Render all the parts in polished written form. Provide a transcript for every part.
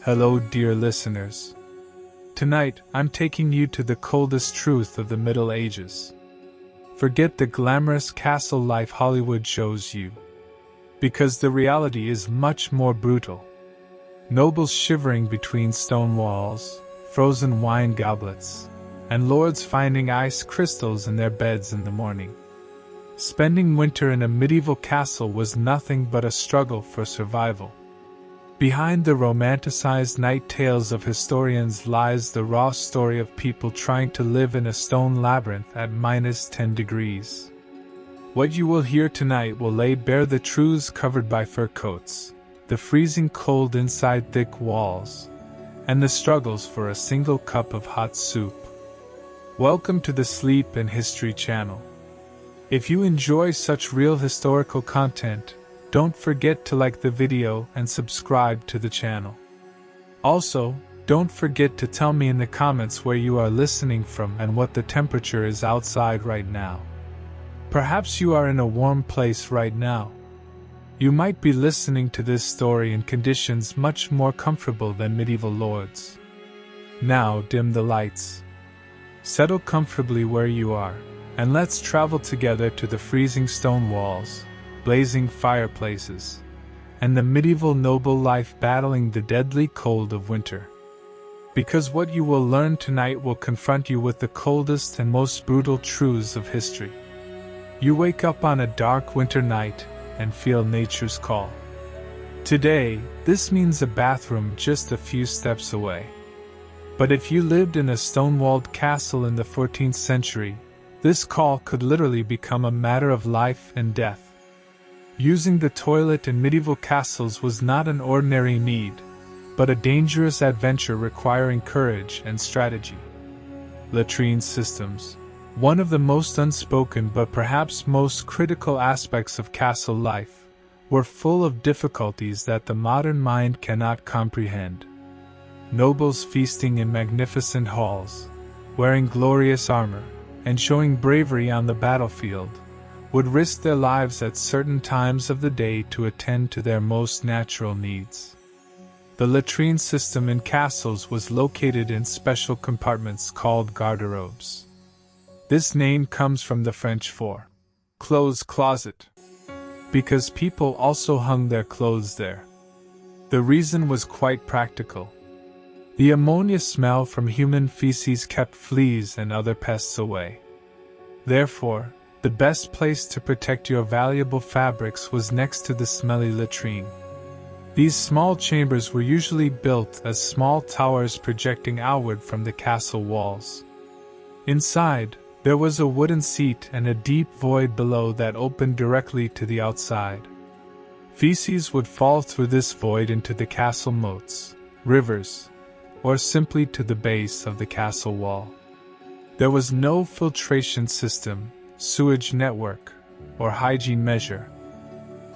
Hello, dear listeners. Tonight, I'm taking you to the coldest truth of the Middle Ages. Forget the glamorous castle life Hollywood shows you, because the reality is much more brutal. Nobles shivering between stone walls, frozen wine goblets, and lords finding ice crystals in their beds in the morning. Spending winter in a medieval castle was nothing but a struggle for survival. Behind the romanticized night tales of historians lies the raw story of people trying to live in a stone labyrinth at -10 degrees. What you will hear tonight will lay bare the truths covered by fur coats, the freezing cold inside thick walls, and the struggles for a single cup of hot soup. Welcome to the Sleep and History channel. If you enjoy such real historical content, don't forget to like the video and subscribe to the channel. Also, don't forget to tell me in the comments where you are listening from and what the temperature is outside right now. Perhaps you are in a warm place right now. You might be listening to this story in conditions much more comfortable than medieval lords. Now dim the lights. Settle comfortably where you are, and let's travel together to the freezing stone walls, blazing fireplaces, and the medieval noble life battling the deadly cold of winter. Because what you will learn tonight will confront you with the coldest and most brutal truths of history. You wake up on a dark winter night and feel nature's call. Today, this means a bathroom just a few steps away. But if you lived in a stone-walled castle in the 14th century, this call could literally become a matter of life and death. Using the toilet in medieval castles was not an ordinary need, but a dangerous adventure requiring courage and strategy. Latrine systems, one of the most unspoken but perhaps most critical aspects of castle life, were full of difficulties that the modern mind cannot comprehend. Nobles feasting in magnificent halls, wearing glorious armor, and showing bravery on the battlefield, would risk their lives at certain times of the day to attend to their most natural needs. The latrine system in castles was located in special compartments called garderobes. This name comes from the French for clothes closet, because people also hung their clothes there. The reason was quite practical. The ammonia smell from human feces kept fleas and other pests away. Therefore, the best place to protect your valuable fabrics was next to the smelly latrine. These small chambers were usually built as small towers projecting outward from the castle walls. Inside, there was a wooden seat and a deep void below that opened directly to the outside. Feces would fall through this void into the castle moats, rivers, or simply to the base of the castle wall. There was no filtration system, sewage network, or hygiene measure.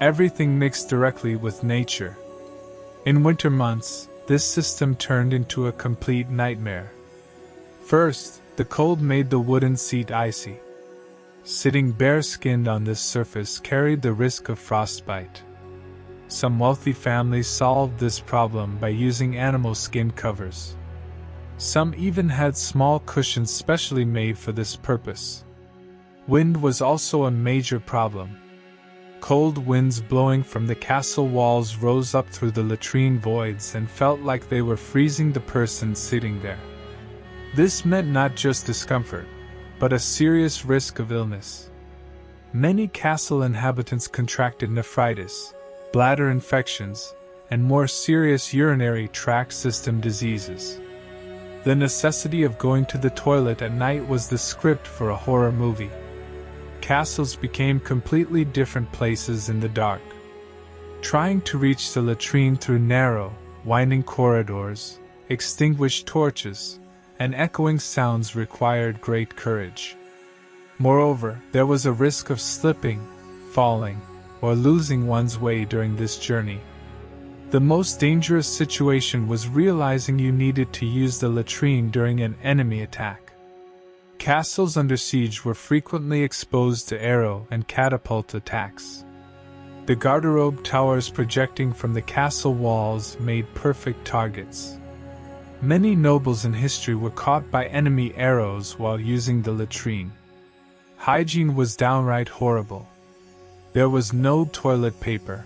Everything mixed directly with nature. In winter months, this system turned into a complete nightmare. First, the cold made the wooden seat icy. Sitting bare-skinned on this surface carried the risk of frostbite. Some wealthy families solved this problem by using animal skin covers. Some even had small cushions specially made for this purpose. Wind was also a major problem. Cold winds blowing from the castle walls rose up through the latrine voids and felt like they were freezing the person sitting there. This meant not just discomfort, but a serious risk of illness. Many castle inhabitants contracted nephritis, bladder infections, and more serious urinary tract system diseases. The necessity of going to the toilet at night was the script for a horror movie. Castles became completely different places in the dark. Trying to reach the latrine through narrow, winding corridors, extinguished torches, and echoing sounds required great courage. Moreover, there was a risk of slipping, falling, or losing one's way during this journey. The most dangerous situation was realizing you needed to use the latrine during an enemy attack. Castles under siege were frequently exposed to arrow and catapult attacks. The garderobe towers projecting from the castle walls made perfect targets. Many nobles in history were caught by enemy arrows while using the latrine. Hygiene was downright horrible. There was no toilet paper.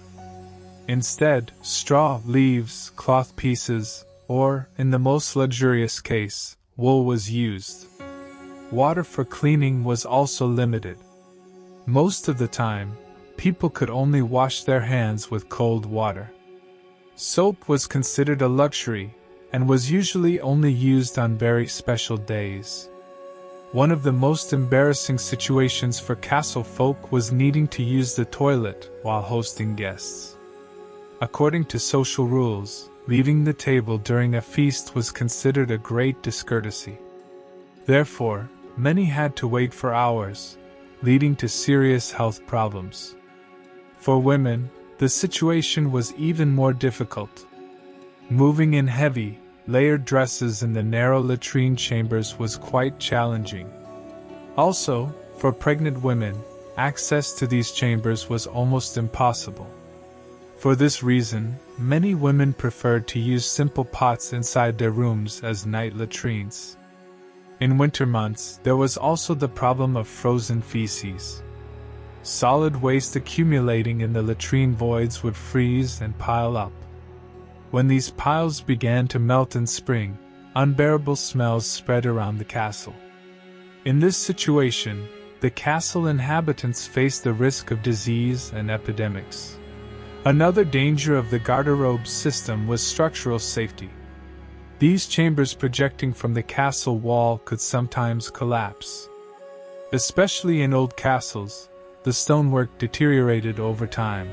Instead, straw, leaves, cloth pieces, or, in the most luxurious case, wool was used. Water for cleaning was also limited. Most of the time, people could only wash their hands with cold water. Soap was considered a luxury, and was usually only used on very special days. One of the most embarrassing situations for castle folk was needing to use the toilet while hosting guests. According to social rules, leaving the table during a feast was considered a great discourtesy. Therefore, many had to wait for hours, leading to serious health problems. For women, the situation was even more difficult. Moving in heavy, layered dresses in the narrow latrine chambers was quite challenging. Also, for pregnant women, access to these chambers was almost impossible. For this reason, many women preferred to use simple pots inside their rooms as night latrines. In winter months, there was also the problem of frozen feces. Solid waste accumulating in the latrine voids would freeze and pile up. When these piles began to melt in spring, unbearable smells spread around the castle. In this situation, the castle inhabitants faced the risk of disease and epidemics. Another danger of the garderobe system was structural safety. These chambers projecting from the castle wall could sometimes collapse. Especially in old castles, the stonework deteriorated over time,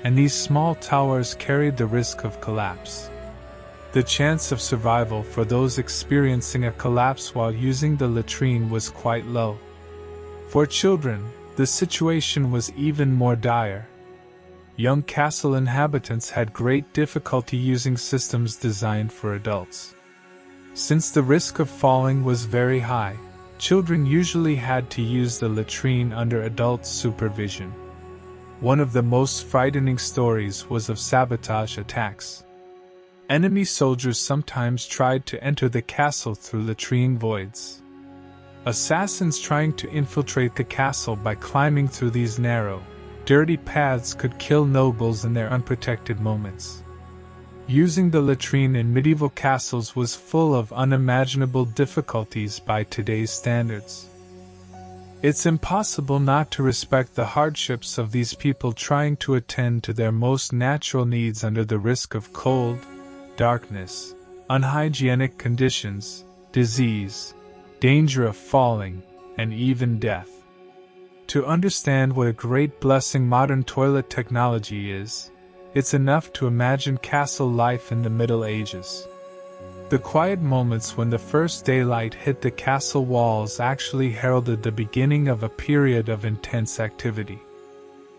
and these small towers carried the risk of collapse. The chance of survival for those experiencing a collapse while using the latrine was quite low. For children, the situation was even more dire. Young castle inhabitants had great difficulty using systems designed for adults. Since the risk of falling was very high, children usually had to use the latrine under adult supervision. One of the most frightening stories was of sabotage attacks. Enemy soldiers sometimes tried to enter the castle through latrine voids. Assassins trying to infiltrate the castle by climbing through these narrow, dirty paths could kill nobles in their unprotected moments. Using the latrine in medieval castles was full of unimaginable difficulties by today's standards. It's impossible not to respect the hardships of these people trying to attend to their most natural needs under the risk of cold, darkness, unhygienic conditions, disease, danger of falling, and even death. To understand what a great blessing modern toilet technology is, it's enough to imagine castle life in the Middle Ages. The quiet moments when the first daylight hit the castle walls actually heralded the beginning of a period of intense activity.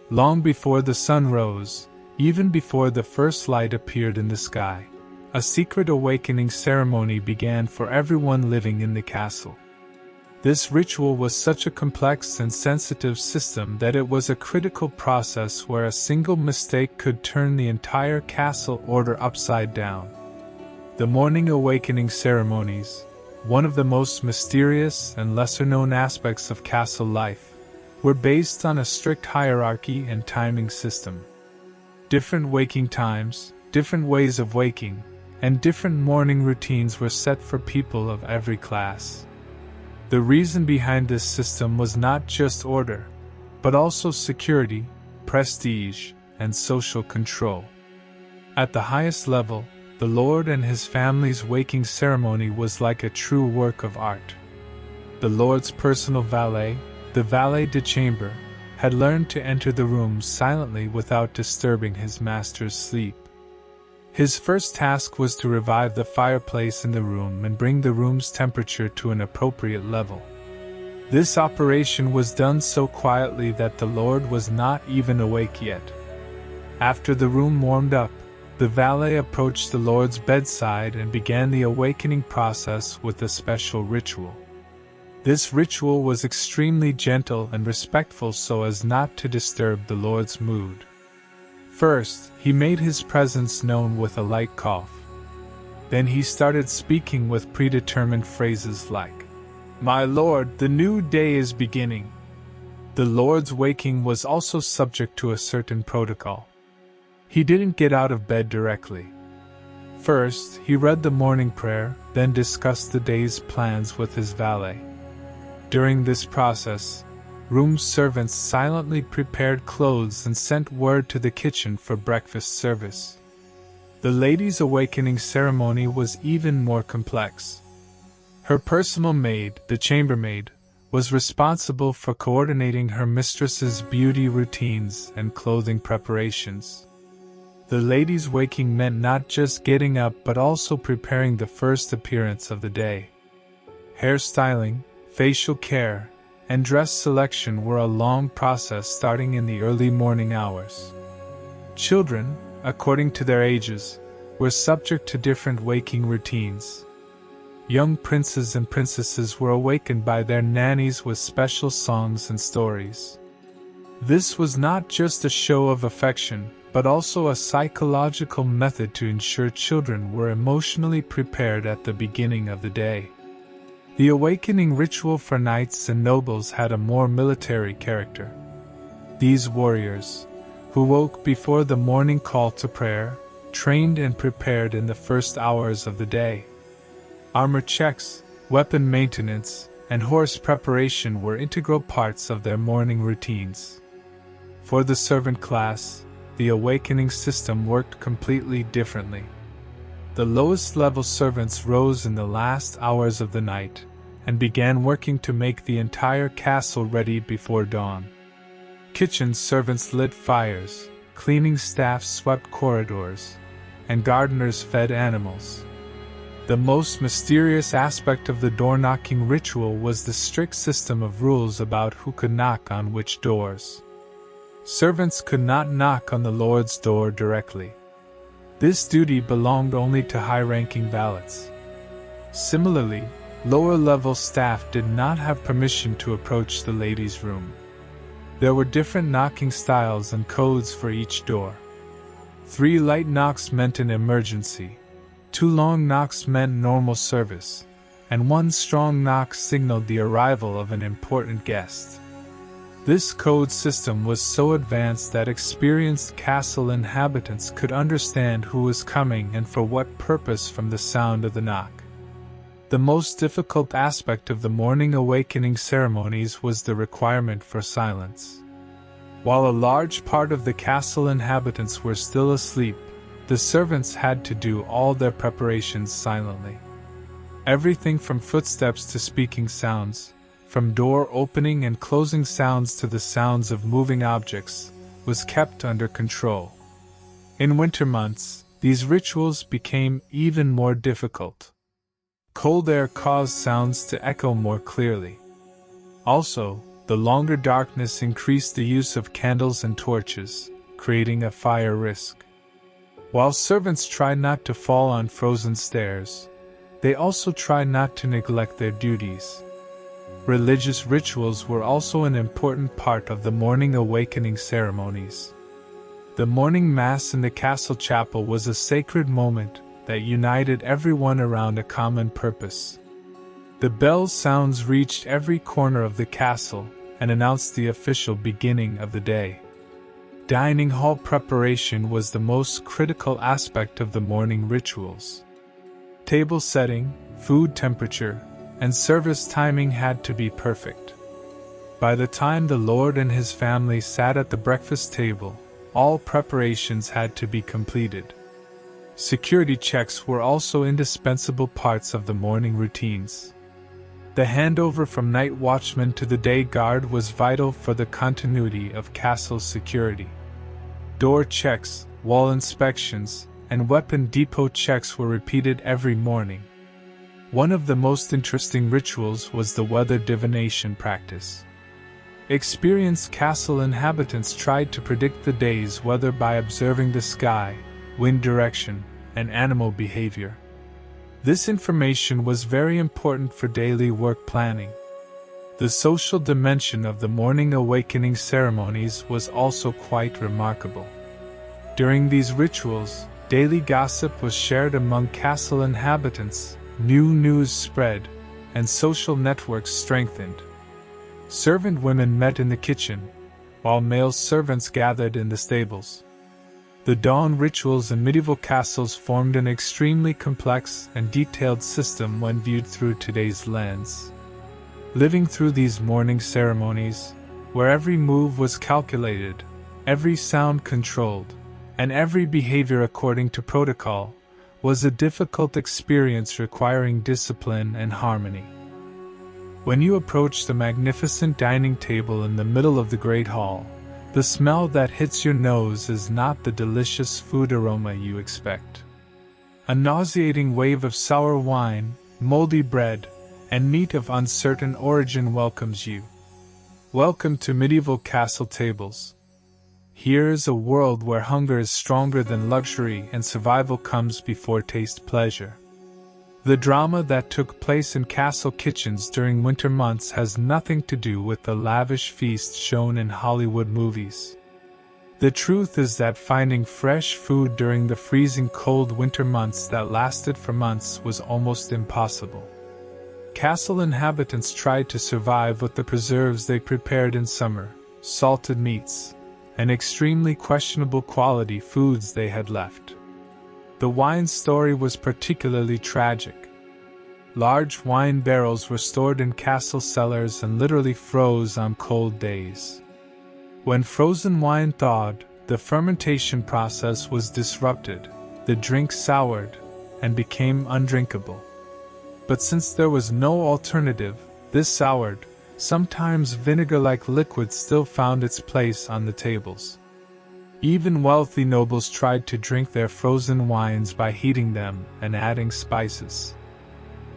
Long before the sun rose, even before the first light appeared in the sky, a secret awakening ceremony began for everyone living in the castle. This ritual was such a complex and sensitive system that it was a critical process where a single mistake could turn the entire castle order upside down. The morning awakening ceremonies, one of the most mysterious and lesser-known aspects of castle life, were based on a strict hierarchy and timing system. Different waking times, different ways of waking, and different morning routines were set for people of every class. The reason behind this system was not just order, but also security, prestige, and social control. At the highest level, the Lord and his family's waking ceremony was like a true work of art. The Lord's personal valet, the valet de chambre, had learned to enter the room silently without disturbing his master's sleep. His first task was to revive the fireplace in the room and bring the room's temperature to an appropriate level. This operation was done so quietly that the Lord was not even awake yet. After the room warmed up, the valet approached the Lord's bedside and began the awakening process with a special ritual. This ritual was extremely gentle and respectful so as not to disturb the Lord's mood. First, he made his presence known with a light cough. Then he started speaking with predetermined phrases like, "My Lord, the new day is beginning." The Lord's waking was also subject to a certain protocol. He didn't get out of bed directly. First, he read the morning prayer, then discussed the day's plans with his valet. During this process, room servants silently prepared clothes and sent word to the kitchen for breakfast service. The lady's awakening ceremony was even more complex. Her personal maid, the chambermaid, was responsible for coordinating her mistress's beauty routines and clothing preparations. The lady's waking meant not just getting up but also preparing the first appearance of the day. Hairstyling, facial care, and dress selection were a long process starting in the early morning hours. Children, according to their ages, were subject to different waking routines. Young princes and princesses were awakened by their nannies with special songs and stories. This was not just a show of affection, but also a psychological method to ensure children were emotionally prepared at the beginning of the day. The awakening ritual for knights and nobles had a more military character. These warriors, who woke before the morning call to prayer, trained and prepared in the first hours of the day. Armor checks, weapon maintenance, and horse preparation were integral parts of their morning routines. For the servant class, the awakening system worked completely differently. The lowest level servants rose in the last hours of the night and began working to make the entire castle ready before dawn. Kitchen servants lit fires, cleaning staff swept corridors, and gardeners fed animals. The most mysterious aspect of the door-knocking ritual was the strict system of rules about who could knock on which doors. Servants could not knock on the Lord's door directly. This duty belonged only to high-ranking valets. Similarly, lower-level staff did not have permission to approach the ladies' room. There were different knocking styles and codes for each door. 3 light knocks meant an emergency, 2 long knocks meant normal service, and 1 strong knock signaled the arrival of an important guest. This code system was so advanced that experienced castle inhabitants could understand who was coming and for what purpose from the sound of the knock. The most difficult aspect of the morning awakening ceremonies was the requirement for silence. While a large part of the castle inhabitants were still asleep, the servants had to do all their preparations silently. Everything from footsteps to speaking sounds, from door opening and closing sounds to the sounds of moving objects, was kept under control. In winter months, these rituals became even more difficult. Cold air caused sounds to echo more clearly. Also, the longer darkness increased the use of candles and torches, creating a fire risk. While servants tried not to fall on frozen stairs, they also tried not to neglect their duties. Religious rituals were also an important part of the morning awakening ceremonies. The morning mass in the castle chapel was a sacred moment that united everyone around a common purpose. The bell's sounds reached every corner of the castle and announced the official beginning of the day. Dining hall preparation was the most critical aspect of the morning rituals. Table setting, food temperature, and service timing had to be perfect. By the time the Lord and his family sat at the breakfast table, all preparations had to be completed. Security checks were also indispensable parts of the morning routines. The handover from night watchman to the day guard was vital for the continuity of castle security. Door checks, wall inspections, and weapon depot checks were repeated every morning. One of the most interesting rituals was the weather divination practice. Experienced castle inhabitants tried to predict the day's weather by observing the sky, wind direction, and animal behavior. This information was very important for daily work planning. The social dimension of the morning awakening ceremonies was also quite remarkable. During these rituals, daily gossip was shared among castle inhabitants, new news spread, and social networks strengthened. Servant women met in the kitchen, while male servants gathered in the stables. The dawn rituals in medieval castles formed an extremely complex and detailed system when viewed through today's lens. Living through these morning ceremonies, where every move was calculated, every sound controlled, and every behavior according to protocol, was a difficult experience requiring discipline and harmony. When you approach the magnificent dining table in the middle of the great hall, the smell that hits your nose is not the delicious food aroma you expect. A nauseating wave of sour wine, moldy bread, and meat of uncertain origin welcomes you. Welcome to medieval castle tables. Here is a world where hunger is stronger than luxury and survival comes before taste pleasure. The drama that took place in castle kitchens during winter months has nothing to do with the lavish feasts shown in Hollywood movies. The truth is that finding fresh food during the freezing cold winter months that lasted for months was almost impossible. Castle inhabitants tried to survive with the preserves they prepared in summer, salted meats, and extremely questionable quality foods they had left. The wine story was particularly tragic. Large wine barrels were stored in castle cellars and literally froze on cold days. When frozen wine thawed, the fermentation process was disrupted, the drink soured, and became undrinkable. But since there was no alternative, this soured, sometimes vinegar-like liquid still found its place on the tables. Even wealthy nobles tried to drink their frozen wines by heating them and adding spices.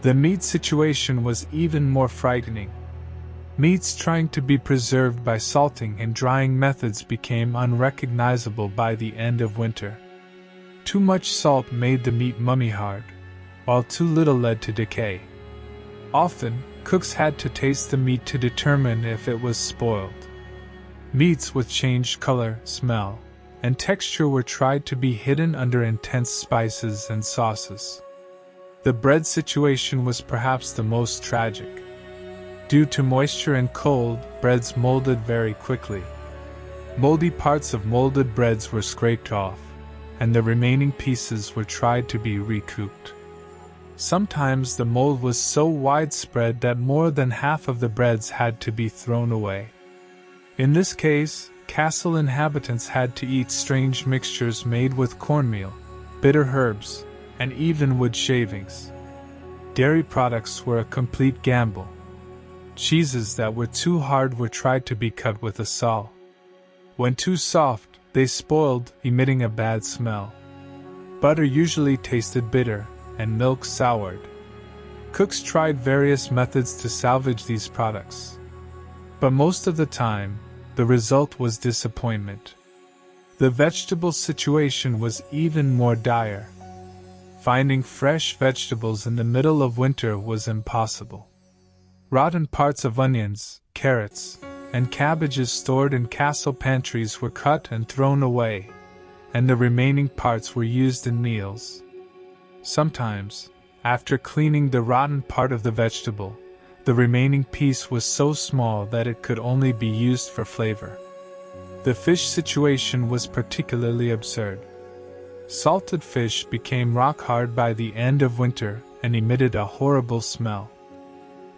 The meat situation was even more frightening. Meats trying to be preserved by salting and drying methods became unrecognizable by the end of winter. Too much salt made the meat mummy-hard, while too little led to decay. Often, cooks had to taste the meat to determine if it was spoiled. Meats with changed color, smell, and texture were tried to be hidden under intense spices and sauces. The bread situation was perhaps the most tragic. Due to moisture and cold, breads molded very quickly. Moldy parts of molded breads were scraped off, and the remaining pieces were tried to be recooked. Sometimes the mold was so widespread that more than half of the breads had to be thrown away. In this case, castle inhabitants had to eat strange mixtures made with cornmeal, bitter herbs, and even wood shavings. Dairy products were a complete gamble. Cheeses that were too hard were tried to be cut with a saw. When too soft, they spoiled, emitting a bad smell. Butter usually tasted bitter, and milk soured. Cooks tried various methods to salvage these products. But most of the time, the result was disappointment. The vegetable situation was even more dire. Finding fresh vegetables in the middle of winter was impossible. Rotten parts of onions, carrots, and cabbages stored in castle pantries were cut and thrown away, and the remaining parts were used in meals. Sometimes, after cleaning the rotten part of the vegetable, the remaining piece was so small that it could only be used for flavor. The fish situation was particularly absurd. Salted fish became rock-hard by the end of winter and emitted a horrible smell.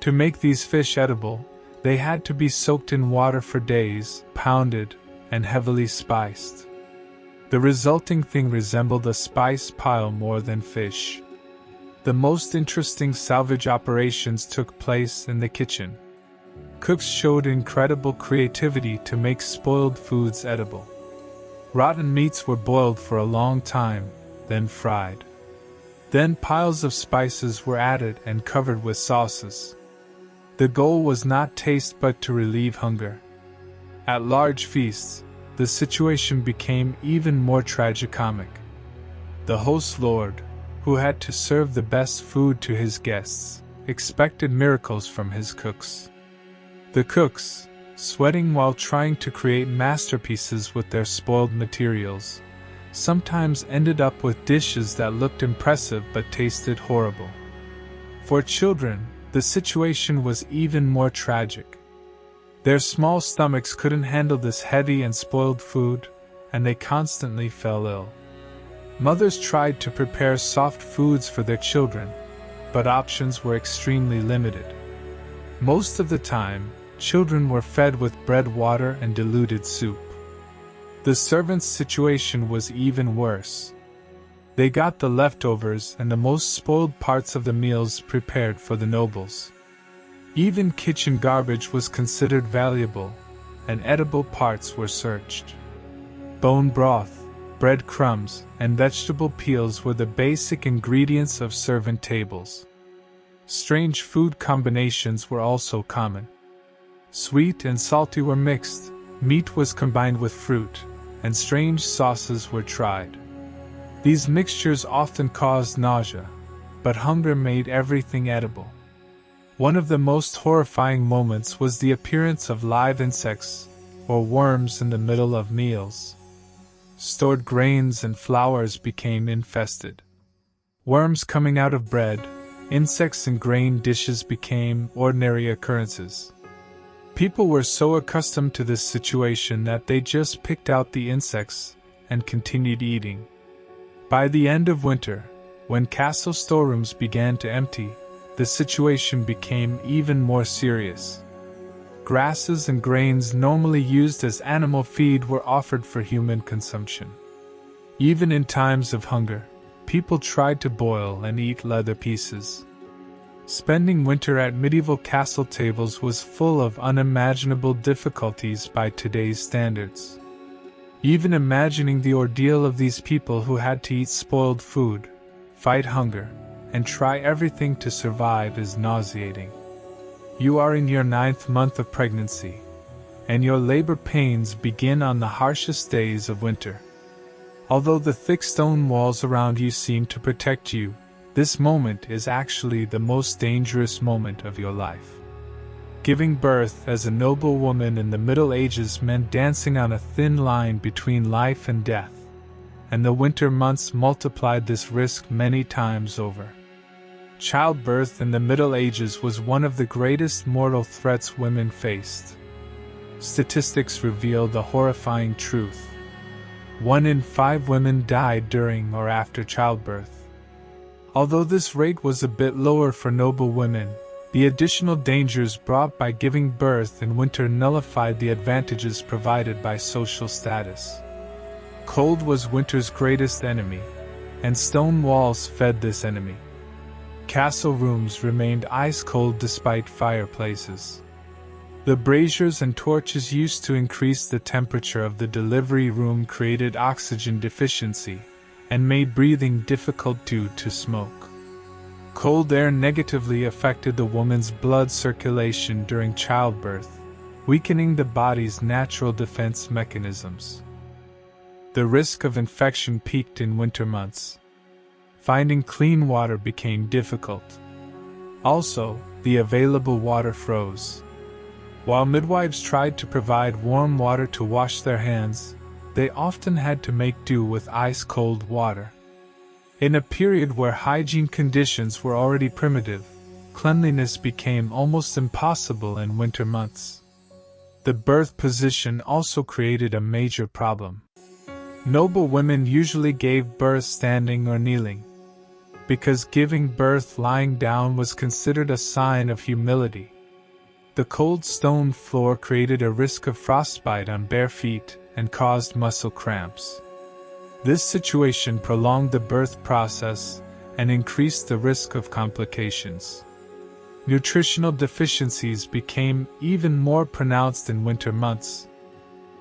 To make these fish edible, they had to be soaked in water for days, pounded, and heavily spiced. The resulting thing resembled a spice pile more than fish. The most interesting salvage operations took place in the kitchen. Cooks showed incredible creativity to make spoiled foods edible. Rotten meats were boiled for a long time, then fried. Then piles of spices were added and covered with sauces. The goal was not taste but to relieve hunger. At large feasts, the situation became even more tragicomic. The host lord, who had to serve the best food to his guests, expected miracles from his cooks. The cooks, sweating while trying to create masterpieces with their spoiled materials, sometimes ended up with dishes that looked impressive but tasted horrible. For children, the situation was even more tragic. Their small stomachs couldn't handle this heavy and spoiled food, and they constantly fell ill. Mothers tried to prepare soft foods for their children, but options were extremely limited. Most of the time, children were fed with bread, water, and diluted soup. The servants' situation was even worse. They got the leftovers and the most spoiled parts of the meals prepared for the nobles. Even kitchen garbage was considered valuable, and edible parts were searched. Bone broth, bread crumbs, and vegetable peels were the basic ingredients of servant tables. Strange food combinations were also common. Sweet and salty were mixed, meat was combined with fruit, and strange sauces were tried. These mixtures often caused nausea, but hunger made everything edible. One of the most horrifying moments was the appearance of live insects, or worms, in the middle of meals. Stored grains and flours became infested. Worms coming out of bread, insects in grain dishes became ordinary occurrences. People were so accustomed to this situation that they just picked out the insects and continued eating. By the end of winter, when castle storerooms began to empty, the situation became even more serious. Grasses and grains normally used as animal feed were offered for human consumption. Even in times of hunger, people tried to boil and eat leather pieces. Spending winter at medieval castle tables was full of unimaginable difficulties by today's standards. Even imagining the ordeal of these people who had to eat spoiled food, fight hunger, and try everything to survive is nauseating. You are in your 9th month of pregnancy, and your labor pains begin on the harshest days of winter. Although the thick stone walls around you seem to protect you, this moment is actually the most dangerous moment of your life. Giving birth as a noble woman in the Middle Ages meant dancing on a thin line between life and death, and the winter months multiplied this risk many times over. Childbirth in the Middle Ages was one of the greatest mortal threats women faced. Statistics reveal the horrifying truth. 1 in 5 women died during or after childbirth. Although this rate was a bit lower for noble women, the additional dangers brought by giving birth in winter nullified the advantages provided by social status. Cold was winter's greatest enemy, and stone walls fed this enemy. Castle rooms remained ice-cold despite fireplaces. The braziers and torches used to increase the temperature of the delivery room created oxygen deficiency, and made breathing difficult due to smoke. Cold air negatively affected the woman's blood circulation during childbirth, weakening the body's natural defense mechanisms. The risk of infection peaked in winter months. Finding clean water became difficult. Also, the available water froze. While midwives tried to provide warm water to wash their hands, they often had to make do with ice-cold water. In a period where hygiene conditions were already primitive, cleanliness became almost impossible in winter months. The birth position also created a major problem. Noble women usually gave birth standing or kneeling. Because giving birth lying down was considered a sign of humility. The cold stone floor created a risk of frostbite on bare feet and caused muscle cramps. This situation prolonged the birth process and increased the risk of complications. Nutritional deficiencies became even more pronounced in winter months.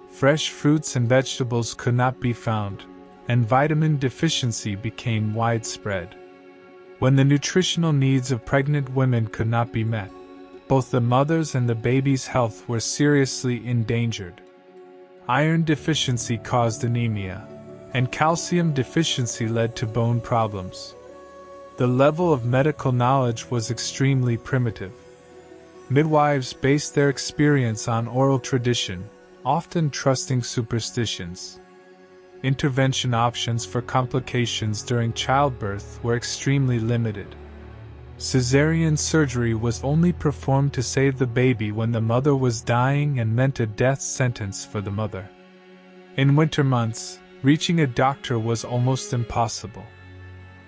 Fresh fruits and vegetables could not be found, and vitamin deficiency became widespread. When the nutritional needs of pregnant women could not be met, both the mother's and the baby's health were seriously endangered. Iron deficiency caused anemia, and calcium deficiency led to bone problems. The level of medical knowledge was extremely primitive. Midwives based their experience on oral tradition, often trusting superstitions. intervention options for complications during childbirth were extremely limited. Caesarean surgery was only performed to save the baby when the mother was dying and meant a death sentence for the mother. In winter months, reaching a doctor was almost impossible.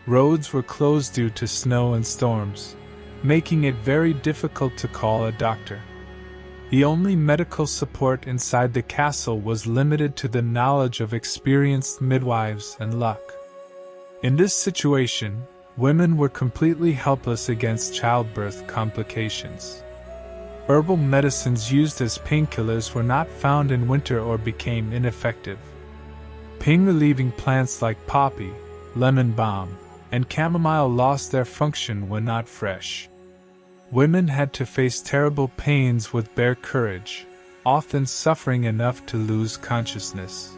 Roads were closed due to snow and storms, making it very difficult to call a doctor. The only medical support inside the castle was limited to the knowledge of experienced midwives and luck. In this situation, women were completely helpless against childbirth complications. Herbal medicines used as painkillers were not found in winter or became ineffective. Pain-relieving plants like poppy, lemon balm, and chamomile lost their function when not fresh. Women had to face terrible pains with bare courage, often suffering enough to lose consciousness.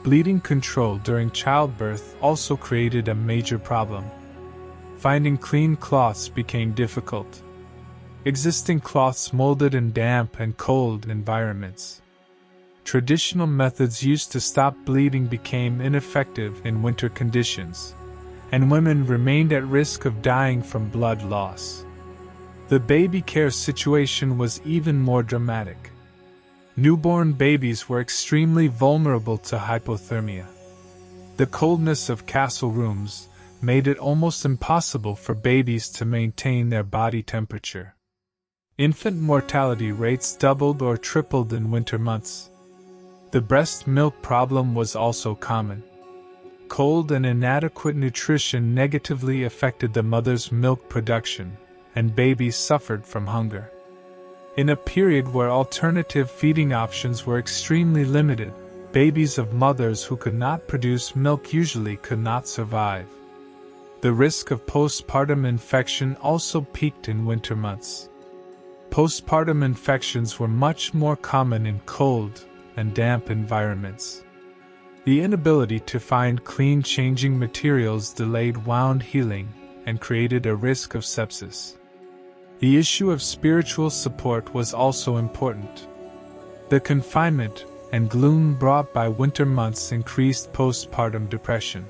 Bleeding control during childbirth also created a major problem. Finding clean cloths became difficult. Existing cloths molded in damp and cold environments. Traditional methods used to stop bleeding became ineffective in winter conditions, and women remained at risk of dying from blood loss. The baby care situation was even more dramatic. Newborn babies were extremely vulnerable to hypothermia. The coldness of castle rooms made it almost impossible for babies to maintain their body temperature. Infant mortality rates doubled or tripled in winter months. The breast milk problem was also common. Cold and inadequate nutrition negatively affected the mother's milk production, and babies suffered from hunger. In a period where alternative feeding options were extremely limited, babies of mothers who could not produce milk usually could not survive. The risk of postpartum infection also peaked in winter months. Postpartum infections were much more common in cold and damp environments. The inability to find clean changing materials delayed wound healing and created a risk of sepsis. The issue of spiritual support was also important. The confinement and gloom brought by winter months increased postpartum depression.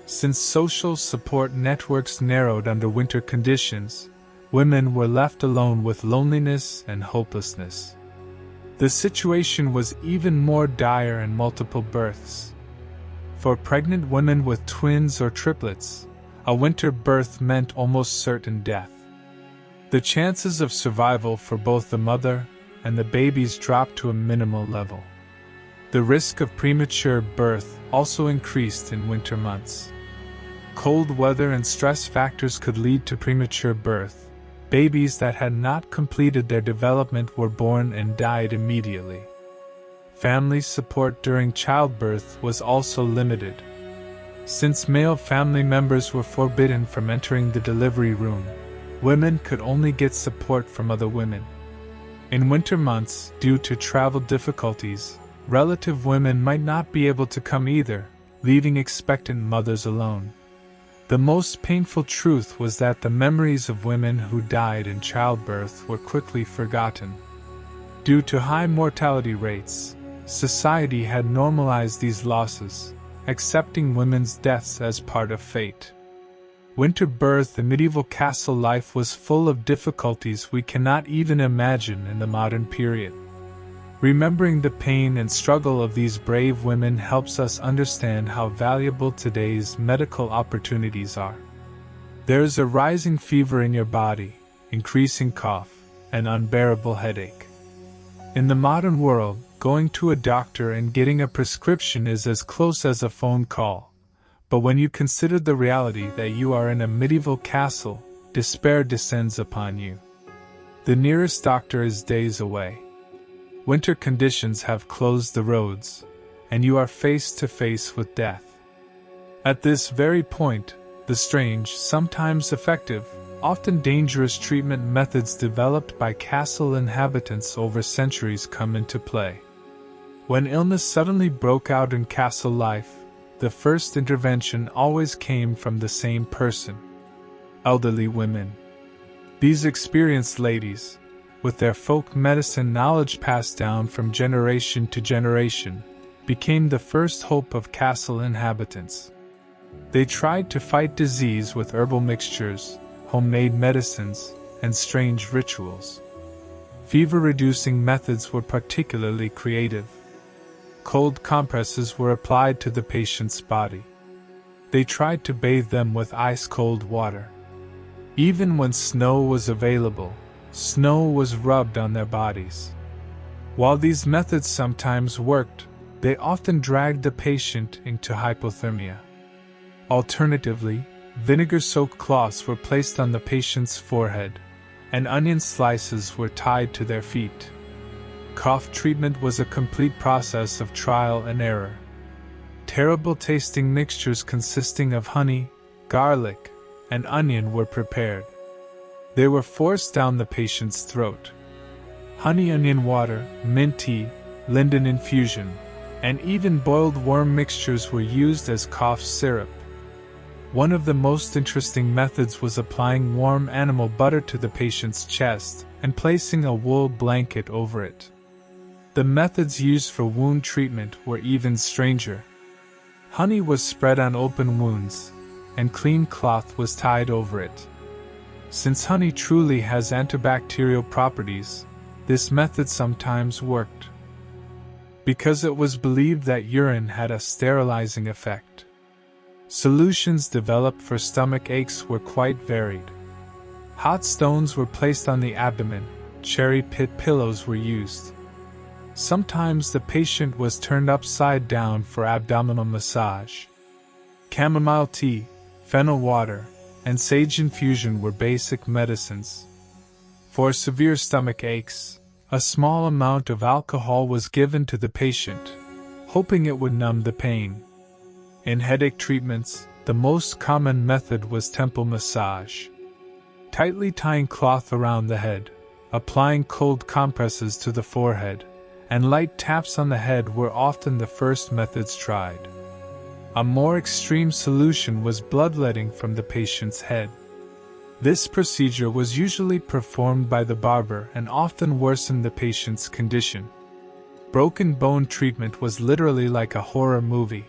Since social support networks narrowed under winter conditions, women were left alone with loneliness and hopelessness. The situation was even more dire in multiple births. For pregnant women with twins or triplets, a winter birth meant almost certain death. The chances of survival for both the mother and the babies dropped to a minimal level. The risk of premature birth also increased in winter months. Cold weather and stress factors could lead to premature birth. Babies that had not completed their development were born and died immediately. Family support during childbirth was also limited. Since male family members were forbidden from entering the delivery room, women could only get support from other women. In winter months, due to travel difficulties, relative women might not be able to come either, leaving expectant mothers alone. The most painful truth was that the memories of women who died in childbirth were quickly forgotten. Due to high mortality rates, society had normalized these losses, accepting women's deaths as part of fate. Winter birth in medieval castle life was full of difficulties we cannot even imagine in the modern period. Remembering the pain and struggle of these brave women helps us understand how valuable today's medical opportunities are. There is a rising fever in your body, increasing cough, and unbearable headache. In the modern world, going to a doctor and getting a prescription is as close as a phone call. But when you consider the reality that you are in a medieval castle, despair descends upon you. The nearest doctor is days away. Winter conditions have closed the roads, and you are face to face with death. At this very point, the strange, sometimes effective, often dangerous treatment methods developed by castle inhabitants over centuries come into play. When illness suddenly broke out in castle life, the first intervention always came from the same person: elderly women. These experienced ladies, with their folk medicine knowledge passed down from generation to generation, became the first hope of castle inhabitants. They tried to fight disease with herbal mixtures, homemade medicines, and strange rituals. Fever-reducing methods were particularly creative. Cold compresses were applied to the patient's body. They tried to bathe them with ice-cold water. Even when snow was available, snow was rubbed on their bodies. While these methods sometimes worked, they often dragged the patient into hypothermia. Alternatively, vinegar-soaked cloths were placed on the patient's forehead, and onion slices were tied to their feet. Cough treatment was a complete process of trial and error. Terrible-tasting mixtures consisting of honey, garlic, and onion were prepared. They were forced down the patient's throat. Honey-onion water, mint tea, linden infusion, and even boiled worm mixtures were used as cough syrup. One of the most interesting methods was applying warm animal butter to the patient's chest and placing a wool blanket over it. The methods used for wound treatment were even stranger. Honey was spread on open wounds, and clean cloth was tied over it. Since honey truly has antibacterial properties, this method sometimes worked, because it was believed that urine had a sterilizing effect. Solutions developed for stomach aches were quite varied. Hot stones were placed on the abdomen, cherry pit pillows were used. Sometimes the patient was turned upside down for abdominal massage. Chamomile tea, fennel water, and sage infusion were basic medicines. For severe stomach aches, a small amount of alcohol was given to the patient, hoping it would numb the pain. In headache treatments, the most common method was temple massage. Tightly tying cloth around the head, applying cold compresses to the forehead, and light taps on the head were often the first methods tried. A more extreme solution was bloodletting from the patient's head. This procedure was usually performed by the barber and often worsened the patient's condition. Broken bone treatment was literally like a horror movie.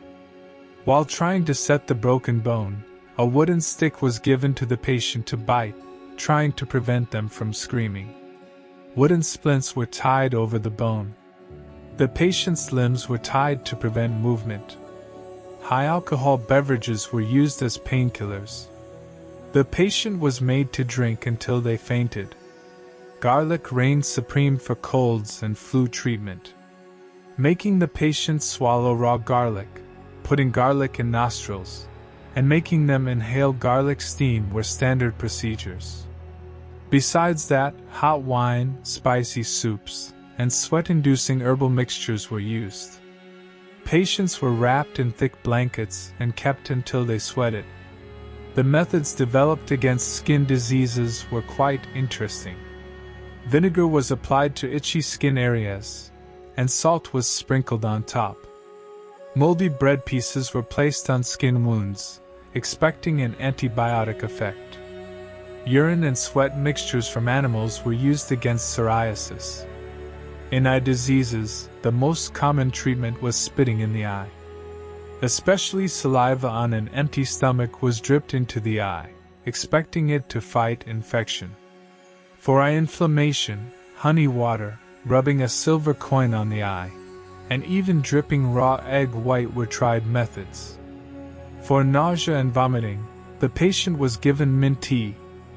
While trying to set the broken bone, a wooden stick was given to the patient to bite, trying to prevent them from screaming. Wooden splints were tied over the bone. The patient's limbs were tied to prevent movement. High alcohol beverages were used as painkillers. The patient was made to drink until they fainted. Garlic reigned supreme for colds and flu treatment. Making the patient swallow raw garlic, putting garlic in nostrils, and making them inhale garlic steam were standard procedures. Besides that, hot wine, spicy soups, and sweat-inducing herbal mixtures were used. Patients were wrapped in thick blankets and kept until they sweated. The methods developed against skin diseases were quite interesting. Vinegar was applied to itchy skin areas, and salt was sprinkled on top. Moldy bread pieces were placed on skin wounds, expecting an antibiotic effect. Urine and sweat mixtures from animals were used against psoriasis. In eye diseases, the most common treatment was spitting in the eye. Especially saliva on an empty stomach was dripped into the eye, expecting it to fight infection. For eye inflammation, honey water, rubbing a silver coin on the eye, and even dripping raw egg white were tried methods. For nausea and vomiting, the patient was given mint tea,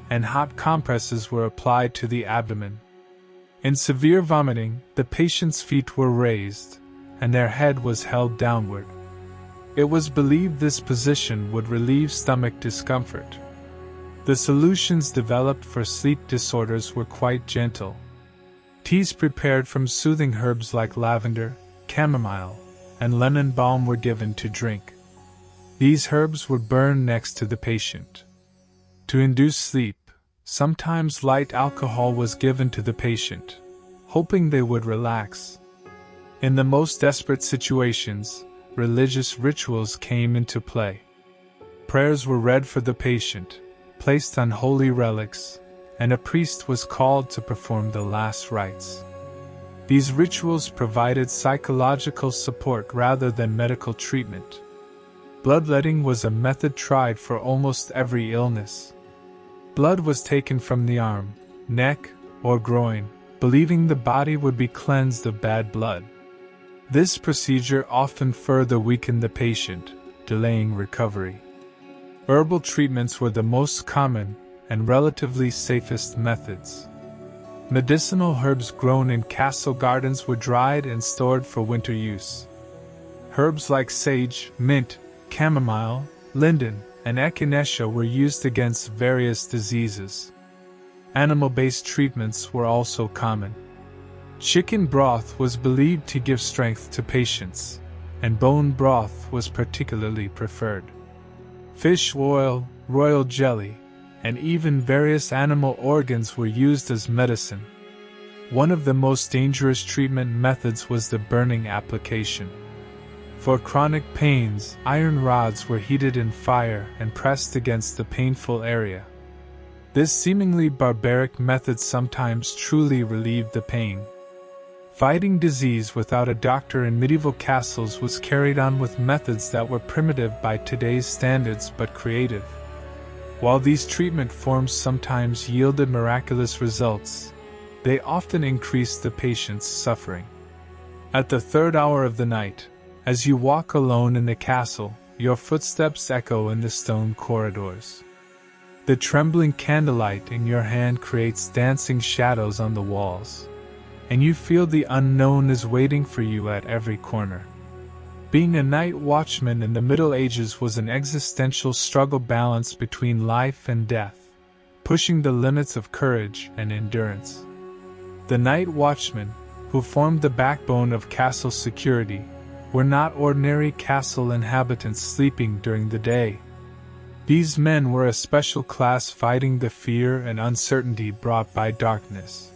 and hot compresses were applied to the abdomen. In severe vomiting, the patient's feet were raised, and their head was held downward. It was believed this position would relieve stomach discomfort. The solutions developed for sleep disorders were quite gentle. Teas prepared from soothing herbs like lavender, chamomile, and lemon balm were given to drink. These herbs were burned next to the patient. To induce sleep, sometimes light alcohol was given to the patient, hoping they would relax. In the most desperate situations, religious rituals came into play. Prayers were read for the patient, placed on holy relics, and a priest was called to perform the last rites. These rituals provided psychological support rather than medical treatment. Bloodletting was a method tried for almost every illness. Blood was taken from the arm, neck, or groin, believing the body would be cleansed of bad blood. This procedure often further weakened the patient, delaying recovery. Herbal treatments were the most common and relatively safest methods. Medicinal herbs grown in castle gardens were dried and stored for winter use. Herbs like sage, mint, chamomile, linden, and echinacea were used against various diseases. Animal-based treatments were also common. Chicken broth was believed to give strength to patients, and bone broth was particularly preferred. Fish oil, royal jelly, and even various animal organs were used as medicine. One of the most dangerous treatment methods was the burning application. For chronic pains, iron rods were heated in fire and pressed against the painful area. This seemingly barbaric method sometimes truly relieved the pain. Fighting disease without a doctor in medieval castles was carried on with methods that were primitive by today's standards but creative. While these treatment forms sometimes yielded miraculous results, they often increased the patient's suffering. At the third hour of the night, as you walk alone in the castle, your footsteps echo in the stone corridors. The trembling candlelight in your hand creates dancing shadows on the walls, and you feel the unknown is waiting for you at every corner. Being a night watchman in the Middle Ages was an existential struggle balanced between life and death, pushing the limits of courage and endurance. The night watchmen, who formed the backbone of castle security, were not ordinary castle inhabitants sleeping during the day. These men were a special class fighting the fear and uncertainty brought by darkness.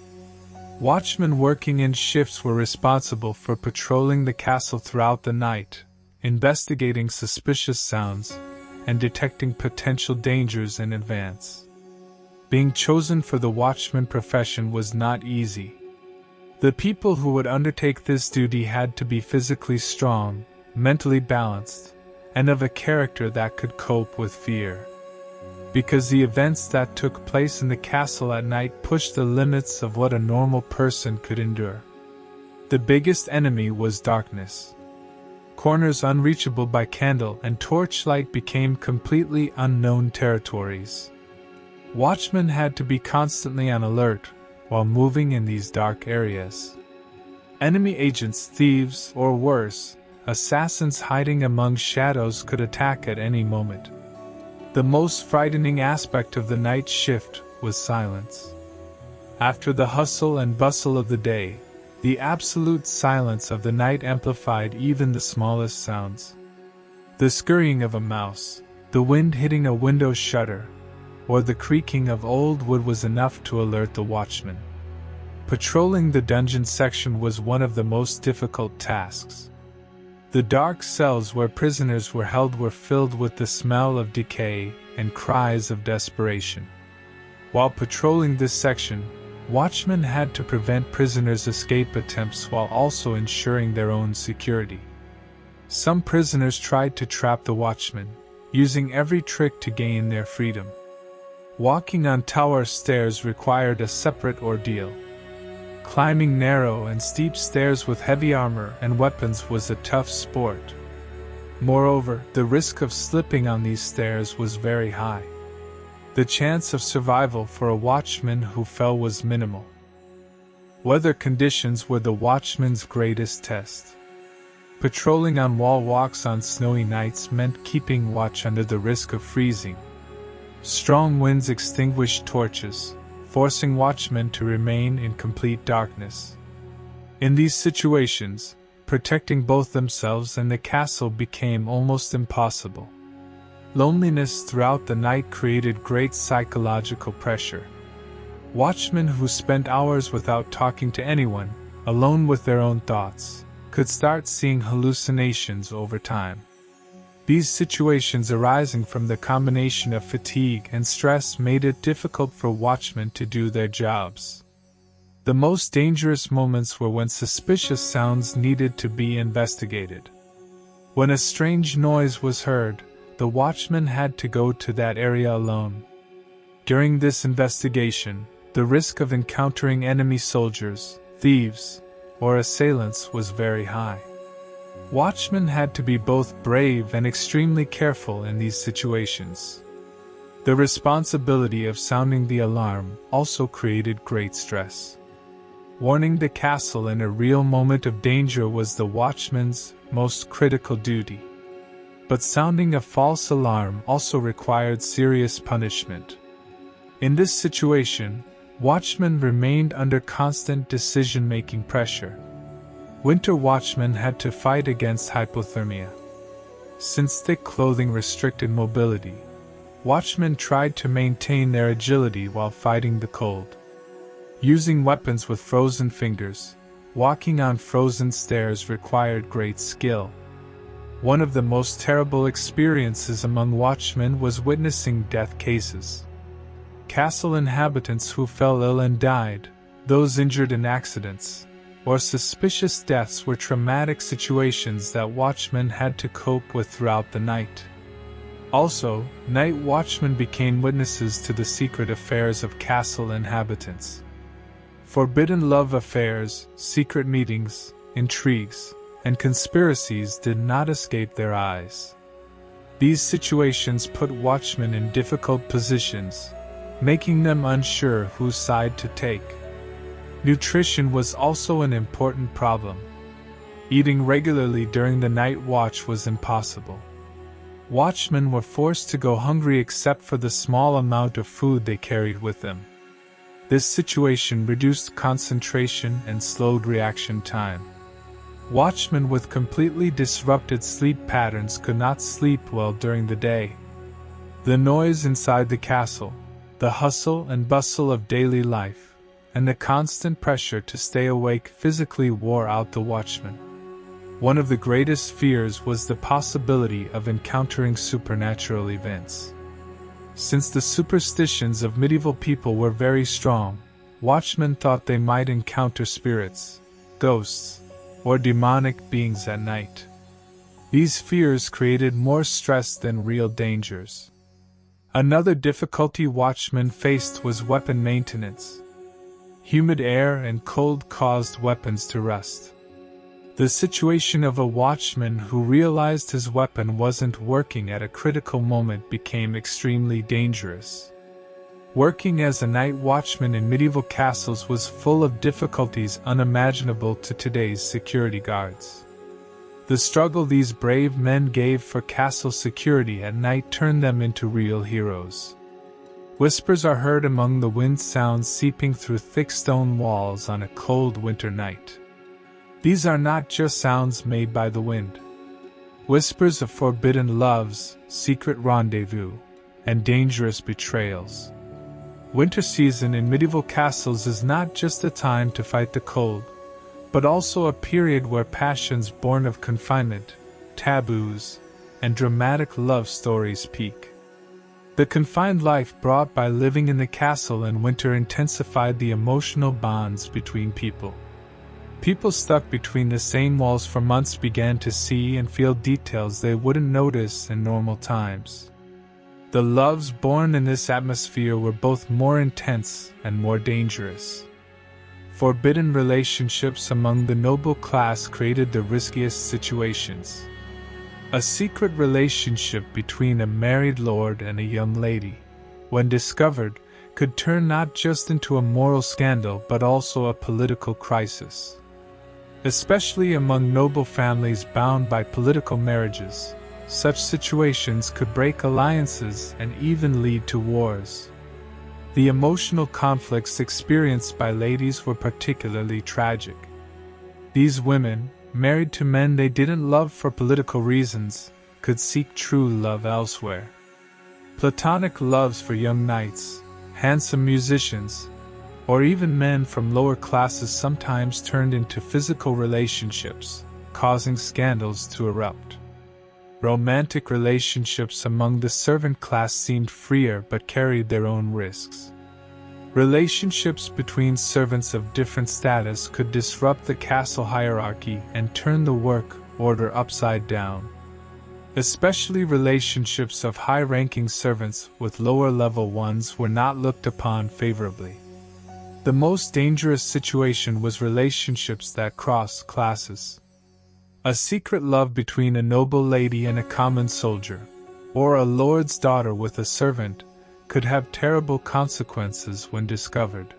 Watchmen working in shifts were responsible for patrolling the castle throughout the night, investigating suspicious sounds, and detecting potential dangers in advance. Being chosen for the watchman profession was not easy. The people who would undertake this duty had to be physically strong, mentally balanced, and of a character that could cope with fear. Because the events that took place in the castle at night pushed the limits of what a normal person could endure. The biggest enemy was darkness. Corners unreachable by candle and torchlight became completely unknown territories. Watchmen had to be constantly on alert while moving in these dark areas. Enemy agents, thieves, or worse, assassins hiding among shadows could attack at any moment. The most frightening aspect of the night shift was silence. After the hustle and bustle of the day, the absolute silence of the night amplified even the smallest sounds. The scurrying of a mouse, the wind hitting a window shutter, or the creaking of old wood was enough to alert the watchman. Patrolling the dungeon section was one of the most difficult tasks. The dark cells where prisoners were held were filled with the smell of decay and cries of desperation. While patrolling this section, watchmen had to prevent prisoners' escape attempts while also ensuring their own security. Some prisoners tried to trap the watchmen, using every trick to gain their freedom. Walking on tower stairs required a separate ordeal. Climbing narrow and steep stairs with heavy armor and weapons was a tough sport. Moreover, the risk of slipping on these stairs was very high. The chance of survival for a watchman who fell was minimal. Weather conditions were the watchman's greatest test. Patrolling on wall walks on snowy nights meant keeping watch under the risk of freezing. Strong winds extinguished torches, forcing watchmen to remain in complete darkness. In these situations, protecting both themselves and the castle became almost impossible. Loneliness throughout the night created great psychological pressure. Watchmen who spent hours without talking to anyone, alone with their own thoughts, could start seeing hallucinations over time. These situations arising from the combination of fatigue and stress made it difficult for watchmen to do their jobs. The most dangerous moments were when suspicious sounds needed to be investigated. When a strange noise was heard, the watchman had to go to that area alone. During this investigation, the risk of encountering enemy soldiers, thieves, or assailants was very high. Watchmen had to be both brave and extremely careful in these situations. The responsibility of sounding the alarm also created great stress. Warning the castle in a real moment of danger was the watchman's most critical duty. But sounding a false alarm also required serious punishment. In this situation, watchmen remained under constant decision-making pressure. Winter watchmen had to fight against hypothermia. Since thick clothing restricted mobility, watchmen tried to maintain their agility while fighting the cold. Using weapons with frozen fingers, walking on frozen stairs required great skill. One of the most terrible experiences among watchmen was witnessing death cases. Castle inhabitants who fell ill and died, those injured in accidents, or suspicious deaths were traumatic situations that watchmen had to cope with throughout the night. Also, night watchmen became witnesses to the secret affairs of castle inhabitants. Forbidden love affairs, secret meetings, intrigues, and conspiracies did not escape their eyes. These situations put watchmen in difficult positions, making them unsure whose side to take. Nutrition was also an important problem. Eating regularly during the night watch was impossible. Watchmen were forced to go hungry except for the small amount of food they carried with them. This situation reduced concentration and slowed reaction time. Watchmen with completely disrupted sleep patterns could not sleep well during the day. The noise inside the castle, the hustle and bustle of daily life, and the constant pressure to stay awake physically wore out the watchman. One of the greatest fears was the possibility of encountering supernatural events. Since the superstitions of medieval people were very strong, watchmen thought they might encounter spirits, ghosts, or demonic beings at night. These fears created more stress than real dangers. Another difficulty watchmen faced was weapon maintenance. Humid air and cold caused weapons to rust. The situation of a watchman who realized his weapon wasn't working at a critical moment became extremely dangerous. Working as a night watchman in medieval castles was full of difficulties unimaginable to today's security guards. The struggle these brave men gave for castle security at night turned them into real heroes. Whispers are heard among the wind sounds seeping through thick stone walls on a cold winter night. These are not just sounds made by the wind. Whispers of forbidden loves, secret rendezvous, and dangerous betrayals. Winter season in medieval castles is not just a time to fight the cold, but also a period where passions born of confinement, taboos, and dramatic love stories peak. The confined life brought by living in the castle in winter intensified the emotional bonds between people. People stuck between the same walls for months began to see and feel details they wouldn't notice in normal times. The loves born in this atmosphere were both more intense and more dangerous. Forbidden relationships among the noble class created the riskiest situations. A secret relationship between a married lord and a young lady, when discovered, could turn not just into a moral scandal but also a political crisis. Especially among noble families bound by political marriages, such situations could break alliances and even lead to wars. The emotional conflicts experienced by ladies were particularly tragic. These women, married to men they didn't love for political reasons, could seek true love elsewhere. Platonic loves for young knights, handsome musicians, or even men from lower classes sometimes turned into physical relationships, causing scandals to erupt. Romantic relationships among the servant class seemed freer but carried their own risks. Relationships between servants of different status could disrupt the castle hierarchy and turn the work order upside down. Especially relationships of high-ranking servants with lower-level ones were not looked upon favorably. The most dangerous situation was relationships that cross classes. A secret love between a noble lady and a common soldier, or a lord's daughter with a servant, could have terrible consequences when discovered.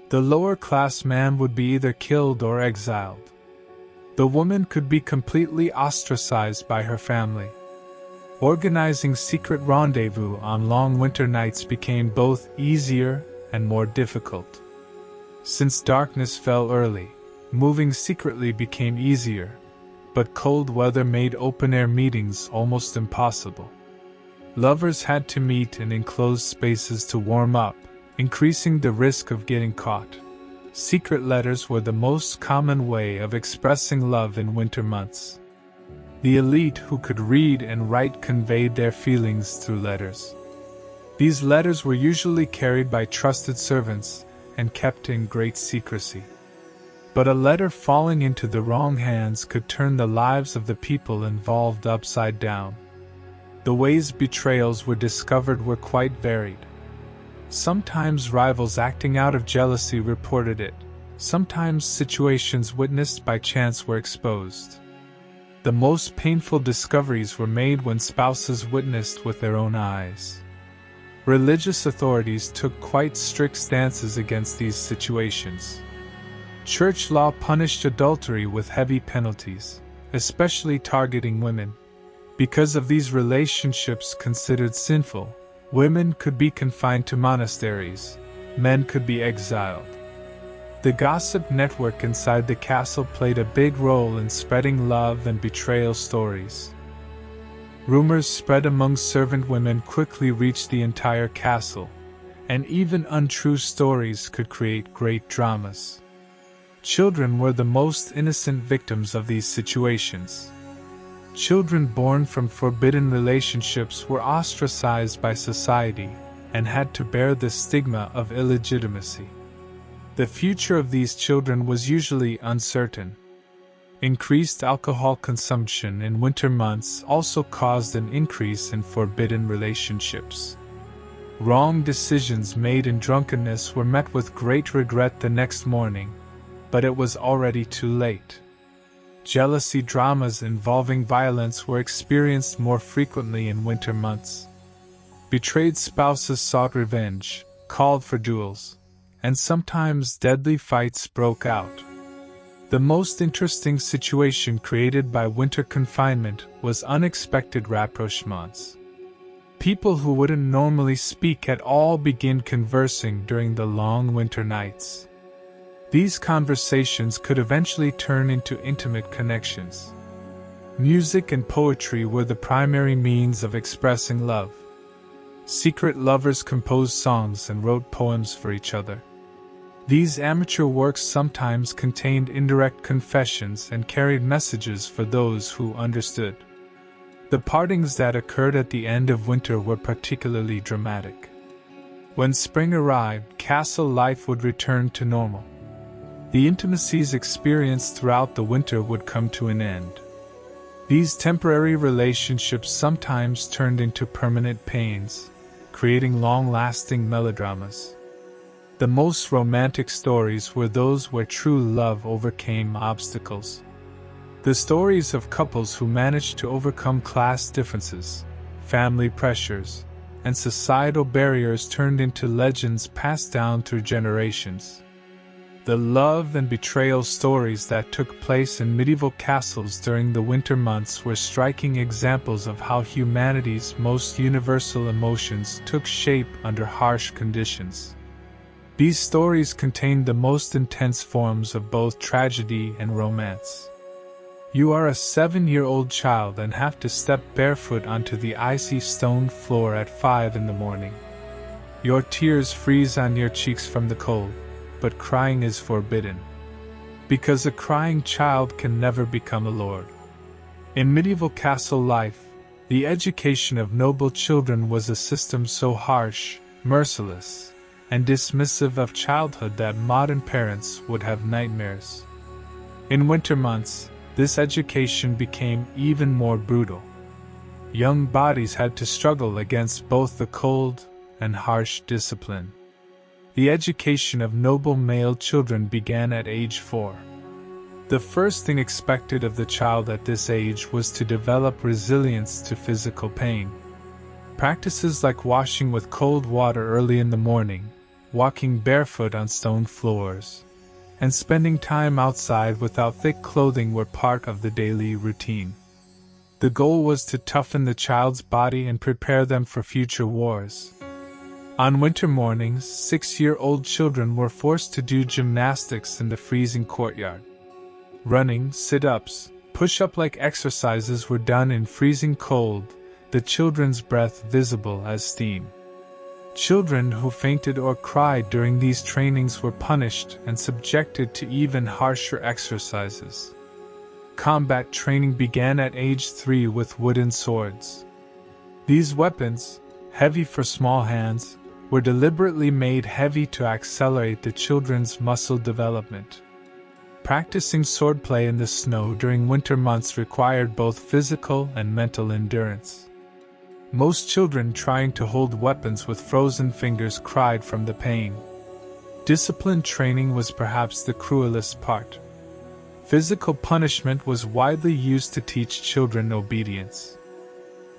The lower-class man would be either killed or exiled. The woman could be completely ostracized by her family. Organizing secret rendezvous on long winter nights became both easier and more difficult. Since darkness fell early, moving secretly became easier, but cold weather made open-air meetings almost impossible. Lovers had to meet in enclosed spaces to warm up, increasing the risk of getting caught. Secret letters were the most common way of expressing love in winter months. The elite who could read and write conveyed their feelings through letters. These letters were usually carried by trusted servants and kept in great secrecy. But a letter falling into the wrong hands could turn the lives of the people involved upside down. The ways betrayals were discovered were quite varied. Sometimes rivals acting out of jealousy reported it. Sometimes situations witnessed by chance were exposed. The most painful discoveries were made when spouses witnessed with their own eyes. Religious authorities took quite strict stances against these situations. Church law punished adultery with heavy penalties, especially targeting women. Because of these relationships considered sinful, women could be confined to monasteries, men could be exiled. The gossip network inside the castle played a big role in spreading love and betrayal stories. Rumors spread among servant women quickly reached the entire castle, and even untrue stories could create great dramas. Children were the most innocent victims of these situations. Children born from forbidden relationships were ostracized by society and had to bear the stigma of illegitimacy. The future of these children was usually uncertain. Increased alcohol consumption in winter months also caused an increase in forbidden relationships. Wrong decisions made in drunkenness were met with great regret the next morning, but it was already too late. Jealousy dramas involving violence were experienced more frequently in winter months. Betrayed spouses sought revenge, called for duels, and sometimes deadly fights broke out. The most interesting situation created by winter confinement was unexpected rapprochements. People who wouldn't normally speak at all began conversing during the long winter nights. These conversations could eventually turn into intimate connections. Music and poetry were the primary means of expressing love. Secret lovers composed songs and wrote poems for each other. These amateur works sometimes contained indirect confessions and carried messages for those who understood. The partings that occurred at the end of winter were particularly dramatic. When spring arrived, castle life would return to normal. The intimacies experienced throughout the winter would come to an end. These temporary relationships sometimes turned into permanent pains, creating long-lasting melodramas. The most romantic stories were those where true love overcame obstacles. The stories of couples who managed to overcome class differences, family pressures, and societal barriers turned into legends passed down through generations. The love and betrayal stories that took place in medieval castles during the winter months were striking examples of how humanity's most universal emotions took shape under harsh conditions. These stories contained the most intense forms of both tragedy and romance. You are a 7-year-old child and have to step barefoot onto the icy stone floor at 5 in the morning. Your tears freeze on your cheeks from the cold, but crying is forbidden. Because a crying child can never become a lord. In medieval castle life, the education of noble children was a system so harsh, merciless, and dismissive of childhood that modern parents would have nightmares. In winter months, this education became even more brutal. Young bodies had to struggle against both the cold and harsh discipline. The education of noble male children began at age 4. The first thing expected of the child at this age was to develop resilience to physical pain. Practices like washing with cold water early in the morning, walking barefoot on stone floors, and spending time outside without thick clothing were part of the daily routine. The goal was to toughen the child's body and prepare them for future wars. On winter mornings, 6-year-old children were forced to do gymnastics in the freezing courtyard. Running, sit-ups, push-up-like exercises were done in freezing cold, the children's breath visible as steam. Children who fainted or cried during these trainings were punished and subjected to even harsher exercises. Combat training began at age 3 with wooden swords. These weapons, heavy for small hands, were deliberately made heavy to accelerate the children's muscle development. Practicing swordplay in the snow during winter months required both physical and mental endurance. Most children trying to hold weapons with frozen fingers cried from the pain. Discipline training was perhaps the cruelest part. Physical punishment was widely used to teach children obedience.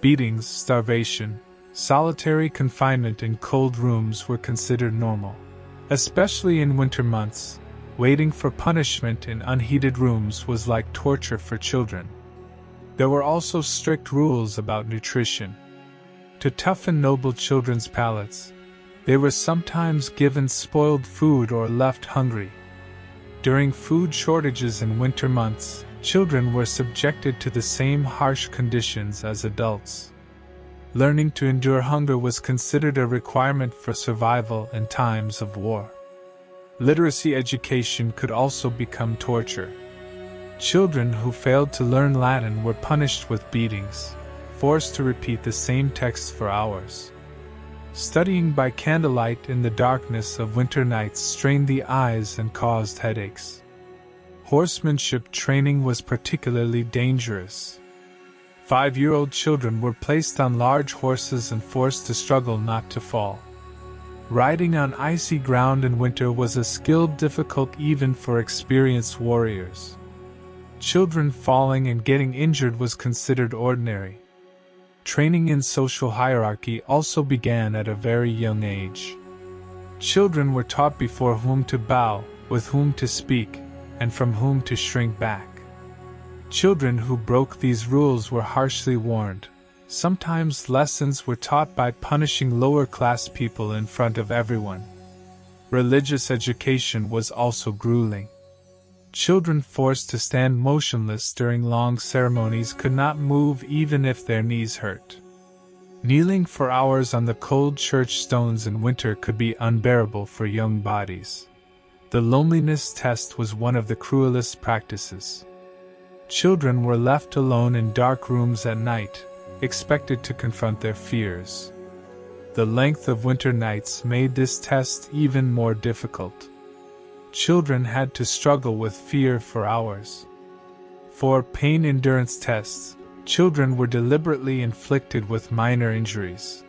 Beatings, starvation, solitary confinement in cold rooms were considered normal. Especially in winter months, waiting for punishment in unheated rooms was like torture for children. There were also strict rules about nutrition. To toughen noble children's palates, they were sometimes given spoiled food or left hungry. During food shortages in winter months, children were subjected to the same harsh conditions as adults. Learning to endure hunger was considered a requirement for survival in times of war. Literacy education could also become torture. Children who failed to learn Latin were punished with beatings, forced to repeat the same text for hours. Studying by candlelight in the darkness of winter nights strained the eyes and caused headaches. Horsemanship training was particularly dangerous. 5-year-old children were placed on large horses and forced to struggle not to fall. Riding on icy ground in winter was a skill difficult even for experienced warriors. Children falling and getting injured was considered ordinary. Training in social hierarchy also began at a very young age. Children were taught before whom to bow, with whom to speak, and from whom to shrink back. Children who broke these rules were harshly warned. Sometimes lessons were taught by punishing lower-class people in front of everyone. Religious education was also grueling. Children forced to stand motionless during long ceremonies could not move even if their knees hurt. Kneeling for hours on the cold church stones in winter could be unbearable for young bodies. The loneliness test was one of the cruelest practices. Children were left alone in dark rooms at night, expected to confront their fears. The length of winter nights made this test even more difficult. Children had to struggle with fear for hours. For pain endurance tests, children were deliberately inflicted with minor injuries.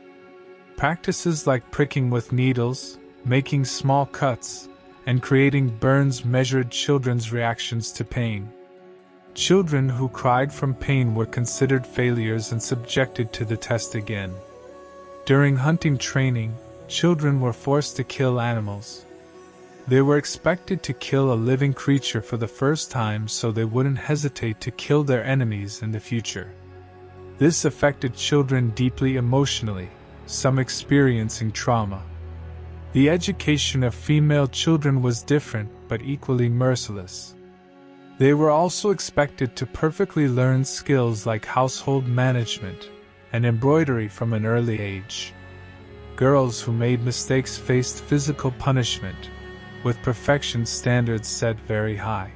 Practices like pricking with needles, making small cuts, and creating burns measured children's reactions to pain. Children who cried from pain were considered failures and subjected to the test again. During hunting training, children were forced to kill animals. They were expected to kill a living creature for the first time so they wouldn't hesitate to kill their enemies in the future. This affected children deeply emotionally, some experiencing trauma. The education of female children was different but equally merciless. They were also expected to perfectly learn skills like household management and embroidery from an early age. Girls who made mistakes faced physical punishment, with perfection standards set very high.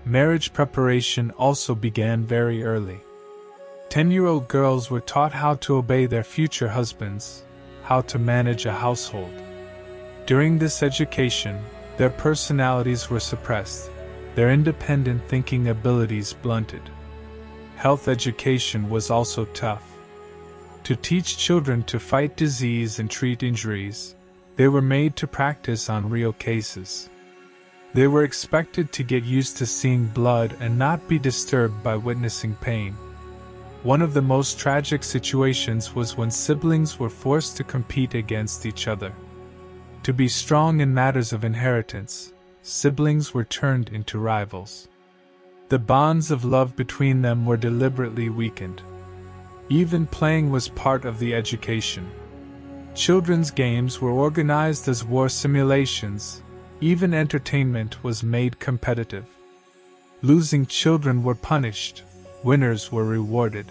Marriage preparation also began very early. 10-year-old girls were taught how to obey their future husbands, how to manage a household. During this education, their personalities were suppressed, their independent thinking abilities blunted. Health education was also tough. To teach children to fight disease and treat injuries, they were made to practice on real cases. They were expected to get used to seeing blood and not be disturbed by witnessing pain. One of the most tragic situations was when siblings were forced to compete against each other. To be strong in matters of inheritance, siblings were turned into rivals. The bonds of love between them were deliberately weakened. Even playing was part of the education. Children's games were organized as war simulations. Even entertainment was made competitive. Losing children were punished, winners were rewarded.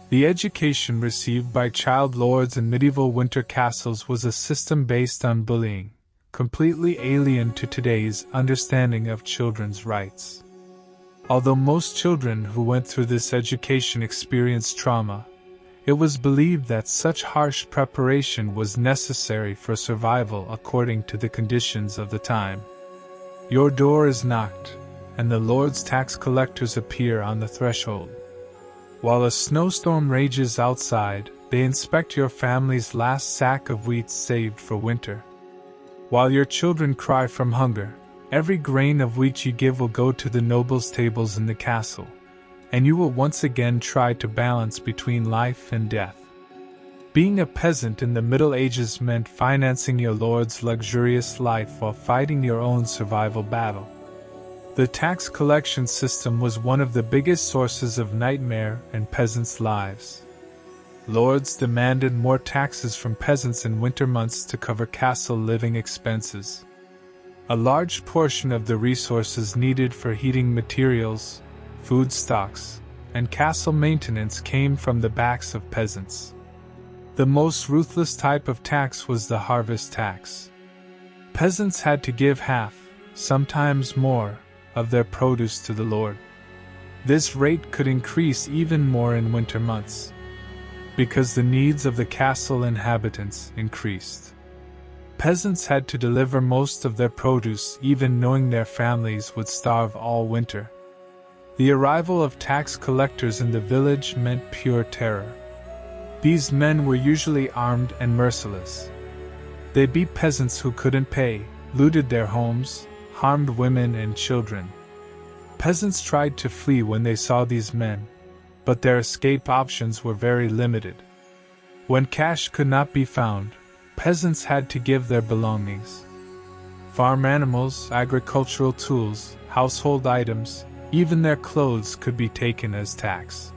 The education received by child lords in medieval winter castles was a system based on bullying, completely alien to today's understanding of children's rights. Although most children who went through this education experienced trauma, it was believed that such harsh preparation was necessary for survival according to the conditions of the time. Your door is knocked, and the Lord's tax collectors appear on the threshold. While a snowstorm rages outside, they inspect your family's last sack of wheat saved for winter. While your children cry from hunger, every grain of wheat you give will go to the nobles' tables in the castle, and you will once again try to balance between life and death. Being a peasant in the Middle Ages meant financing your lord's luxurious life while fighting your own survival battle. The tax collection system was one of the biggest sources of nightmare in peasants' lives. Lords demanded more taxes from peasants in winter months to cover castle living expenses. A large portion of the resources needed for heating materials, food stocks, and castle maintenance came from the backs of peasants. The most ruthless type of tax was the harvest tax. Peasants had to give half, sometimes more, of their produce to the lord. This rate could increase even more in winter months, because the needs of the castle inhabitants increased. Peasants had to deliver most of their produce even knowing their families would starve all winter. The arrival of tax collectors in the village meant pure terror. These men were usually armed and merciless. They beat peasants who couldn't pay, looted their homes, harmed women and children. Peasants tried to flee when they saw these men, but their escape options were very limited. When cash could not be found, peasants had to give their belongings. Farm animals, agricultural tools, household items, even their clothes could be taken as tax.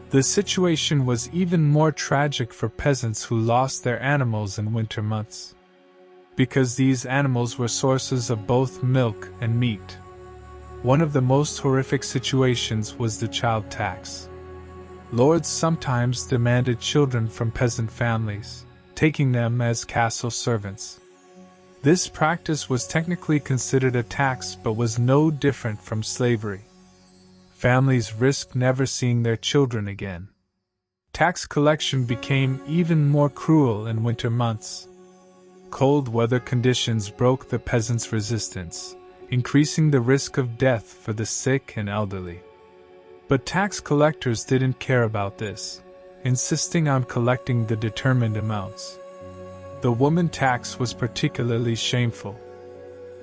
The situation was even more tragic for peasants who lost their animals in winter months, because these animals were sources of both milk and meat. One of the most horrific situations was the child tax. Lords sometimes demanded children from peasant families, taking them as castle servants. This practice was technically considered a tax but was no different from slavery. Families risked never seeing their children again. Tax collection became even more cruel in winter months. Cold weather conditions broke the peasants' resistance, increasing the risk of death for the sick and elderly. But tax collectors didn't care about this, insisting on collecting the determined amounts. The woman tax was particularly shameful.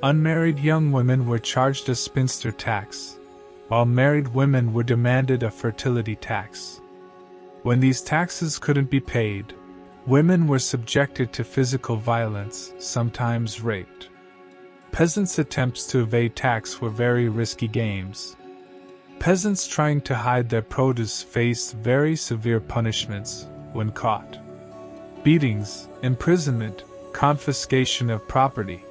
Unmarried young women were charged a spinster tax, while married women were demanded a fertility tax. When these taxes couldn't be paid, women were subjected to physical violence, sometimes raped. Peasants' attempts to evade tax were very risky games. Peasants trying to hide their produce faced very severe punishments when caught. Beatings, imprisonment, confiscation of property,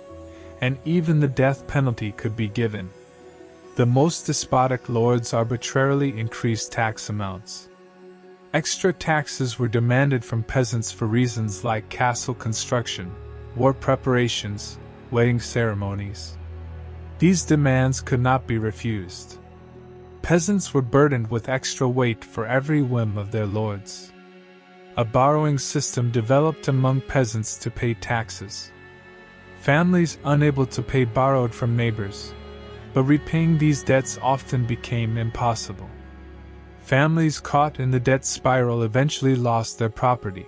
and even the death penalty could be given. The most despotic lords arbitrarily increased tax amounts. Extra taxes were demanded from peasants for reasons like castle construction, war preparations, wedding ceremonies. These demands could not be refused. Peasants were burdened with extra weight for every whim of their lords. A borrowing system developed among peasants to pay taxes. Families unable to pay borrowed from neighbors, but repaying these debts often became impossible. Families caught in the debt spiral eventually lost their property,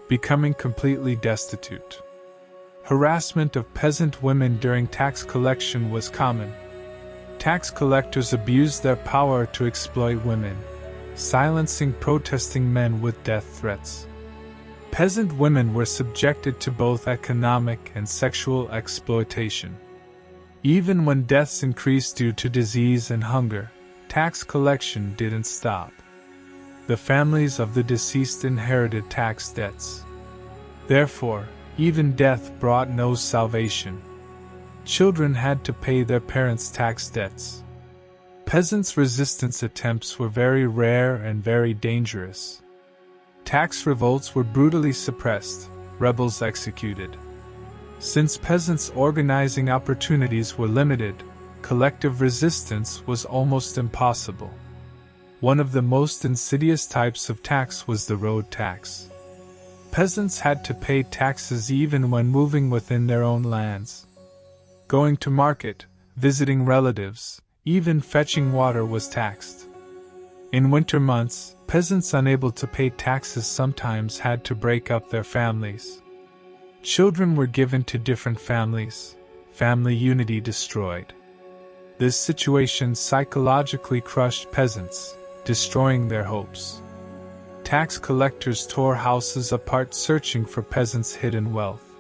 becoming completely destitute. Harassment of peasant women during tax collection was common. Tax collectors abused their power to exploit women, silencing protesting men with death threats. Peasant women were subjected to both economic and sexual exploitation. Even when deaths increased due to disease and hunger, tax collection didn't stop. The families of the deceased inherited tax debts. Therefore, even death brought no salvation. Children had to pay their parents' tax debts. Peasants' resistance attempts were very rare and very dangerous. Tax revolts were brutally suppressed, rebels executed. Since peasants' organizing opportunities were limited, collective resistance was almost impossible. One of the most insidious types of tax was the road tax. Peasants had to pay taxes even when moving within their own lands. Going to market, visiting relatives, even fetching water was taxed. In winter months, peasants unable to pay taxes sometimes had to break up their families. Children were given to different families, family unity destroyed. This situation psychologically crushed peasants, destroying their hopes. Tax collectors tore houses apart searching for peasants' hidden wealth.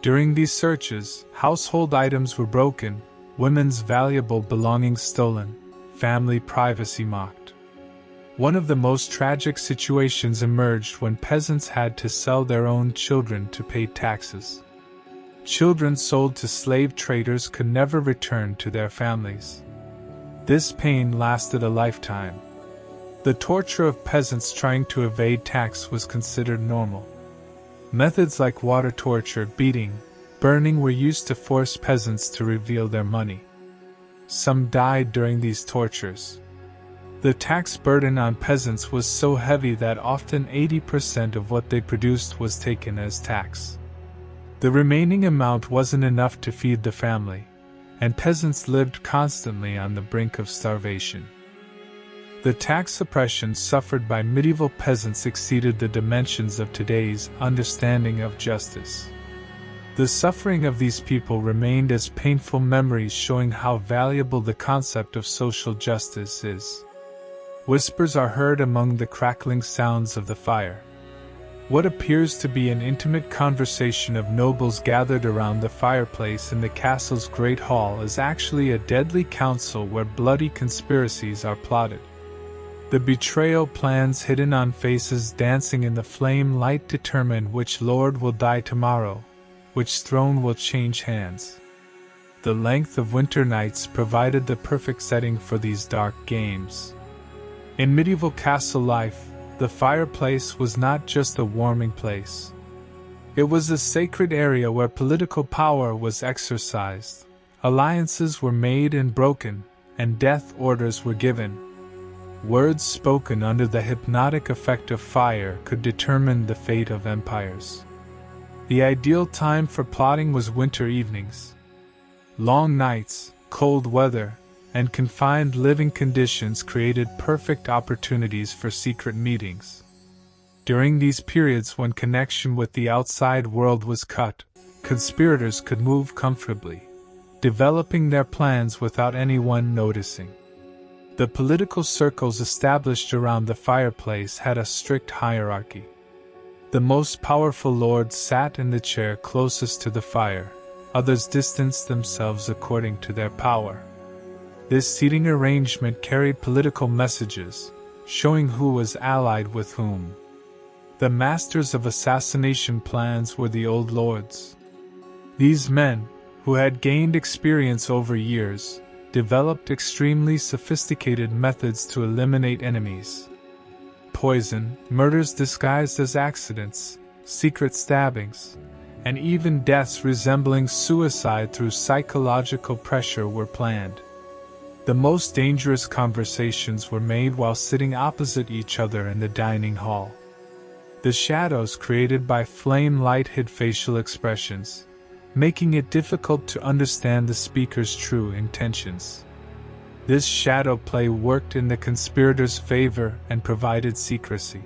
During these searches, household items were broken, women's valuable belongings stolen, family privacy mocked. One of the most tragic situations emerged when peasants had to sell their own children to pay taxes. Children sold to slave traders could never return to their families. This pain lasted a lifetime. The torture of peasants trying to evade tax was considered normal. Methods like water torture, beating, burning were used to force peasants to reveal their money. Some died during these tortures. The tax burden on peasants was so heavy that often 80% of what they produced was taken as tax. The remaining amount wasn't enough to feed the family, and peasants lived constantly on the brink of starvation. The tax oppression suffered by medieval peasants exceeded the dimensions of today's understanding of justice. The suffering of these people remained as painful memories, showing how valuable the concept of social justice is. Whispers are heard among the crackling sounds of the fire. What appears to be an intimate conversation of nobles gathered around the fireplace in the castle's great hall is actually a deadly council where bloody conspiracies are plotted. The betrayal plans hidden on faces dancing in the flame light determine which lord will die tomorrow, which throne will change hands. The length of winter nights provided the perfect setting for these dark games. In medieval castle life, the fireplace was not just a warming place. It was a sacred area where political power was exercised, alliances were made and broken, and death orders were given. Words spoken under the hypnotic effect of fire could determine the fate of empires. The ideal time for plotting was winter evenings. Long nights, cold weather, and confined living conditions created perfect opportunities for secret meetings. During these periods when connection with the outside world was cut, conspirators could move comfortably, developing their plans without anyone noticing. The political circles established around the fireplace had a strict hierarchy. The most powerful lords sat in the chair closest to the fire, others distanced themselves according to their power. This seating arrangement carried political messages, showing who was allied with whom. The masters of assassination plans were the old lords. These men, who had gained experience over years, developed extremely sophisticated methods to eliminate enemies. Poison, murders disguised as accidents, secret stabbings, and even deaths resembling suicide through psychological pressure were planned. The most dangerous conversations were made while sitting opposite each other in the dining hall. The shadows created by flame light hid facial expressions, making it difficult to understand the speaker's true intentions. This shadow play worked in the conspirators' favor and provided secrecy.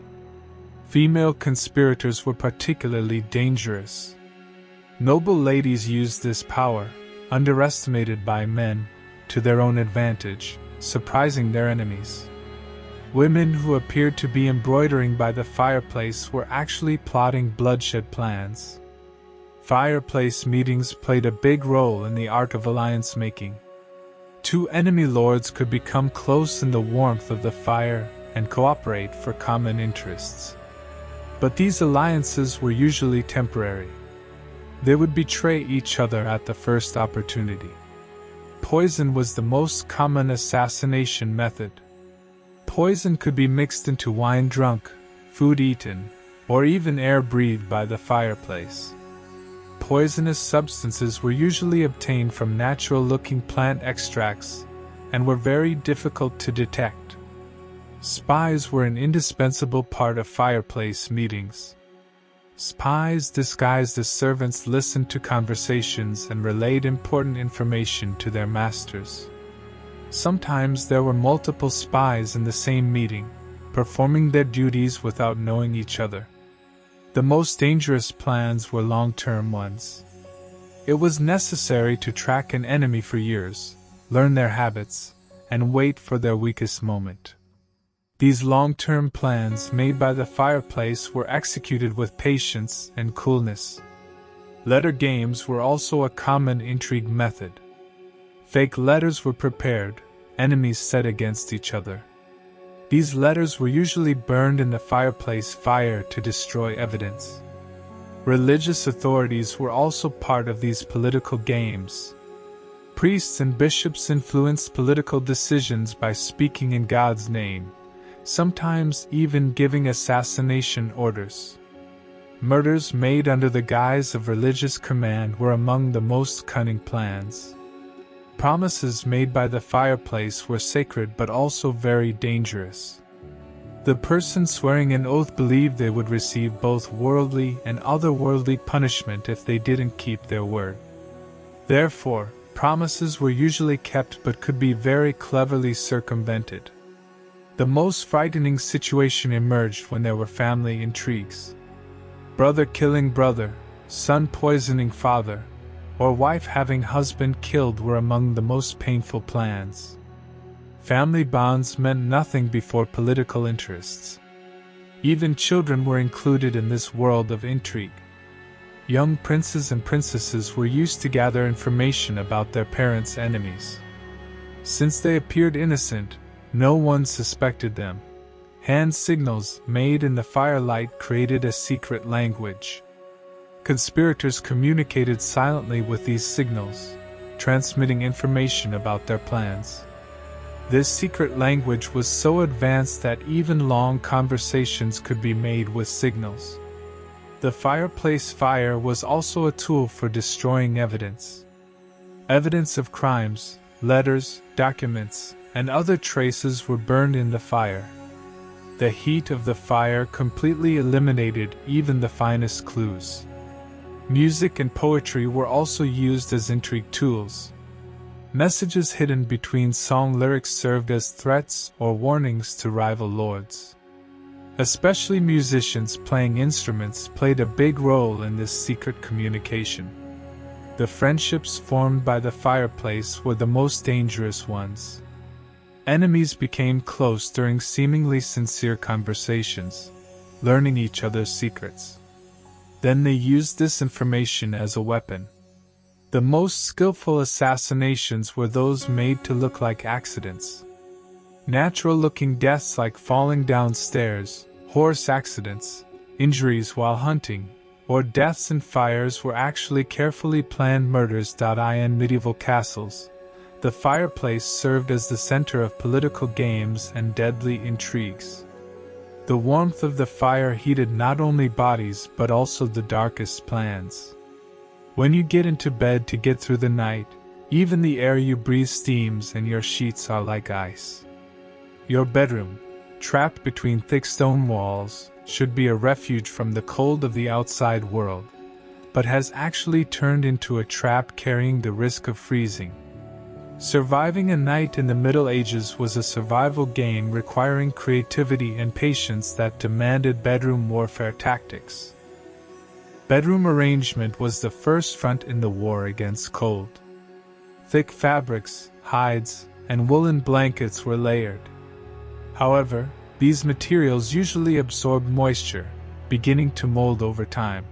Female conspirators were particularly dangerous. Noble ladies used this power, underestimated by men, to their own advantage, surprising their enemies. Women who appeared to be embroidering by the fireplace were actually plotting bloodshed plans. Fireplace meetings played a big role in the art of alliance making. Two enemy lords could become close in the warmth of the fire and cooperate for common interests. But these alliances were usually temporary. They would betray each other at the first opportunity. Poison was the most common assassination method. Poison could be mixed into wine drunk, food eaten, or even air breathed by the fireplace. Poisonous substances were usually obtained from natural-looking plant extracts and were very difficult to detect. Spies were an indispensable part of fireplace meetings. Spies disguised as servants listened to conversations and relayed important information to their masters. Sometimes there were multiple spies in the same meeting, performing their duties without knowing each other. The most dangerous plans were long-term ones. It was necessary to track an enemy for years, learn their habits, and wait for their weakest moment. These long-term plans made by the fireplace were executed with patience and coolness. Letter games were also a common intrigue method. Fake letters were prepared, enemies set against each other. These letters were usually burned in the fireplace fire to destroy evidence. Religious authorities were also part of these political games. Priests and bishops influenced political decisions by speaking in God's name, sometimes even giving assassination orders. Murders made under the guise of religious command were among the most cunning plans. Promises made by the fireplace were sacred but also very dangerous. The person swearing an oath believed they would receive both worldly and otherworldly punishment if they didn't keep their word. Therefore, promises were usually kept but could be very cleverly circumvented. The most frightening situation emerged when there were family intrigues. Brother killing brother, son poisoning father, or wife having husband killed were among the most painful plans. Family bonds meant nothing before political interests. Even children were included in this world of intrigue. Young princes and princesses were used to gather information about their parents' enemies. Since they appeared innocent, no one suspected them. Hand signals made in the firelight created a secret language. Conspirators communicated silently with these signals, transmitting information about their plans. This secret language was so advanced that even long conversations could be made with signals. The fireplace fire was also a tool for destroying evidence. Evidence of crimes, letters, documents, and other traces were burned in the fire. The heat of the fire completely eliminated even the finest clues. Music and poetry were also used as intrigue tools. Messages hidden between song lyrics served as threats or warnings to rival lords. Especially musicians playing instruments played a big role in this secret communication. The friendships formed by the fireplace were the most dangerous ones. Enemies became close during seemingly sincere conversations, learning each other's secrets. Then they used this information as a weapon. The most skillful assassinations were those made to look like accidents. Natural-looking deaths like falling downstairs, horse accidents, injuries while hunting, or deaths in fires were actually carefully planned murders. In medieval castles, the fireplace served as the center of political games and deadly intrigues. The warmth of the fire heated not only bodies but also the darkest plans. When you get into bed to get through the night, even the air you breathe steams and your sheets are like ice. Your bedroom, trapped between thick stone walls, should be a refuge from the cold of the outside world. but has actually turned into a trap carrying the risk of freezing. Surviving a night in the Middle Ages was a survival game requiring creativity and patience that demanded bedroom warfare tactics. Bedroom arrangement was the first front in the war against cold. Thick fabrics, hides, and woolen blankets were layered. However, these materials usually absorbed moisture, beginning to mold over time.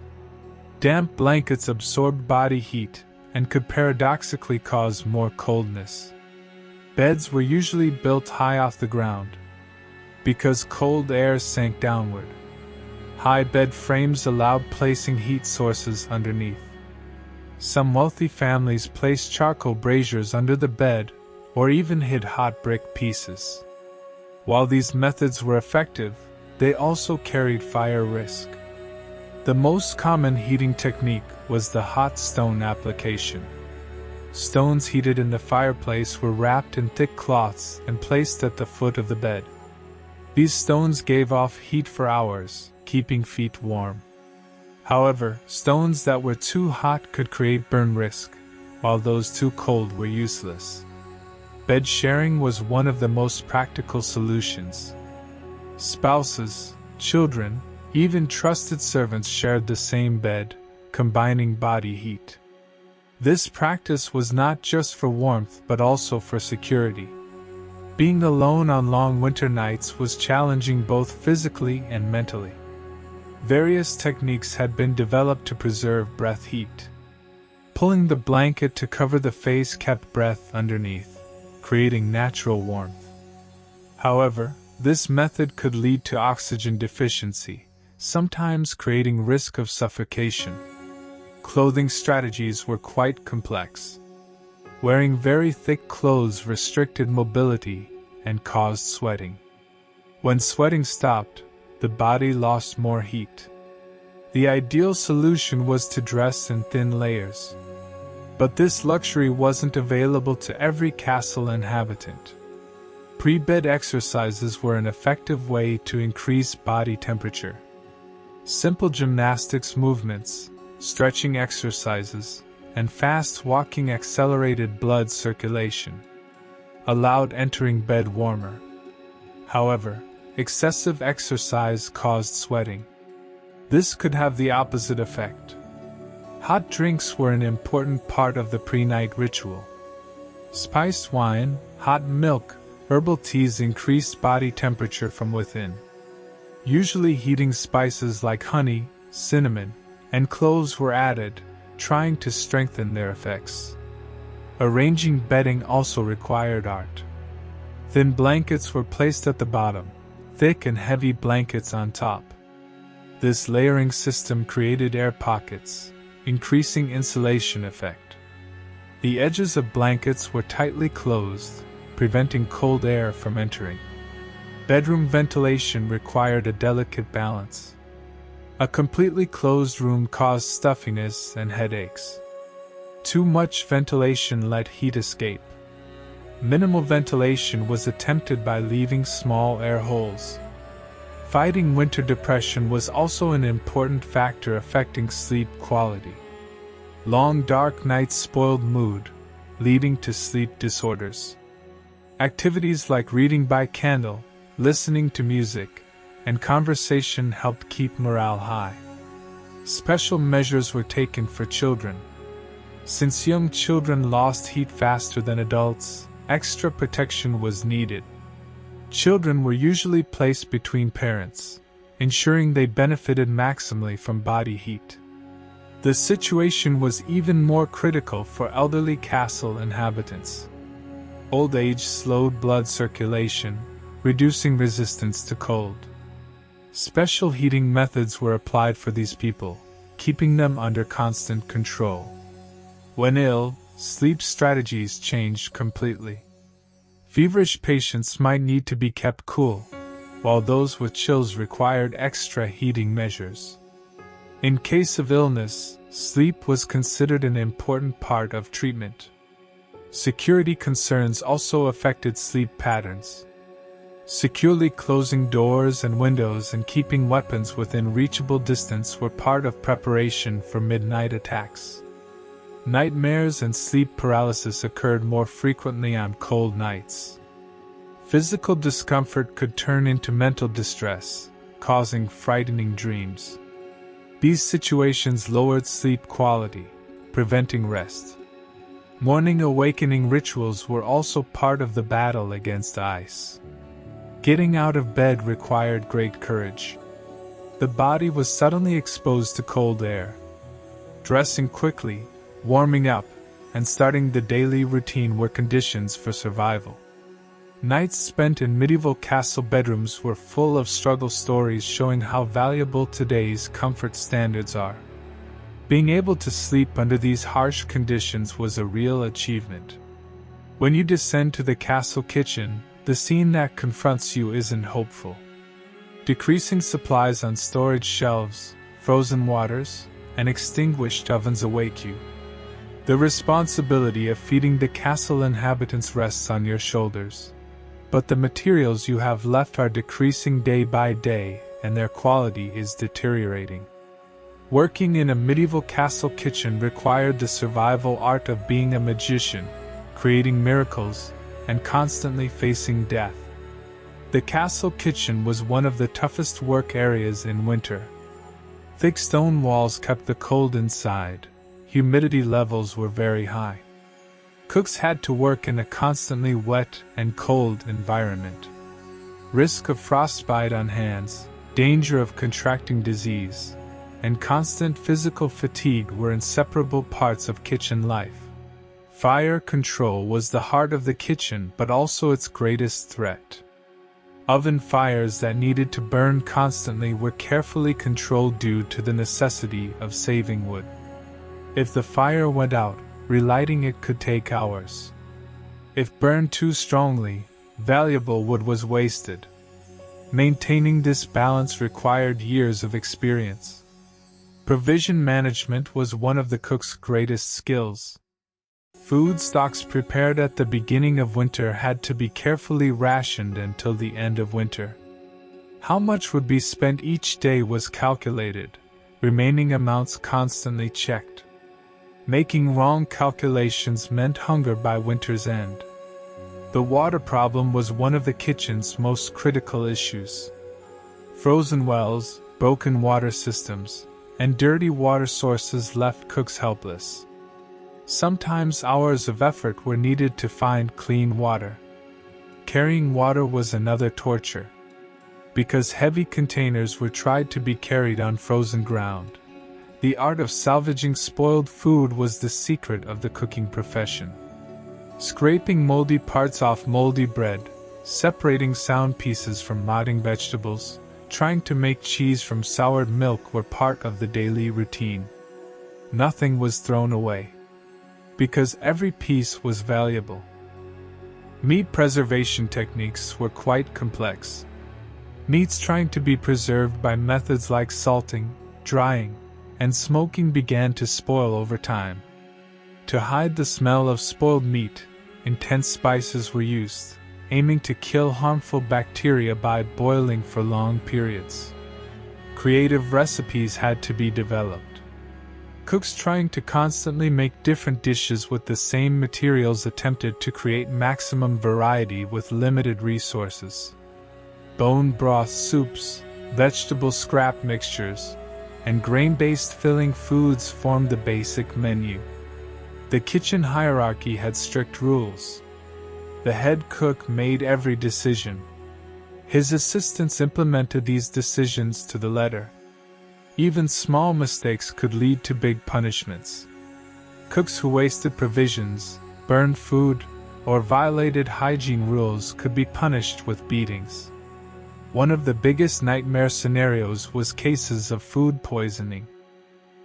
Damp blankets absorbed body heat and could paradoxically cause more coldness. Beds were usually built high off the ground, because cold air sank downward. High bed frames allowed placing heat sources underneath. Some wealthy families placed charcoal braziers under the bed or even hid hot brick pieces. While these methods were effective, they also carried fire risk. The most common heating technique was the hot stone application. Stones heated in the fireplace were wrapped in thick cloths and placed at the foot of the bed. These stones gave off heat for hours, keeping feet warm. However, stones that were too hot could create burn risk, while those too cold were useless. Bed sharing was one of the most practical solutions. Spouses, children, even trusted servants shared the same bed, combining body heat. This practice was not just for warmth but also for security. Being alone on long winter nights was challenging both physically and mentally. Various techniques had been developed to preserve breath heat. Pulling the blanket to cover the face kept breath underneath, creating natural warmth. However, this method could lead to oxygen deficiency, sometimes creating risk of suffocation. Clothing strategies were quite complex. Wearing very thick clothes restricted mobility and caused sweating. When sweating stopped, the body lost more heat. The ideal solution was to dress in thin layers. But this luxury wasn't available to every castle inhabitant. Pre-bed exercises were an effective way to increase body temperature. Simple gymnastics movements, stretching exercises, and fast walking accelerated blood circulation, allowed entering bed warmer. However, excessive exercise caused sweating. This could have the opposite effect. Hot drinks were an important part of the pre-night ritual. Spiced wine, hot milk, herbal teas increased body temperature from within. Usually heating spices like honey, cinnamon, and cloves were added, trying to strengthen their effects. Arranging bedding also required art. Thin blankets were placed at the bottom, thick and heavy blankets on top. This layering system created air pockets, increasing insulation effect. The edges of blankets were tightly closed, preventing cold air from entering. Bedroom ventilation required a delicate balance. A completely closed room caused stuffiness and headaches. Too much ventilation let heat escape. Minimal ventilation was attempted by leaving small air holes. Fighting winter depression was also an important factor affecting sleep quality. Long dark nights spoiled mood, leading to sleep disorders. Activities like reading by candle, listening to music, and conversation helped keep morale high. Special measures were taken for children. Since young children lost heat faster than adults, extra protection was needed. Children were usually placed between parents, ensuring they benefited maximally from body heat. The situation was even more critical for elderly castle inhabitants. Old age slowed blood circulation, reducing resistance to cold. Special heating methods were applied for these people, keeping them under constant control. When ill, sleep strategies changed completely. Feverish patients might need to be kept cool, while those with chills required extra heating measures. In case of illness, sleep was considered an important part of treatment. Security concerns also affected sleep patterns. Securely closing doors and windows and keeping weapons within reachable distance were part of preparation for midnight attacks. Nightmares and sleep paralysis occurred more frequently on cold nights. Physical discomfort could turn into mental distress, causing frightening dreams. These situations lowered sleep quality, preventing rest. Morning awakening rituals were also part of the battle against ice. Getting out of bed required great courage. The body was suddenly exposed to cold air. Dressing quickly, warming up, and starting the daily routine were conditions for survival. Nights spent in medieval castle bedrooms were full of struggle stories showing how valuable today's comfort standards are. Being able to sleep under these harsh conditions was a real achievement. When you descend to the castle kitchen, the scene that confronts you isn't hopeful. Decreasing supplies on storage shelves, frozen waters, and extinguished ovens await you. The responsibility of feeding the castle inhabitants rests on your shoulders. But the materials you have left are decreasing day by day, and their quality is deteriorating. Working in a medieval castle kitchen required the survival art of being a magician, creating miracles, and constantly facing death. The castle kitchen was one of the toughest work areas in winter. Thick stone walls kept the cold inside. Humidity levels were very high. Cooks had to work in a constantly wet and cold environment. Risk of frostbite on hands, danger of contracting disease, and constant physical fatigue were inseparable parts of kitchen life. Fire control was the heart of the kitchen, but also its greatest threat. Oven fires that needed to burn constantly were carefully controlled due to the necessity of saving wood. If the fire went out, relighting it could take hours. If burned too strongly, valuable wood was wasted. Maintaining this balance required years of experience. Provision management was one of the cook's greatest skills. Food stocks prepared at the beginning of winter had to be carefully rationed until the end of winter. How much would be spent each day was calculated, remaining amounts constantly checked. Making wrong calculations meant hunger by winter's end. The water problem was one of the kitchen's most critical issues. Frozen wells, broken water systems, and dirty water sources left cooks helpless. Sometimes hours of effort were needed to find clean water. Carrying water was another torture. Because heavy containers were tried to be carried on frozen ground, the art of salvaging spoiled food was the secret of the cooking profession. Scraping moldy parts off moldy bread, separating sound pieces from rotting vegetables, trying to make cheese from soured milk were part of the daily routine. Nothing was thrown away, because every piece was valuable. Meat preservation techniques were quite complex. Meats trying to be preserved by methods like salting, drying, and smoking began to spoil over time. To hide the smell of spoiled meat, intense spices were used, aiming to kill harmful bacteria by boiling for long periods. Creative recipes had to be developed. Cooks trying to constantly make different dishes with the same materials attempted to create maximum variety with limited resources. Bone broth soups, vegetable scrap mixtures, and grain-based filling foods formed the basic menu. The kitchen hierarchy had strict rules. The head cook made every decision. His assistants implemented these decisions to the letter. Even small mistakes could lead to big punishments. Cooks who wasted provisions, burned food, or violated hygiene rules could be punished with beatings. One of the biggest nightmare scenarios was cases of food poisoning.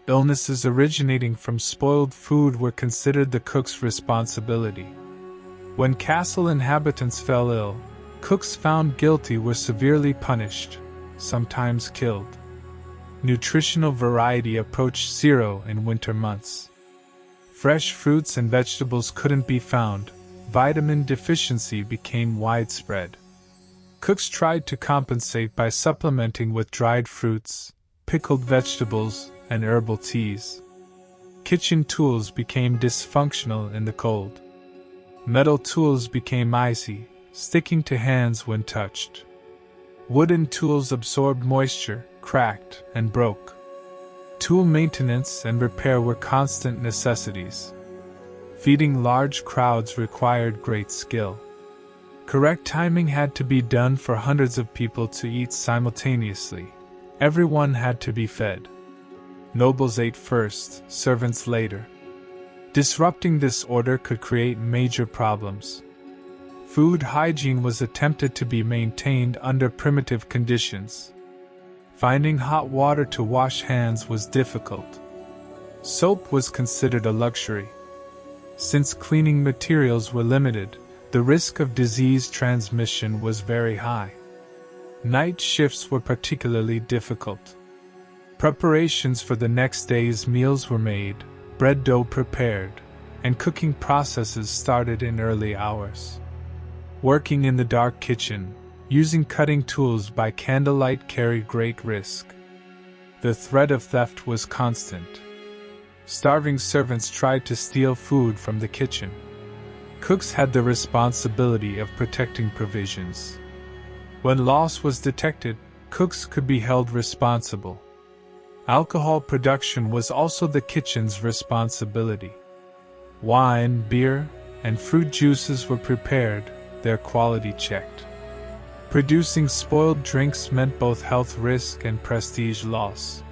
Illnesses originating from spoiled food were considered the cook's responsibility. When castle inhabitants fell ill, cooks found guilty were severely punished, sometimes killed. Nutritional variety approached zero in winter months. Fresh fruits and vegetables couldn't be found, vitamin deficiency became widespread. Cooks tried to compensate by supplementing with dried fruits, pickled vegetables, and herbal teas. Kitchen tools became dysfunctional in the cold. Metal tools became icy, sticking to hands when touched. Wooden tools absorbed moisture, cracked, and broke. Tool maintenance and repair were constant necessities. Feeding large crowds required great skill. Correct timing had to be done for hundreds of people to eat simultaneously. Everyone had to be fed. Nobles ate first, servants later. Disrupting this order could create major problems. Food hygiene was attempted to be maintained under primitive conditions. Finding hot water to wash hands was difficult. Soap was considered a luxury. Since cleaning materials were limited, the risk of disease transmission was very high. Night shifts were particularly difficult. Preparations for the next day's meals were made, bread dough prepared, and cooking processes started in early hours. Working in the dark kitchen, using cutting tools by candlelight carried great risk. The threat of theft was constant. Starving servants tried to steal food from the kitchen. Cooks had the responsibility of protecting provisions. When loss was detected, cooks could be held responsible. Alcohol production was also the kitchen's responsibility. Wine, beer, and fruit juices were prepared, their quality checked. Producing spoiled drinks meant both health risk and prestige loss.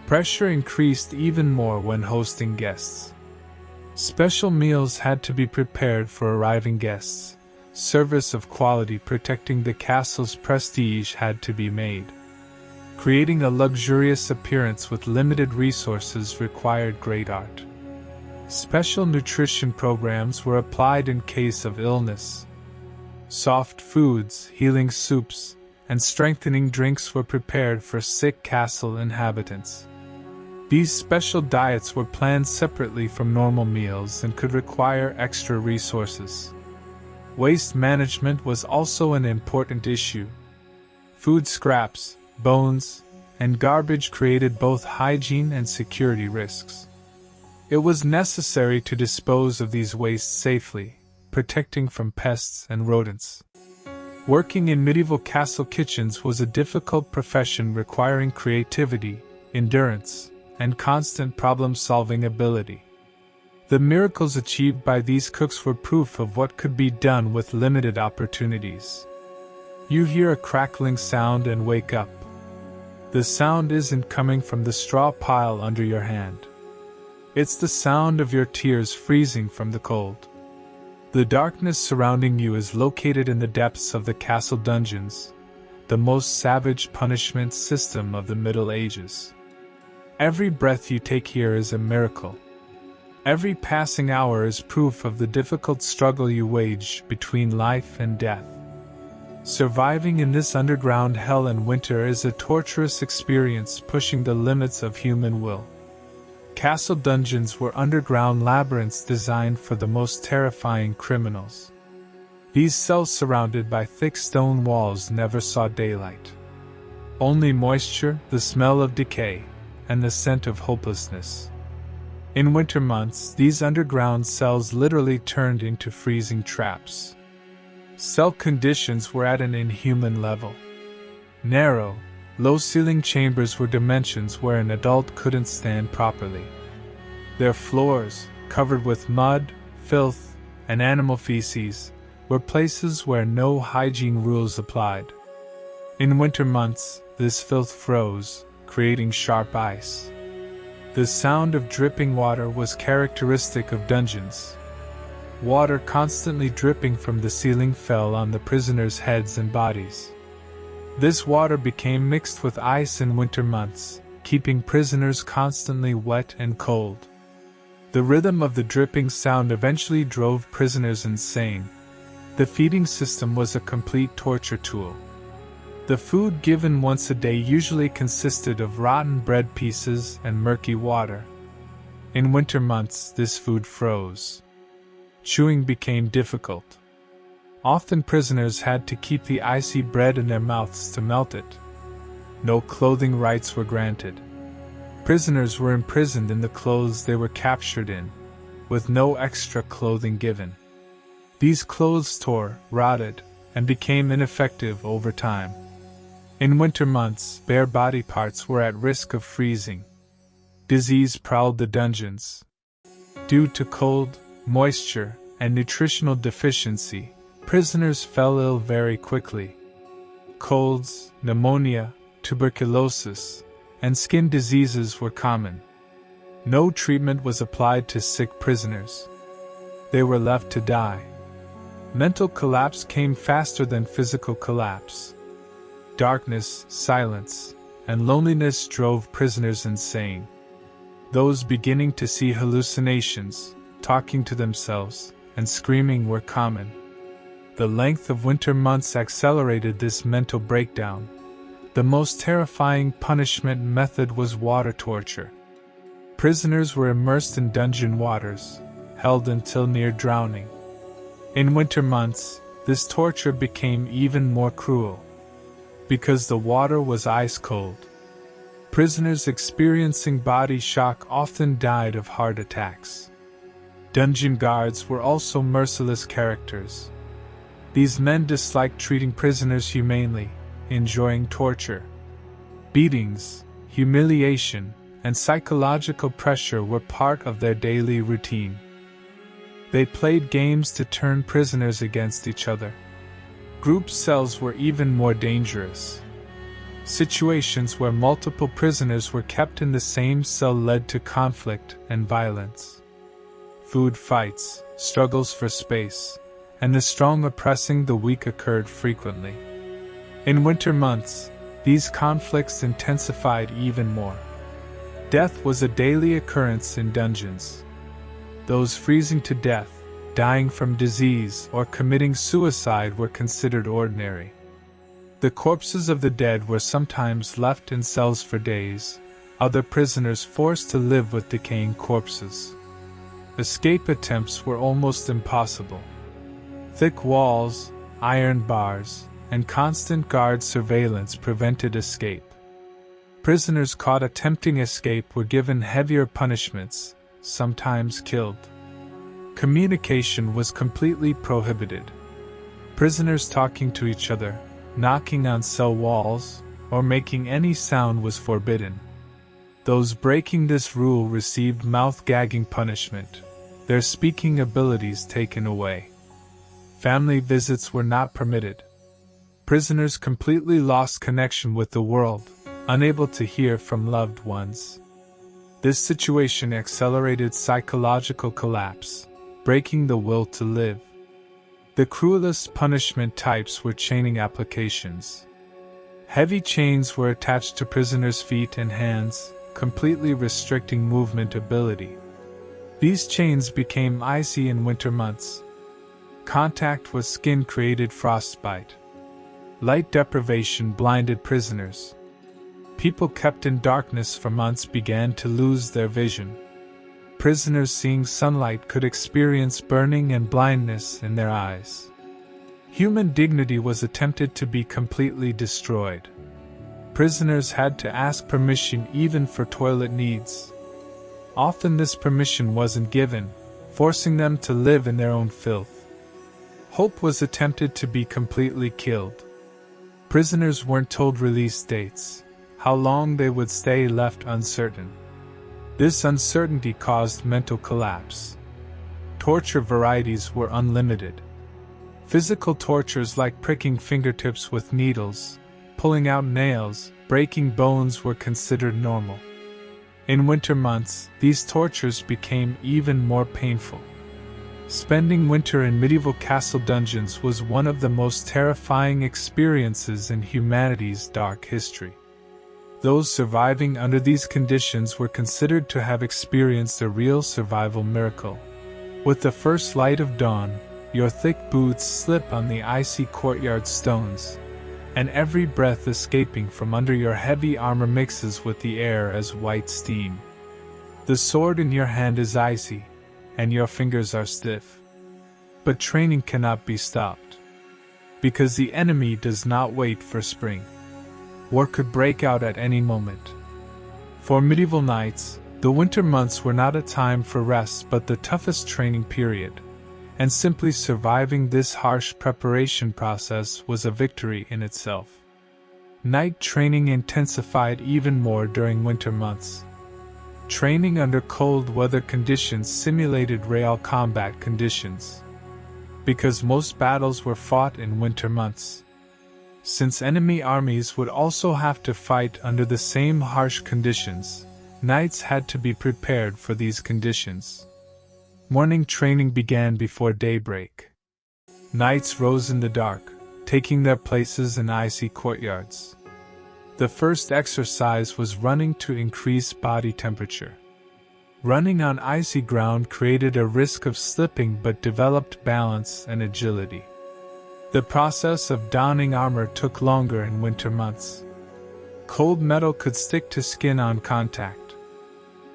Pressure increased even more when hosting guests. Special meals had to be prepared for arriving guests. Service of quality protecting the castle's prestige had to be made. Creating a luxurious appearance with limited resources required great art. Special nutrition programs were applied in case of illness. Soft foods, healing soups, and strengthening drinks were prepared for sick castle inhabitants. These special diets were planned separately from normal meals and could require extra resources. Waste management was also an important issue. Food scraps, bones, and garbage created both hygiene and security risks. It was necessary to dispose of these wastes safely, protecting from pests and rodents. Working in medieval castle kitchens was a difficult profession requiring creativity, endurance, and constant problem-solving ability. The miracles achieved by these cooks were proof of what could be done with limited opportunities. You hear a crackling sound and wake up. The sound isn't coming from the straw pile under your hand. It's the sound of your tears freezing from the cold. The darkness surrounding you is located in the depths of the castle dungeons, the most savage punishment system of the Middle Ages. Every breath you take here is a miracle. Every passing hour is proof of the difficult struggle you wage between life and death. Surviving in this underground hell in winter is a torturous experience pushing the limits of human will. Castle dungeons were underground labyrinths designed for the most terrifying criminals. These cells surrounded by thick stone walls never saw daylight. Only moisture, the smell of decay, and the scent of hopelessness. In winter months, these underground cells literally turned into freezing traps. Cell conditions were at an inhuman level. Narrow, low-ceiling chambers were dimensions where an adult couldn't stand properly. Their floors, covered with mud, filth, and animal feces, were places where no hygiene rules applied. In winter months, this filth froze, creating sharp ice. The sound of dripping water was characteristic of dungeons. Water constantly dripping from the ceiling fell on the prisoners' heads and bodies. This water became mixed with ice in winter months, keeping prisoners constantly wet and cold. The rhythm of the dripping sound eventually drove prisoners insane. The feeding system was a complete torture tool. The food given once a day usually consisted of rotten bread pieces and murky water. In winter months, this food froze. Chewing became difficult. Often prisoners had to keep the icy bread in their mouths to melt it. No clothing rights were granted. Prisoners were imprisoned in the clothes they were captured in, with no extra clothing given. These clothes tore, rotted, and became ineffective over time. In winter months, bare body parts were at risk of freezing. Disease prowled the dungeons. Due to cold, moisture, and nutritional deficiency, prisoners fell ill very quickly. Colds, pneumonia, tuberculosis, and skin diseases were common. No treatment was applied to sick prisoners. They were left to die. Mental collapse came faster than physical collapse. Darkness, silence, and loneliness drove prisoners insane. Those beginning to see hallucinations, talking to themselves, and screaming were common. The length of winter months accelerated this mental breakdown. The most terrifying punishment method was water torture. Prisoners were immersed in dungeon waters, held until near drowning. In winter months, this torture became even more cruel. Because the water was ice cold, prisoners experiencing body shock often died of heart attacks. Dungeon guards were also merciless characters. These men disliked treating prisoners humanely, enjoying torture. Beatings, humiliation, and psychological pressure were part of their daily routine. They played games to turn prisoners against each other. Group cells were even more dangerous. Situations where multiple prisoners were kept in the same cell led to conflict and violence. Food fights, struggles for space, and the strong oppressing the weak occurred frequently. In winter months, these conflicts intensified even more. Death was a daily occurrence in dungeons. Those freezing to death, dying from disease, or committing suicide were considered ordinary. The corpses of the dead were sometimes left in cells for days, other prisoners forced to live with decaying corpses. Escape attempts were almost impossible. Thick walls, iron bars, and constant guard surveillance prevented escape. Prisoners caught attempting escape were given heavier punishments, sometimes killed. Communication was completely prohibited. Prisoners talking to each other, knocking on cell walls, or making any sound was forbidden. Those breaking this rule received mouth-gagging punishment, their speaking abilities taken away. Family visits were not permitted. Prisoners completely lost connection with the world, unable to hear from loved ones. This situation accelerated psychological collapse, breaking the will to live. The cruelest punishment types were chaining applications. Heavy chains were attached to prisoners' feet and hands, completely restricting movement ability. These chains became icy in winter months. Contact with skin created frostbite. Light deprivation blinded prisoners. People kept in darkness for months began to lose their vision. Prisoners seeing sunlight could experience burning and blindness in their eyes. Human dignity was attempted to be completely destroyed. Prisoners had to ask permission even for toilet needs. Often this permission wasn't given, forcing them to live in their own filth. Hope was attempted to be completely killed. Prisoners weren't told release dates. How long they would stay left uncertain. This uncertainty caused mental collapse. Torture varieties were unlimited. Physical tortures like pricking fingertips with needles, pulling out nails, breaking bones were considered normal. In winter months, these tortures became even more painful. Spending winter in medieval castle dungeons was one of the most terrifying experiences in humanity's dark history. Those surviving under these conditions were considered to have experienced a real survival miracle. With the first light of dawn, your thick boots slip on the icy courtyard stones, and every breath escaping from under your heavy armor mixes with the air as white steam. The sword in your hand is icy, and your fingers are stiff. But training cannot be stopped. because the enemy does not wait for spring. War could break out at any moment. For medieval knights, the winter months were not a time for rest but the toughest training period, and simply surviving this harsh preparation process was a victory in itself. Knight training intensified even more during winter months. Training under cold weather conditions simulated real combat conditions, because most battles were fought in winter months. Since enemy armies would also have to fight under the same harsh conditions, knights had to be prepared for these conditions. Morning training began before daybreak. Knights rose in the dark, taking their places in icy courtyards. The first exercise was running to increase body temperature. Running on icy ground created a risk of slipping but developed balance and agility. The process of donning armor took longer in winter months. Cold metal could stick to skin on contact.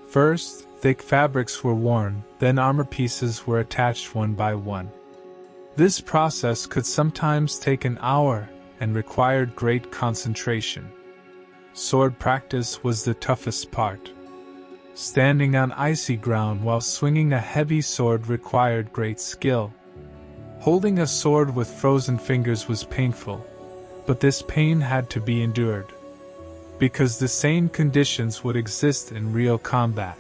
First, thick fabrics were worn, then armor pieces were attached one by one. This process could sometimes take an hour and required great concentration. Sword practice was the toughest part. Standing on icy ground while swinging a heavy sword required great skill. Holding a sword with frozen fingers was painful, but this pain had to be endured, because the same conditions would exist in real combat.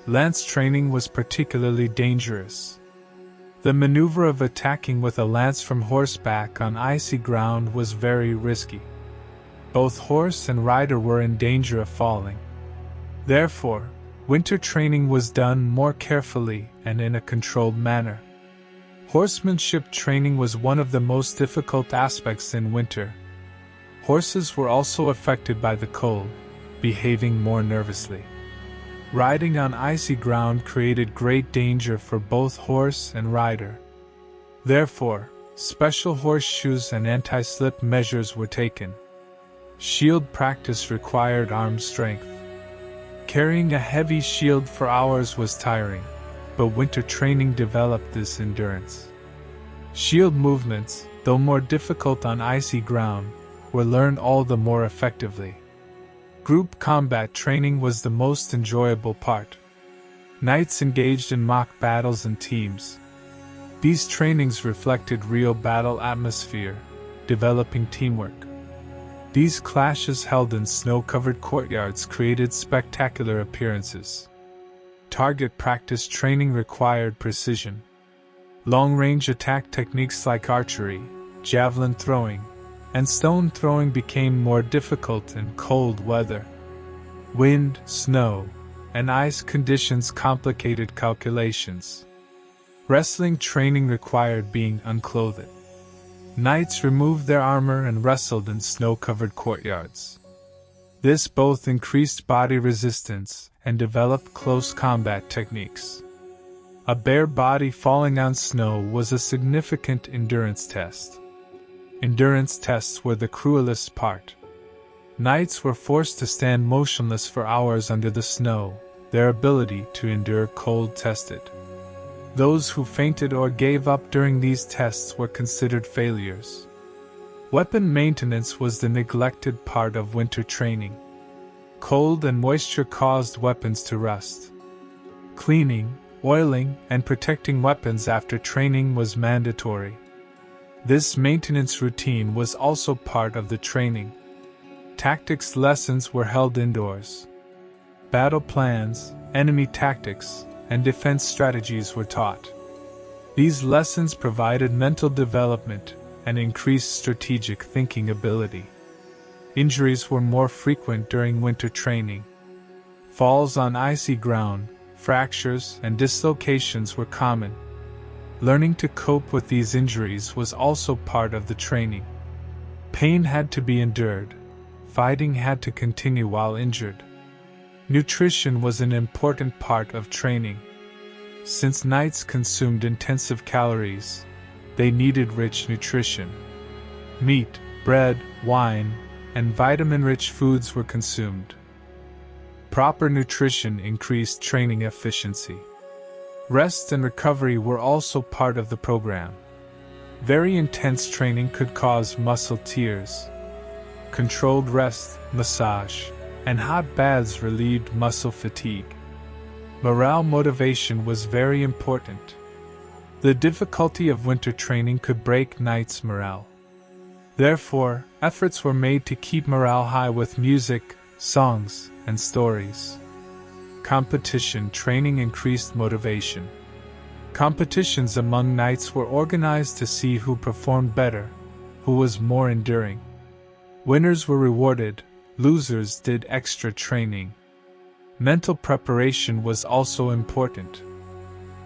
Lance training was particularly dangerous. The maneuver of attacking with a lance from horseback on icy ground was very risky. Both horse and rider were in danger of falling. Therefore, winter training was done more carefully and in a controlled manner. Horsemanship training was one of the most difficult aspects in winter. Horses were also affected by the cold, behaving more nervously. Riding on icy ground created great danger for both horse and rider. Therefore, special horseshoes and anti-slip measures were taken. Shield practice required arm strength. Carrying a heavy shield for hours was tiring, but winter training developed this endurance. Shield movements, though more difficult on icy ground, were learned all the more effectively. Group combat training was the most enjoyable part. Knights engaged in mock battles in teams. These trainings reflected real battle atmosphere, developing teamwork. These clashes held in snow-covered courtyards created spectacular appearances. Target practice training required precision. Long-range attack techniques like archery, javelin throwing, and stone throwing became more difficult in cold weather. Wind, snow, and ice conditions complicated calculations. Wrestling training required being unclothed. Knights removed their armor and wrestled in snow-covered courtyards. This both increased body resistance and developed close combat techniques. A bare body falling on snow was a significant endurance test. Endurance tests were the cruelest part. Knights were forced to stand motionless for hours under the snow, their ability to endure cold tested. Those who fainted or gave up during these tests were considered failures. Weapon maintenance was the neglected part of winter training. Cold and moisture caused weapons to rust. Cleaning, oiling, and protecting weapons after training was mandatory. This maintenance routine was also part of the training. Tactics lessons were held indoors. Battle plans, enemy tactics, and defense strategies were taught. These lessons provided mental development and increased strategic thinking ability. Injuries were more frequent during winter training. Falls on icy ground, fractures, and dislocations were common. Learning to cope with these injuries was also part of the training. Pain had to be endured. Fighting had to continue while injured. Nutrition was an important part of training. Since knights consumed intensive calories, they needed rich nutrition. Meat, bread, wine, and vitamin-rich foods were consumed. Proper nutrition increased training efficiency. Rest and recovery were also part of the program. Very intense training could cause muscle tears. Controlled rest, massage, and hot baths relieved muscle fatigue. Morale motivation was very important. The difficulty of winter training could break knights' morale. Therefore, efforts were made to keep morale high with music, songs, and stories. Competition training increased motivation. Competitions among knights were organized to see who performed better, who was more enduring. Winners were rewarded, losers did extra training. Mental preparation was also important.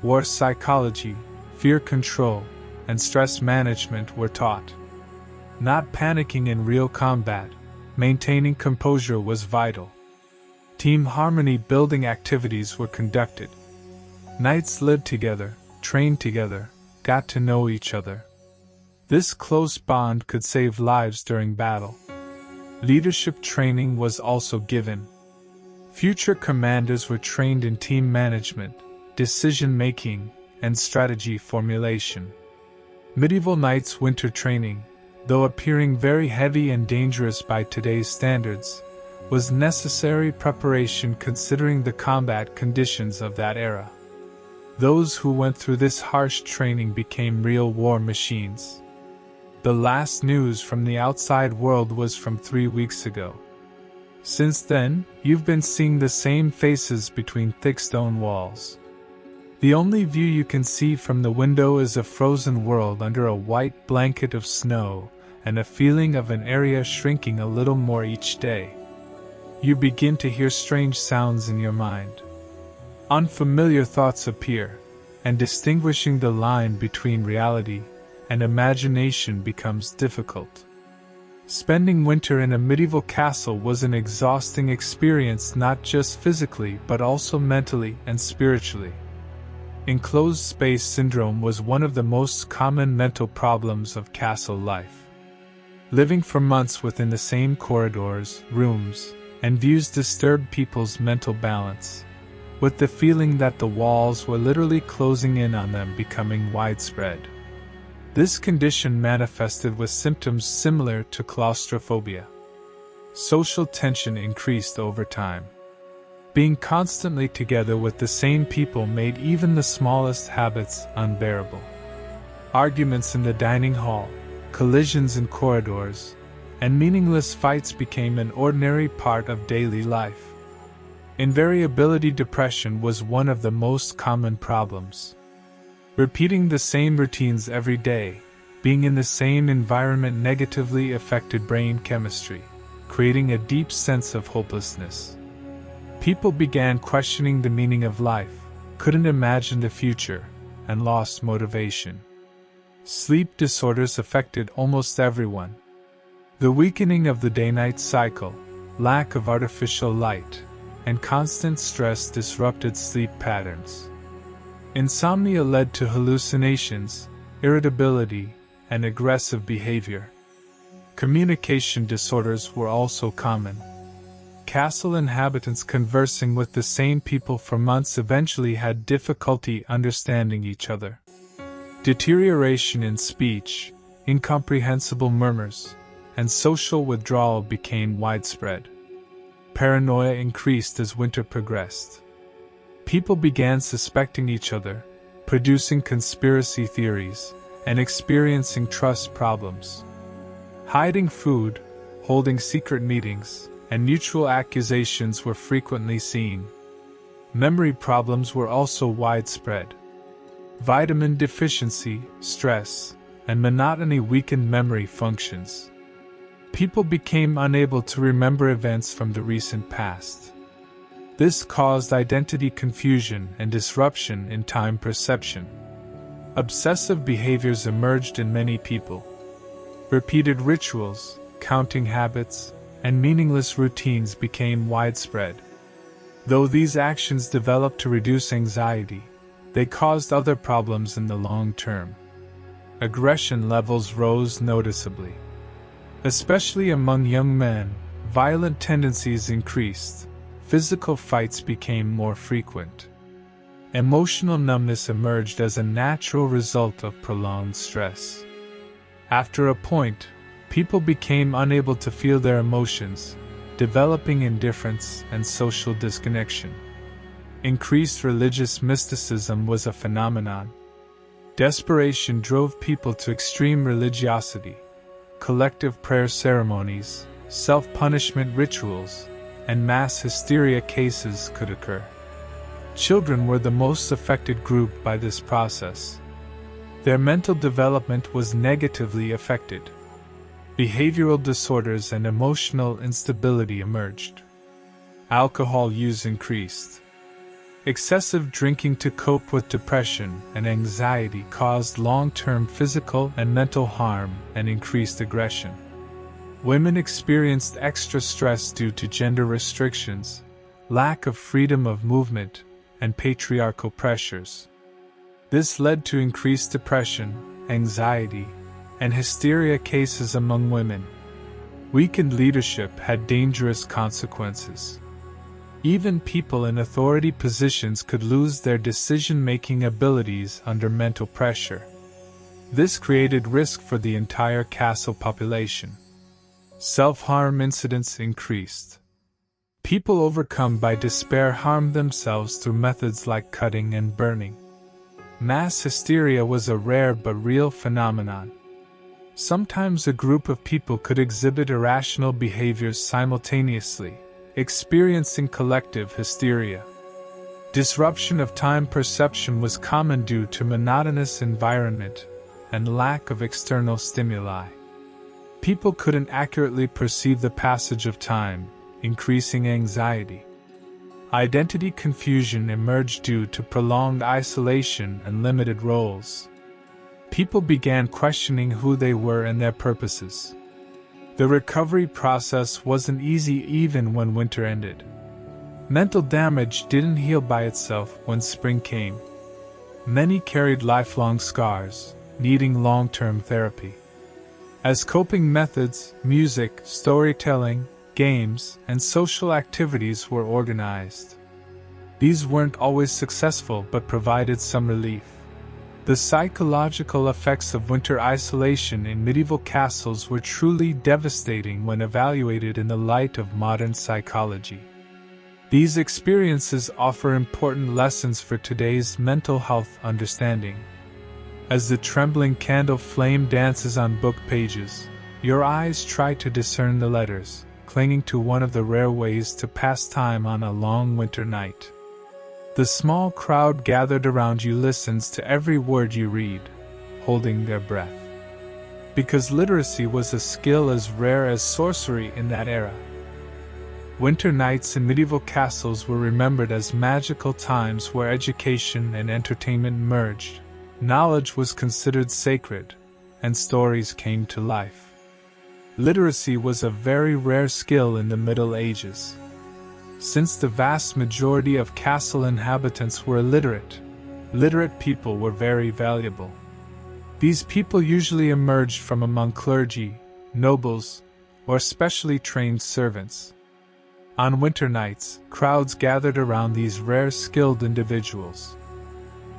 War psychology, fear control, and stress management were taught. Not panicking in real combat, maintaining composure was vital. Team harmony building activities were conducted. Knights lived together, trained together, got to know each other. This close bond could save lives during battle. Leadership training was also given. Future commanders were trained in team management, decision-making, and strategy formulation. Medieval knights' winter training, though appearing very heavy and dangerous by today's standards, was necessary preparation considering the combat conditions of that era. Those who went through this harsh training became real war machines. The last news from the outside world was from 3 weeks ago. Since then, you've been seeing the same faces between thick stone walls. The only view you can see from the window is a frozen world under a white blanket of snow, and a feeling of an area shrinking a little more each day. You begin to hear strange sounds in your mind. Unfamiliar thoughts appear, and distinguishing the line between reality and imagination becomes difficult. Spending winter in a medieval castle was an exhausting experience, not just physically but also mentally and spiritually. Enclosed space syndrome was one of the most common mental problems of castle life. Living for months within the same corridors, rooms, and views disturbed people's mental balance, with the feeling that the walls were literally closing in on them becoming widespread. This condition manifested with symptoms similar to claustrophobia. Social tension increased over time. Being constantly together with the same people made even the smallest habits unbearable. Arguments in the dining hall, collisions in corridors, and meaningless fights became an ordinary part of daily life. Invariability depression was one of the most common problems. Repeating the same routines every day, being in the same environment negatively affected brain chemistry, creating a deep sense of hopelessness. People began questioning the meaning of life, couldn't imagine the future, and lost motivation. Sleep disorders affected almost everyone. The weakening of the day-night cycle, lack of artificial light, and constant stress disrupted sleep patterns. Insomnia led to hallucinations, irritability, and aggressive behavior. Communication disorders were also common. Castle inhabitants conversing with the same people for months eventually had difficulty understanding each other. Deterioration in speech, incomprehensible murmurs, and social withdrawal became widespread. Paranoia increased as winter progressed. People began suspecting each other, producing conspiracy theories, and experiencing trust problems. Hiding food, holding secret meetings, and mutual accusations were frequently seen. Memory problems were also widespread. Vitamin deficiency, stress, and monotony weakened memory functions. People became unable to remember events from the recent past. This caused identity confusion and disruption in time perception. Obsessive behaviors emerged in many people. Repeated rituals, counting habits, and meaningless routines became widespread. Though these actions developed to reduce anxiety, they caused other problems in the long term. Aggression levels rose noticeably. Especially among young men, violent tendencies increased. Physical fights became more frequent. Emotional numbness emerged as a natural result of prolonged stress. After a point, people became unable to feel their emotions, developing indifference and social disconnection. Increased religious mysticism was a phenomenon. Desperation drove people to extreme religiosity. Collective prayer ceremonies, self-punishment rituals, and mass hysteria cases could occur. Children were the most affected group by this process. Their mental development was negatively affected. Behavioral disorders and emotional instability emerged. Alcohol use increased. Excessive drinking to cope with depression and anxiety caused long-term physical and mental harm and increased aggression. Women experienced extra stress due to gender restrictions, lack of freedom of movement, and patriarchal pressures. This led to increased depression, anxiety, and hysteria cases among women. Weakened leadership had dangerous consequences. Even people in authority positions could lose their decision-making abilities under mental pressure. This created risk for the entire castle population. Self-harm incidents increased. People overcome by despair harmed themselves through methods like cutting and burning. Mass hysteria was a rare but real phenomenon. Sometimes a group of people could exhibit irrational behaviors simultaneously, experiencing collective hysteria. Disruption of time perception was common due to monotonous environment and lack of external stimuli. People couldn't accurately perceive the passage of time, increasing anxiety. Identity confusion emerged due to prolonged isolation and limited roles. People began questioning who they were and their purposes. The recovery process wasn't easy even when winter ended. Mental damage didn't heal by itself when spring came. Many carried lifelong scars, needing long-term therapy. As coping methods, music, storytelling, games, and social activities were organized. These weren't always successful but provided some relief. The psychological effects of winter isolation in medieval castles were truly devastating when evaluated in the light of modern psychology. These experiences offer important lessons for today's mental health understanding. As the trembling candle flame dances on book pages, your eyes try to discern the letters, clinging to one of the rare ways to pass time on a long winter night. The small crowd gathered around you listens to every word you read, holding their breath. Because literacy was a skill as rare as sorcery in that era. Winter nights in medieval castles were remembered as magical times where education and entertainment merged. Knowledge was considered sacred, and stories came to life. Literacy was a very rare skill in the Middle Ages. Since the vast majority of castle inhabitants were illiterate, literate people were very valuable. These people usually emerged from among clergy, nobles, or specially trained servants. On winter nights, crowds gathered around these rare skilled individuals.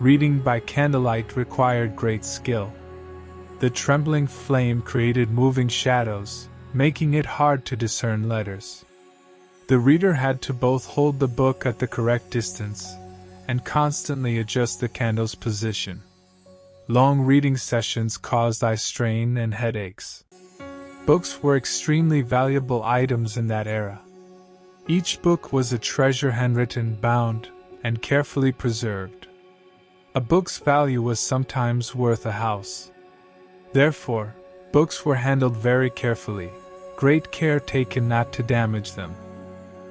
Reading by candlelight required great skill. The trembling flame created moving shadows, making it hard to discern letters. The reader had to both hold the book at the correct distance and constantly adjust the candle's position. Long reading sessions caused eye strain and headaches. Books were extremely valuable items in that era. Each book was a treasure, handwritten, bound, and carefully preserved. A book's value was sometimes worth a house. Therefore, books were handled very carefully, great care taken not to damage them.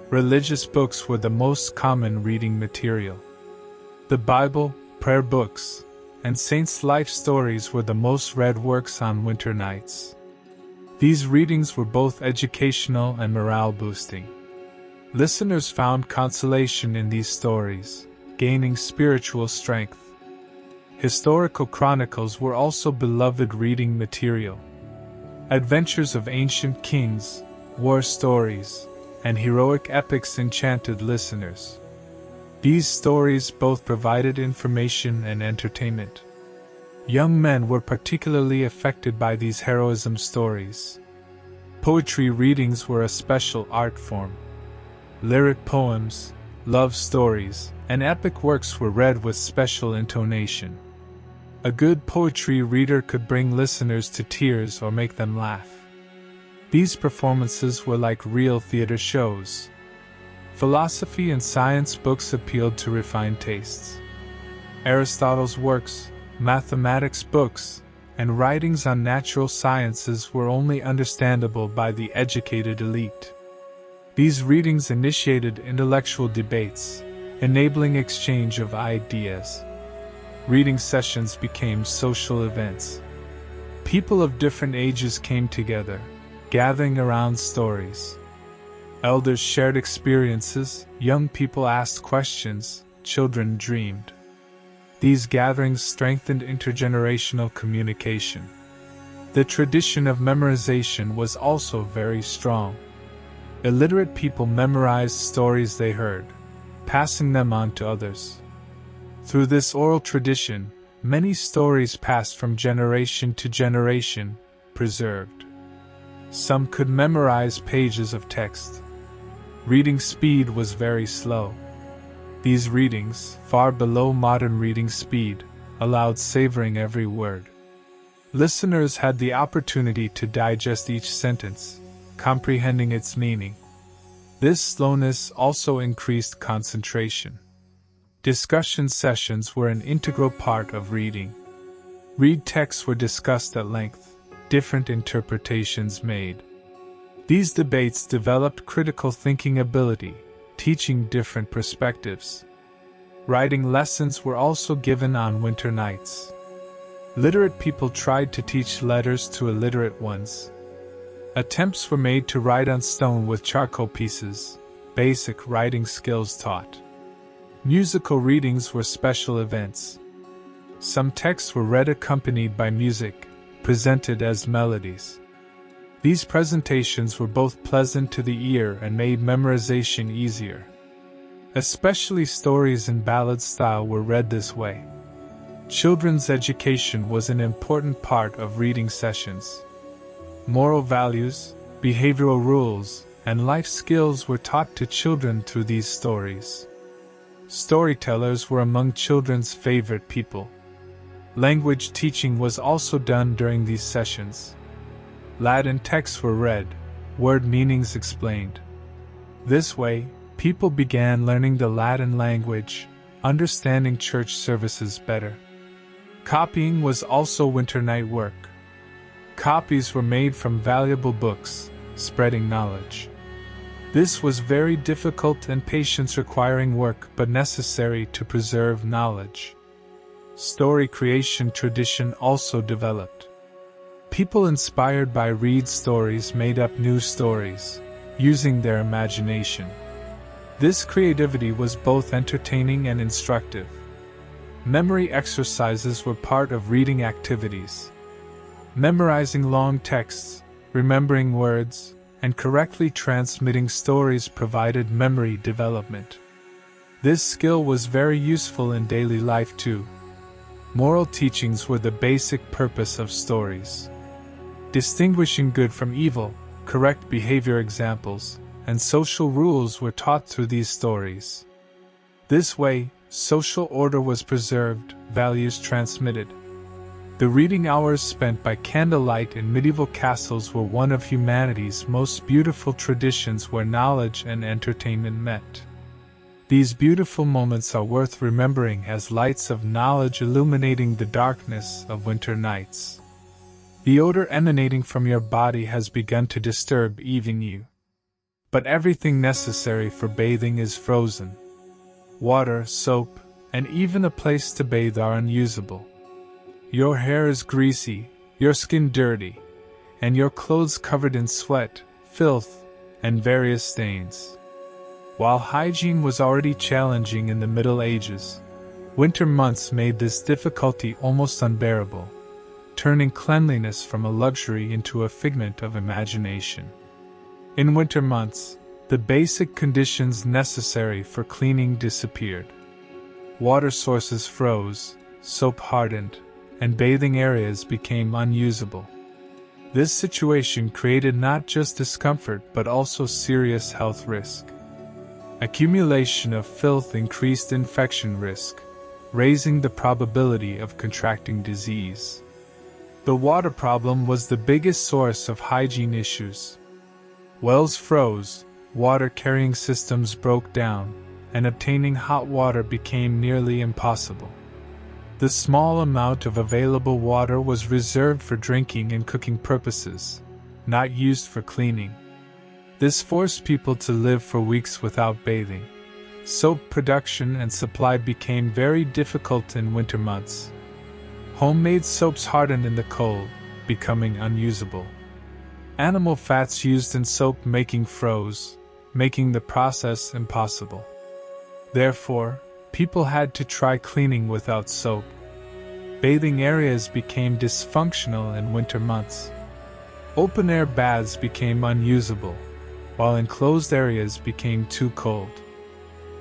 Religious books were the most common reading material. The Bible, prayer books, and saints' life stories were the most read works on winter nights. These readings were both educational and morale-boosting. Listeners found consolation in these stories, gaining spiritual strength. Historical chronicles were also beloved reading material. Adventures of ancient kings, war stories, and heroic epics enchanted listeners. These stories both provided information and entertainment. Young men were particularly affected by these heroism stories. Poetry readings were a special art form. Lyric poems, love stories, and epic works were read with special intonation. A good poetry reader could bring listeners to tears or make them laugh. These performances were like real theater shows. Philosophy and science books appealed to refined tastes. Aristotle's works, mathematics books, and writings on natural sciences were only understandable by the educated elite. These readings initiated intellectual debates, enabling exchange of ideas. Reading sessions became social events. People of different ages came together, gathering around stories. Elders shared experiences, young people asked questions, children dreamed. These gatherings strengthened intergenerational communication. The tradition of memorization was also very strong. Illiterate people memorized stories they heard, passing them on to others. Through this oral tradition, many stories passed from generation to generation, preserved. Some could memorize pages of text. Reading speed was very slow. These readings, far below modern reading speed, allowed savoring every word. Listeners had the opportunity to digest each sentence, comprehending its meaning. This slowness also increased concentration. Discussion sessions were an integral part of reading. Read texts were discussed at length, different interpretations made. These debates developed critical thinking ability, teaching different perspectives. Writing lessons were also given on winter nights. Literate people tried to teach letters to illiterate ones. Attempts were made to write on stone with charcoal pieces, basic writing skills taught. Musical readings were special events. Some texts were read accompanied by music, presented as melodies. These presentations were both pleasant to the ear and made memorization easier. Especially stories in ballad style were read this way. Children's education was an important part of reading sessions. Moral values, behavioral rules, and life skills were taught to children through these stories. Storytellers were among children's favorite people. Language teaching was also done during these sessions. Latin texts were read, word meanings explained. This way, people began learning the Latin language, understanding church services better. Copying was also winter night work. Copies were made from valuable books, spreading knowledge. This was very difficult and patience-requiring work but necessary to preserve knowledge. Story creation tradition also developed. People inspired by read stories made up new stories, using their imagination. This creativity was both entertaining and instructive. Memory exercises were part of reading activities. Memorizing long texts, remembering words, and correctly transmitting stories provided memory development. This skill was very useful in daily life too. Moral teachings were the basic purpose of stories. Distinguishing good from evil, correct behavior examples, and social rules were taught through these stories. This way, social order was preserved, values transmitted. The reading hours spent by candlelight in medieval castles were one of humanity's most beautiful traditions where knowledge and entertainment met. These beautiful moments are worth remembering as lights of knowledge illuminating the darkness of winter nights. The odor emanating from your body has begun to disturb even you. But everything necessary for bathing is frozen. Water, soap, and even a place to bathe are unusable. Your hair is greasy, your skin dirty, and your clothes covered in sweat, filth, and various stains. While hygiene was already challenging in the Middle Ages, winter months made this difficulty almost unbearable, turning cleanliness from a luxury into a figment of imagination. In winter months, the basic conditions necessary for cleaning disappeared. Water sources froze, soap hardened, and bathing areas became unusable. This situation created not just discomfort but also serious health risk. Accumulation of filth increased infection risk, raising the probability of contracting disease. The water problem was the biggest source of hygiene issues. Wells froze, water carrying systems broke down, and obtaining hot water became nearly impossible. The small amount of available water was reserved for drinking and cooking purposes, not used for cleaning. This forced people to live for weeks without bathing. Soap production and supply became very difficult in winter months. Homemade soaps hardened in the cold, becoming unusable. Animal fats used in soap making froze, making the process impossible. Therefore, people had to try cleaning without soap. Bathing areas became dysfunctional in winter months. Open-air baths became unusable, while enclosed areas became too cold.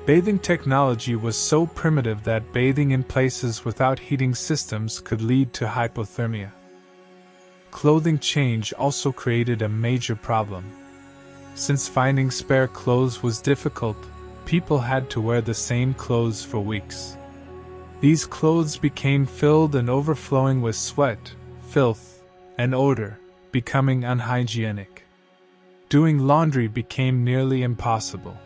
Bathing technology was so primitive that bathing in places without heating systems could lead to hypothermia. Clothing change also created a major problem. Since finding spare clothes was difficult, people had to wear the same clothes for weeks. These clothes became filled and overflowing with sweat, filth, and odor, becoming unhygienic. Doing laundry became nearly impossible.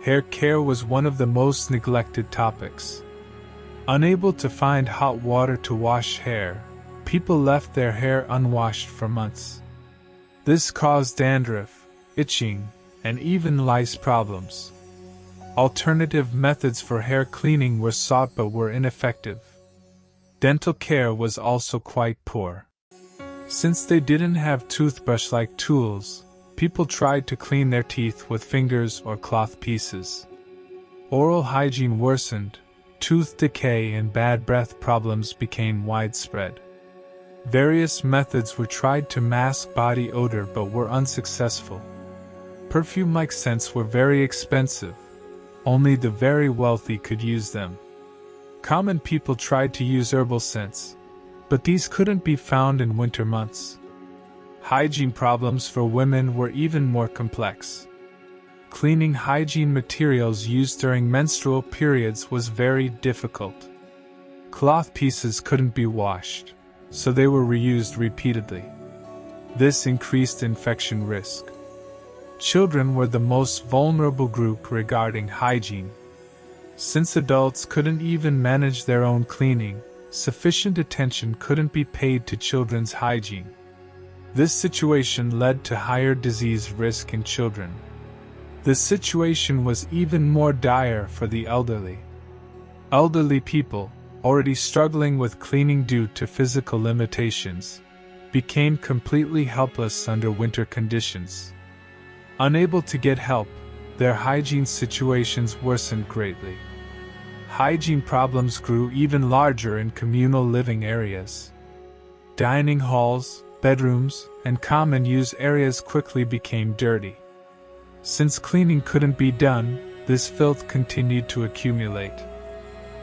Hair care was one of the most neglected topics. Unable to find hot water to wash hair, people left their hair unwashed for months. This caused dandruff, itching, and even lice problems. Alternative methods for hair cleaning were sought but were ineffective. Dental care was also quite poor. Since they didn't have toothbrush-like tools, people tried to clean their teeth with fingers or cloth pieces. Oral hygiene worsened, tooth decay and bad breath problems became widespread. Various methods were tried to mask body odor but were unsuccessful. Perfume-like scents were very expensive. Only the very wealthy could use them. Common people tried to use herbal scents, but these couldn't be found in winter months. Hygiene problems for women were even more complex. Cleaning hygiene materials used during menstrual periods was very difficult. Cloth pieces couldn't be washed, so they were reused repeatedly. This increased infection risk. Children were the most vulnerable group regarding hygiene. Since adults couldn't even manage their own cleaning, sufficient attention couldn't be paid to children's hygiene. This situation led to higher disease risk in children. The situation was even more dire for the elderly. Elderly people, already struggling with cleaning due to physical limitations, became completely helpless under winter conditions. Unable to get help, their hygiene situations worsened greatly. Hygiene problems grew even larger in communal living areas. Dining halls, bedrooms, and common use areas quickly became dirty. Since cleaning couldn't be done, this filth continued to accumulate.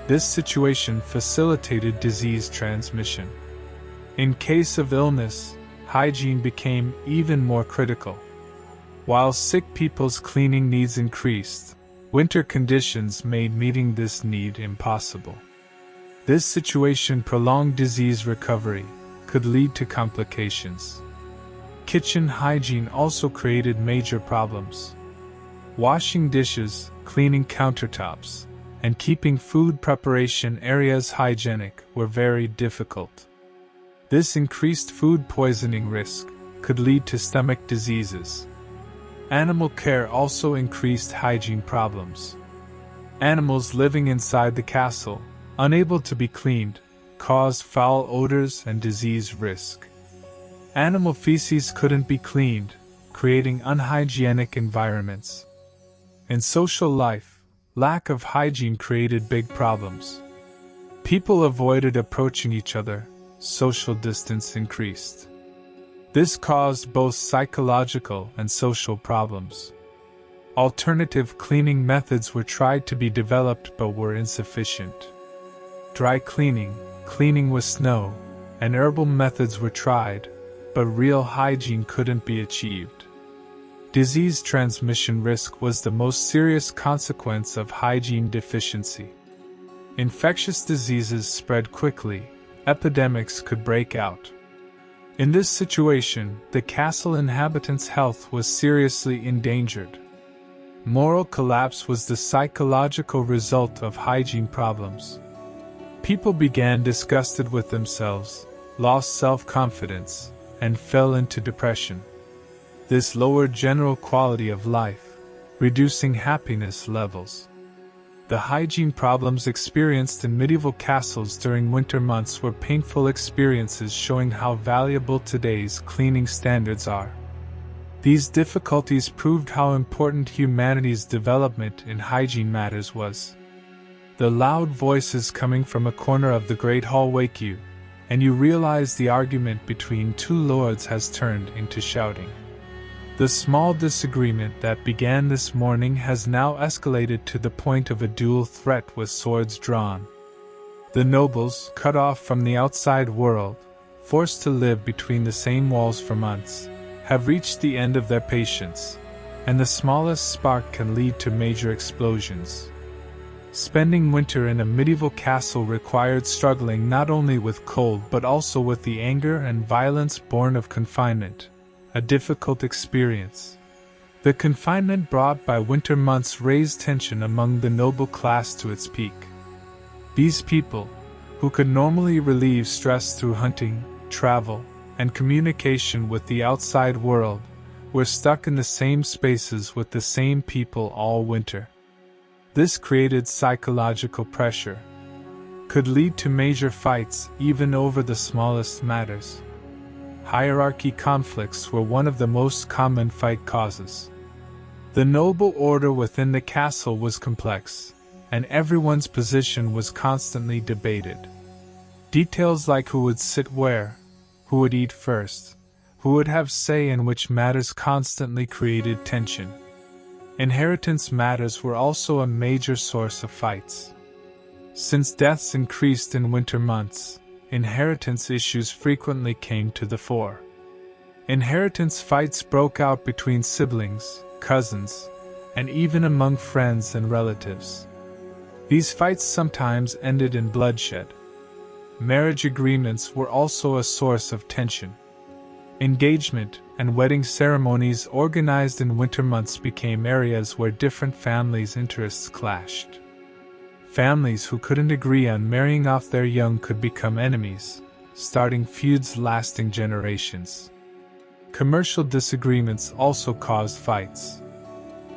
This situation facilitated disease transmission. In case of illness, hygiene became even more critical. While sick people's cleaning needs increased, winter conditions made meeting this need impossible. This situation prolonged disease recovery, could lead to complications. Kitchen hygiene also created major problems. Washing dishes, cleaning countertops, and keeping food preparation areas hygienic were very difficult. This increased food poisoning risk, could lead to stomach diseases. Animal care also increased hygiene problems. Animals living inside the castle, unable to be cleaned, caused foul odors and disease risk. Animal feces couldn't be cleaned, creating unhygienic environments. In social life, lack of hygiene created big problems. People avoided approaching each other, social distance increased. This caused both psychological and social problems. Alternative cleaning methods were tried to be developed but were insufficient. Dry cleaning, cleaning with snow, and herbal methods were tried, but real hygiene couldn't be achieved. Disease transmission risk was the most serious consequence of hygiene deficiency. Infectious diseases spread quickly, epidemics could break out. In this situation, the castle inhabitants' health was seriously endangered. Moral collapse was the psychological result of hygiene problems. People began disgusted with themselves, lost self-confidence, and fell into depression. This lowered general quality of life, reducing happiness levels. The hygiene problems experienced in medieval castles during winter months were painful experiences showing how valuable today's cleaning standards are. These difficulties proved how important humanity's development in hygiene matters was. The loud voices coming from a corner of the great hall wake you, and you realize the argument between two lords has turned into shouting. The small disagreement that began this morning has now escalated to the point of a dual threat with swords drawn. The nobles, cut off from the outside world, forced to live between the same walls for months, have reached the end of their patience, and the smallest spark can lead to major explosions. Spending winter in a medieval castle required struggling not only with cold but also with the anger and violence born of confinement. A difficult experience. The confinement brought by winter months raised tension among the noble class to its peak. These people, who could normally relieve stress through hunting, travel, and communication with the outside world, were stuck in the same spaces with the same people all winter. This created psychological pressure. Could lead to major fights even over the smallest matters. Hierarchy conflicts were one of the most common fight causes. The noble order within the castle was complex, and everyone's position was constantly debated. Details like who would sit where, who would eat first, who would have say in which matters constantly created tension. Inheritance matters were also a major source of fights. Since deaths increased in winter months, inheritance issues frequently came to the fore. Inheritance fights broke out between siblings, cousins, and even among friends and relatives. These fights sometimes ended in bloodshed. Marriage agreements were also a source of tension. Engagement and wedding ceremonies organized in winter months became areas where different families' interests clashed. Families who couldn't agree on marrying off their young could become enemies, starting feuds lasting generations. Commercial disagreements also caused fights.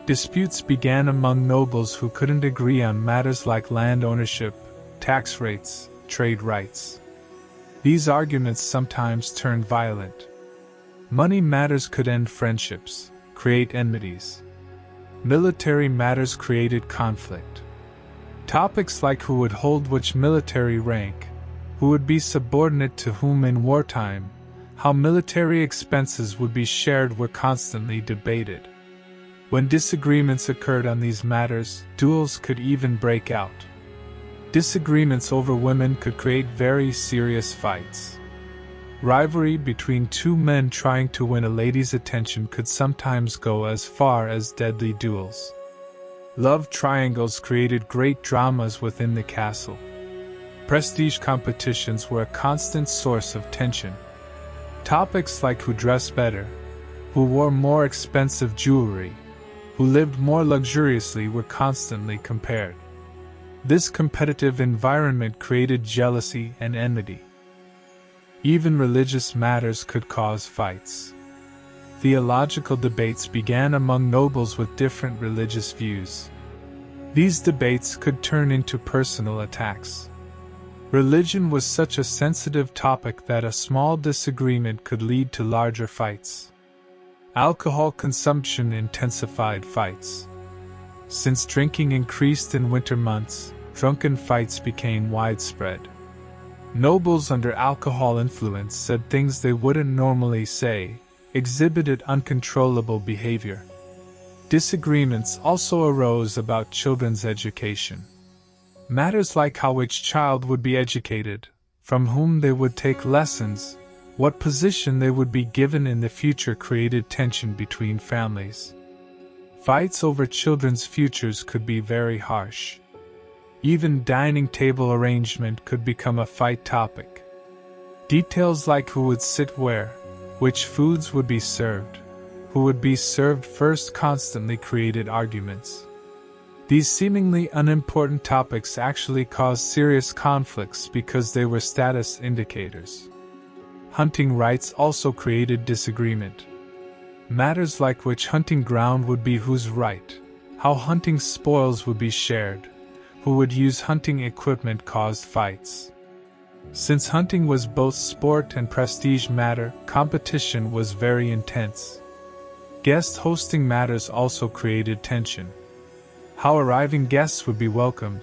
Disputes began among nobles who couldn't agree on matters like land ownership, tax rates, trade rights. These arguments sometimes turned violent. Money matters could end friendships, create enmities. Military matters created conflict. Topics like who would hold which military rank, who would be subordinate to whom in wartime, how military expenses would be shared were constantly debated. When disagreements occurred on these matters, duels could even break out. Disagreements over women could create very serious fights. Rivalry between two men trying to win a lady's attention could sometimes go as far as deadly duels. Love triangles created great dramas within the castle. Prestige competitions were a constant source of tension. Topics like who dressed better, who wore more expensive jewelry, who lived more luxuriously were constantly compared. This competitive environment created jealousy and enmity. Even religious matters could cause fights. Theological debates began among nobles with different religious views. These debates could turn into personal attacks. Religion was such a sensitive topic that a small disagreement could lead to larger fights. Alcohol consumption intensified fights. Since drinking increased in winter months, drunken fights became widespread. Nobles under alcohol influence said things they wouldn't normally say, exhibited uncontrollable behavior. Disagreements also arose about children's education. Matters like how which child would be educated, from whom they would take lessons, what position they would be given in the future created tension between families. Fights over children's futures could be very harsh. Even dining table arrangement could become a fight topic. Details like who would sit where, which foods would be served, who would be served first constantly created arguments. These seemingly unimportant topics actually caused serious conflicts because they were status indicators. Hunting rights also created disagreement. Matters like which hunting ground would be whose right, how hunting spoils would be shared, who would use hunting equipment caused fights. Since hunting was both sport and prestige matter, competition was very intense. Guest hosting matters also created tension. How arriving guests would be welcomed,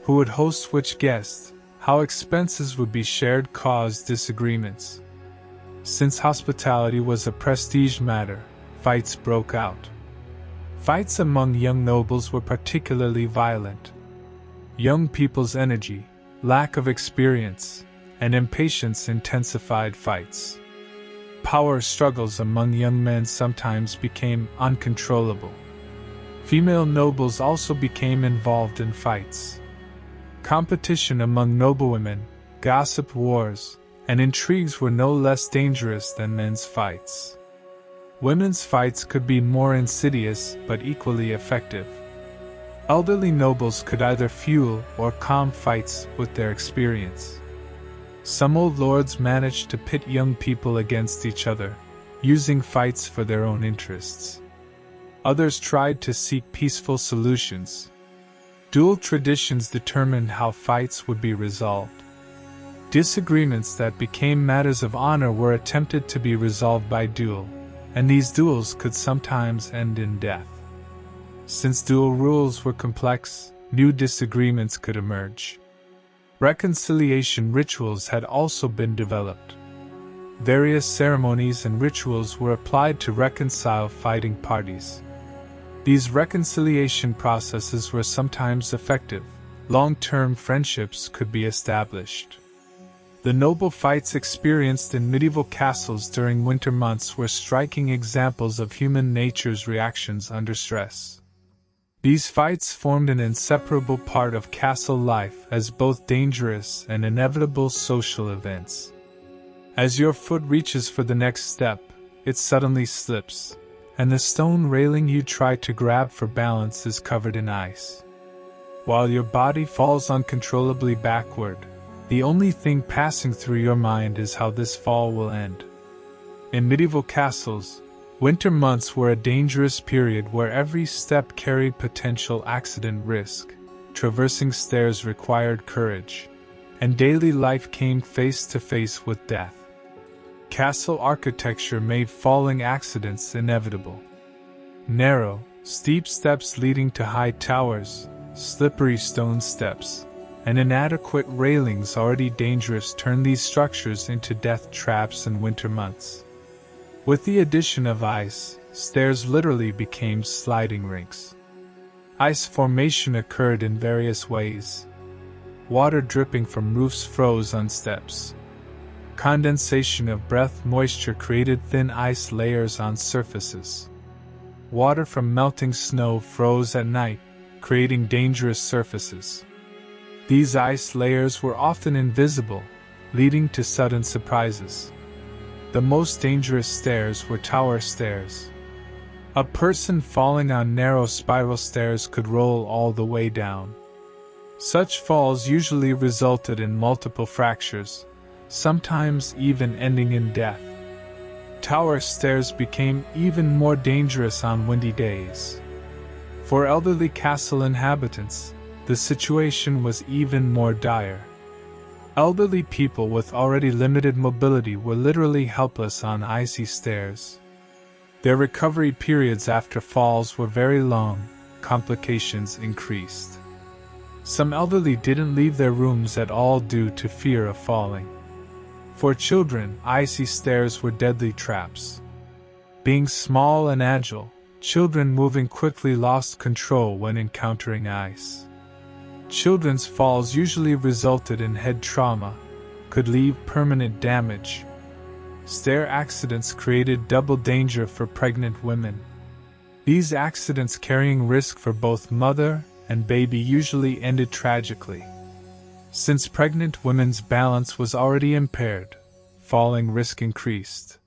who would host which guests, how expenses would be shared caused disagreements. Since hospitality was a prestige matter, fights broke out. Fights among young nobles were particularly violent. Young people's energy, lack of experience, and impatience intensified fights. Power struggles among young men sometimes became uncontrollable. Female nobles also became involved in fights. Competition among noblewomen, gossip wars, and intrigues were no less dangerous than men's fights. Women's fights could be more insidious but equally effective. Elderly nobles could either fuel or calm fights with their experience. Some old lords managed to pit young people against each other, using fights for their own interests. Others tried to seek peaceful solutions. Dual traditions determined how fights would be resolved. Disagreements that became matters of honor were attempted to be resolved by duel, and these duels could sometimes end in death. Since duel rules were complex, new disagreements could emerge. Reconciliation rituals had also been developed. Various ceremonies and rituals were applied to reconcile fighting parties. These reconciliation processes were sometimes effective. Long-term friendships could be established. The noble fights experienced in medieval castles during winter months were striking examples of human nature's reactions under stress. These fights formed an inseparable part of castle life as both dangerous and inevitable social events. As your foot reaches for the next step, it suddenly slips, and the stone railing you try to grab for balance is covered in ice. While your body falls uncontrollably backward, the only thing passing through your mind is how this fall will end. In medieval castles, winter months were a dangerous period where every step carried potential accident risk. Traversing stairs required courage, and daily life came face to face with death. Castle architecture made falling accidents inevitable. Narrow, steep steps leading to high towers, slippery stone steps, and inadequate railings already dangerous turned these structures into death traps in winter months. With the addition of ice, stairs literally became sliding rinks. Ice formation occurred in various ways. Water dripping from roofs froze on steps. Condensation of breath moisture created thin ice layers on surfaces. Water from melting snow froze at night, creating dangerous surfaces. These ice layers were often invisible, leading to sudden surprises. The most dangerous stairs were tower stairs. A person falling on narrow spiral stairs could roll all the way down. Such falls usually resulted in multiple fractures, sometimes even ending in death. Tower stairs became even more dangerous on windy days. For elderly castle inhabitants, the situation was even more dire. Elderly people with already limited mobility were literally helpless on icy stairs. Their recovery periods after falls were very long, complications increased. Some elderly didn't leave their rooms at all due to fear of falling. For children, icy stairs were deadly traps. Being small and agile, children moving quickly lost control when encountering ice. Children's falls usually resulted in head trauma, could leave permanent damage. Stair accidents created double danger for pregnant women. These accidents, carrying risk for both mother and baby, usually ended tragically. Since pregnant women's balance was already impaired, falling risk increased.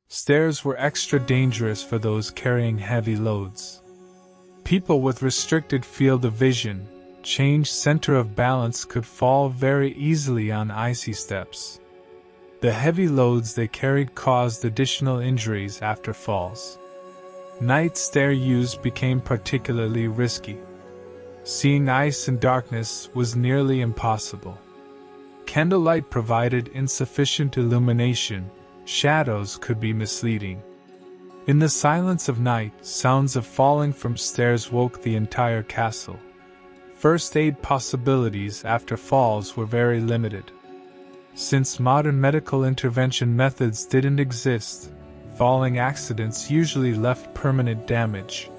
Stairs were extra dangerous for those carrying heavy loads. People with restricted field of vision, changed center of balance, could fall very easily on icy steps. The heavy loads they carried caused additional injuries after falls. Night stair use became particularly risky. Seeing ice in darkness was nearly impossible. Candlelight provided insufficient illumination, shadows could be misleading. In the silence of night, sounds of falling from stairs woke the entire castle. First aid possibilities after falls were very limited. Since modern medical intervention methods didn't exist, falling accidents usually left permanent damage.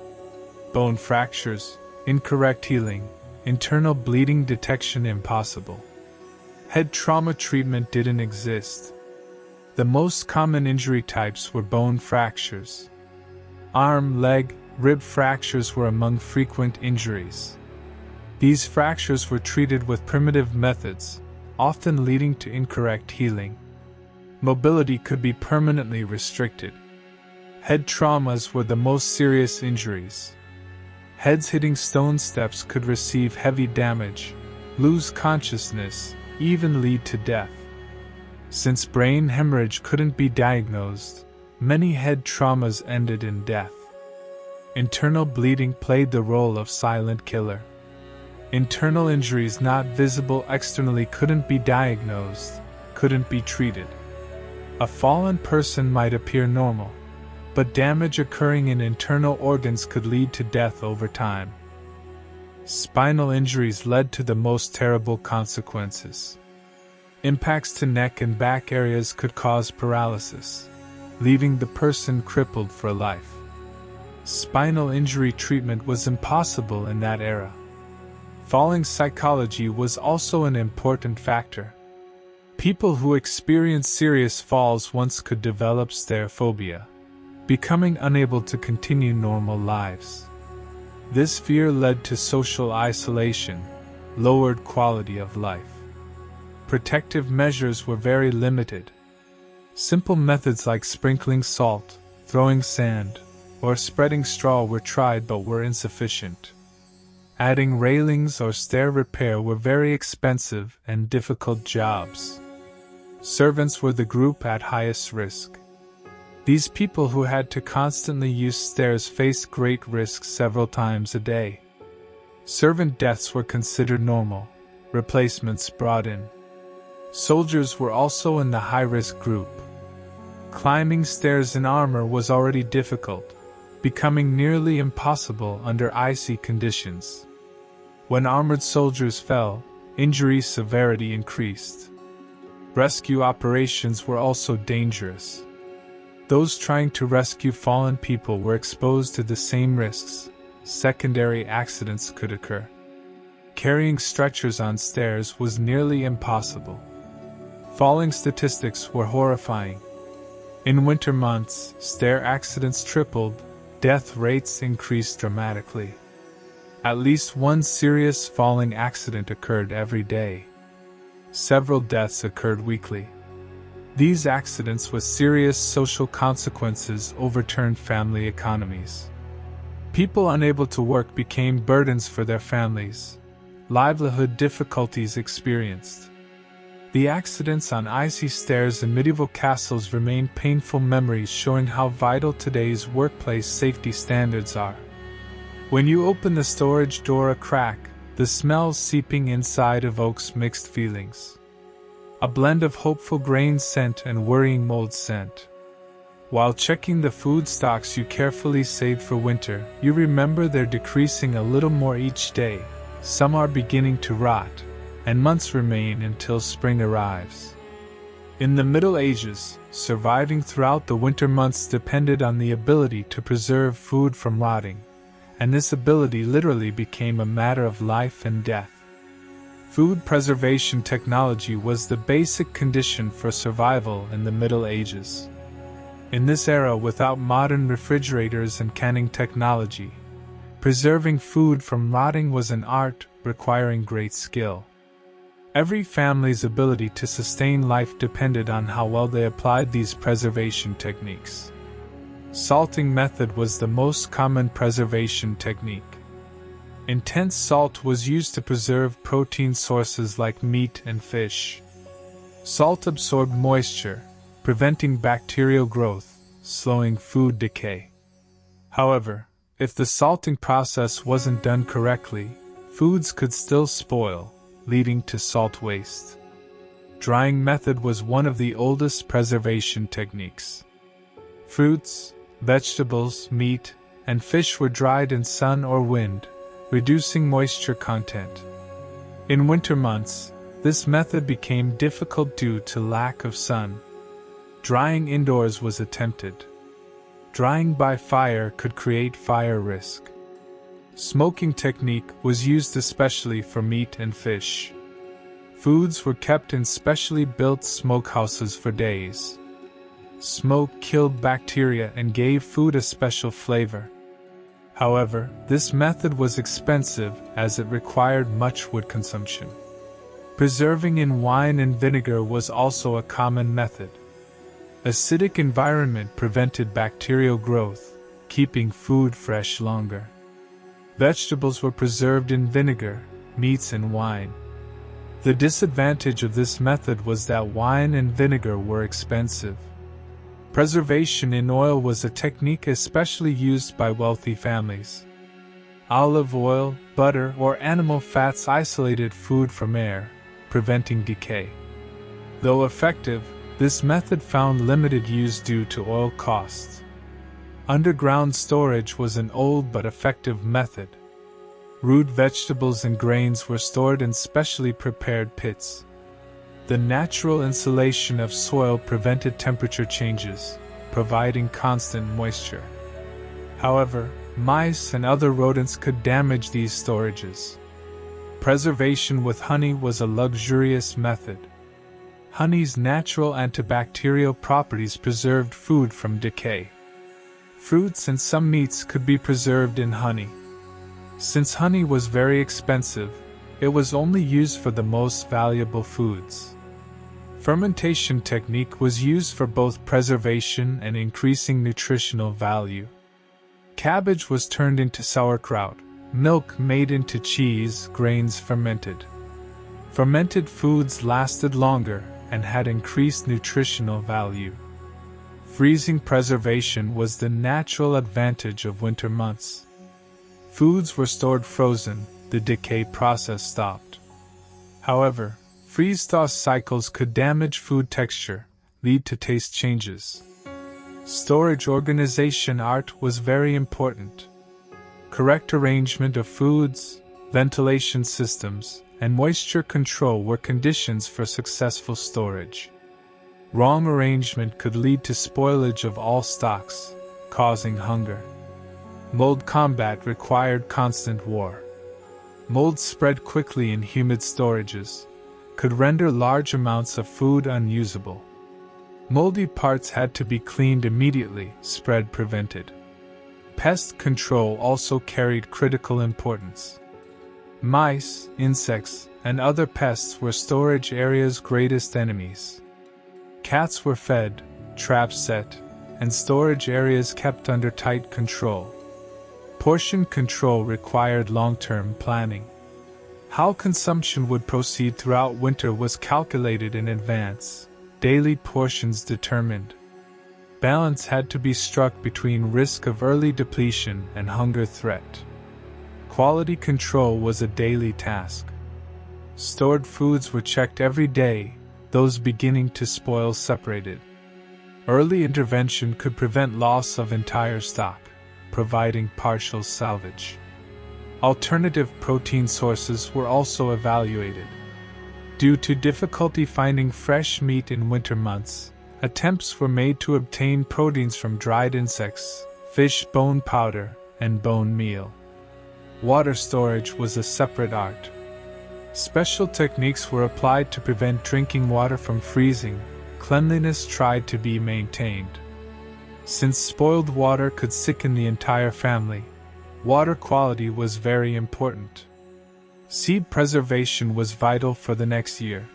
Bone fractures, incorrect healing, internal bleeding detection impossible. Head trauma treatment didn't exist. The most common injury types were bone fractures. Arm, leg, rib fractures were among frequent injuries. These fractures were treated with primitive methods, often leading to incorrect healing. Mobility could be permanently restricted. Head traumas were the most serious injuries. Heads hitting stone steps could receive heavy damage, lose consciousness, even lead to death. Since brain hemorrhage couldn't be diagnosed, many head traumas ended in death. Internal bleeding played the role of silent killer. Internal injuries not visible externally couldn't be diagnosed, couldn't be treated. A fallen person might appear normal, but damage occurring in internal organs could lead to death over time. Spinal injuries led to the most terrible consequences. Impacts to neck and back areas could cause paralysis, leaving the person crippled for life. Spinal injury treatment was impossible in that era. Falling psychology was also an important factor. People who experienced serious falls once could develop stair phobia, becoming unable to continue normal lives. This fear led to social isolation, lowered quality of life. Protective measures were very limited. Simple methods like sprinkling salt, throwing sand, or spreading straw were tried but were insufficient. Adding railings or stair repair were very expensive and difficult jobs. Servants were the group at highest risk. These people who had to constantly use stairs faced great risk several times a day. Servant deaths were considered normal, replacements brought in. Soldiers were also in the high-risk group. Climbing stairs in armor was already difficult, becoming nearly impossible under icy conditions. When armored soldiers fell, injury severity increased. Rescue operations were also dangerous. Those trying to rescue fallen people were exposed to the same risks. Secondary accidents could occur. Carrying stretchers on stairs was nearly impossible. Falling statistics were horrifying. In winter months, stair accidents tripled, death rates increased dramatically. At least one serious falling accident occurred every day. Several deaths occurred weekly. These accidents with serious social consequences overturned family economies. People unable to work became burdens for their families. Livelihood difficulties experienced. The accidents on icy stairs in medieval castles remain painful memories, showing how vital today's workplace safety standards are. When you open the storage door a crack, the smells seeping inside evokes mixed feelings. A blend of hopeful grain scent and worrying mold scent. While checking the food stocks you carefully saved for winter, you remember they're decreasing a little more each day. Some are beginning to rot, and months remain until spring arrives. In the Middle Ages, surviving throughout the winter months depended on the ability to preserve food from rotting, and this ability literally became a matter of life and death. Food preservation technology was the basic condition for survival in the Middle Ages. In this era, without modern refrigerators and canning technology, preserving food from rotting was an art requiring great skill. Every family's ability to sustain life depended on how well they applied these preservation techniques. Salting method was the most common preservation technique. Intense salt was used to preserve protein sources like meat and fish. Salt absorbed moisture, preventing bacterial growth, slowing food decay. However, if the salting process wasn't done correctly, foods could still spoil, leading to salt waste. Drying method was one of the oldest preservation techniques. Fruits, vegetables, meat, and fish were dried in sun or wind, reducing moisture content. In winter months, this method became difficult due to lack of sun. Drying indoors was attempted. Drying by fire could create fire risk. Smoking technique was used especially for meat and fish. Foods were kept in specially built smokehouses for days. Smoke killed bacteria and gave food a special flavor. However, this method was expensive as it required much wood consumption. Preserving in wine and vinegar was also a common method. Acidic environment prevented bacterial growth, keeping food fresh longer. Vegetables were preserved in vinegar, meats in wine. The disadvantage of this method was that wine and vinegar were expensive. Preservation in oil was a technique especially used by wealthy families. Olive oil, butter, or animal fats isolated food from air, preventing decay. Though effective, this method found limited use due to oil costs. Underground storage was an old but effective method. Root vegetables and grains were stored in specially prepared pits. The natural insulation of soil prevented temperature changes, providing constant moisture. However, mice and other rodents could damage these storages. Preservation with honey was a luxurious method. Honey's natural antibacterial properties preserved food from decay. Fruits and some meats could be preserved in honey. Since honey was very expensive, it was only used for the most valuable foods. Fermentation technique was used for both preservation and increasing nutritional value. Cabbage was turned into sauerkraut, milk made into cheese, grains fermented. Fermented foods lasted longer and had increased nutritional value. Freezing preservation was the natural advantage of winter months. Foods were stored frozen, the decay process stopped. However, freeze-thaw cycles could damage food texture, lead to taste changes. Storage organization art was very important. Correct arrangement of foods, ventilation systems, and moisture control were conditions for successful storage. Wrong arrangement could lead to spoilage of all stocks, causing hunger. Mold combat required constant war. Mold spread quickly in humid storages, could render large amounts of food unusable. Moldy parts had to be cleaned immediately, spread prevented. Pest control also carried critical importance. Mice, insects, and other pests were storage area's greatest enemies. Cats were fed, traps set, and storage areas kept under tight control. Portion control required long-term planning. How consumption would proceed throughout winter was calculated in advance, daily portions determined. Balance had to be struck between risk of early depletion and hunger threat. Quality control was a daily task. Stored foods were checked every day, those beginning to spoil separated. Early intervention could prevent loss of entire stock, providing partial salvage. Alternative protein sources were also evaluated. Due to difficulty finding fresh meat in winter months, attempts were made to obtain proteins from dried insects, fish bone powder, and bone meal. Water storage was a separate art. Special techniques were applied to prevent drinking water from freezing. Cleanliness tried to be maintained. Since spoiled water could sicken the entire family, water quality was very important. Seed preservation was vital for the next year.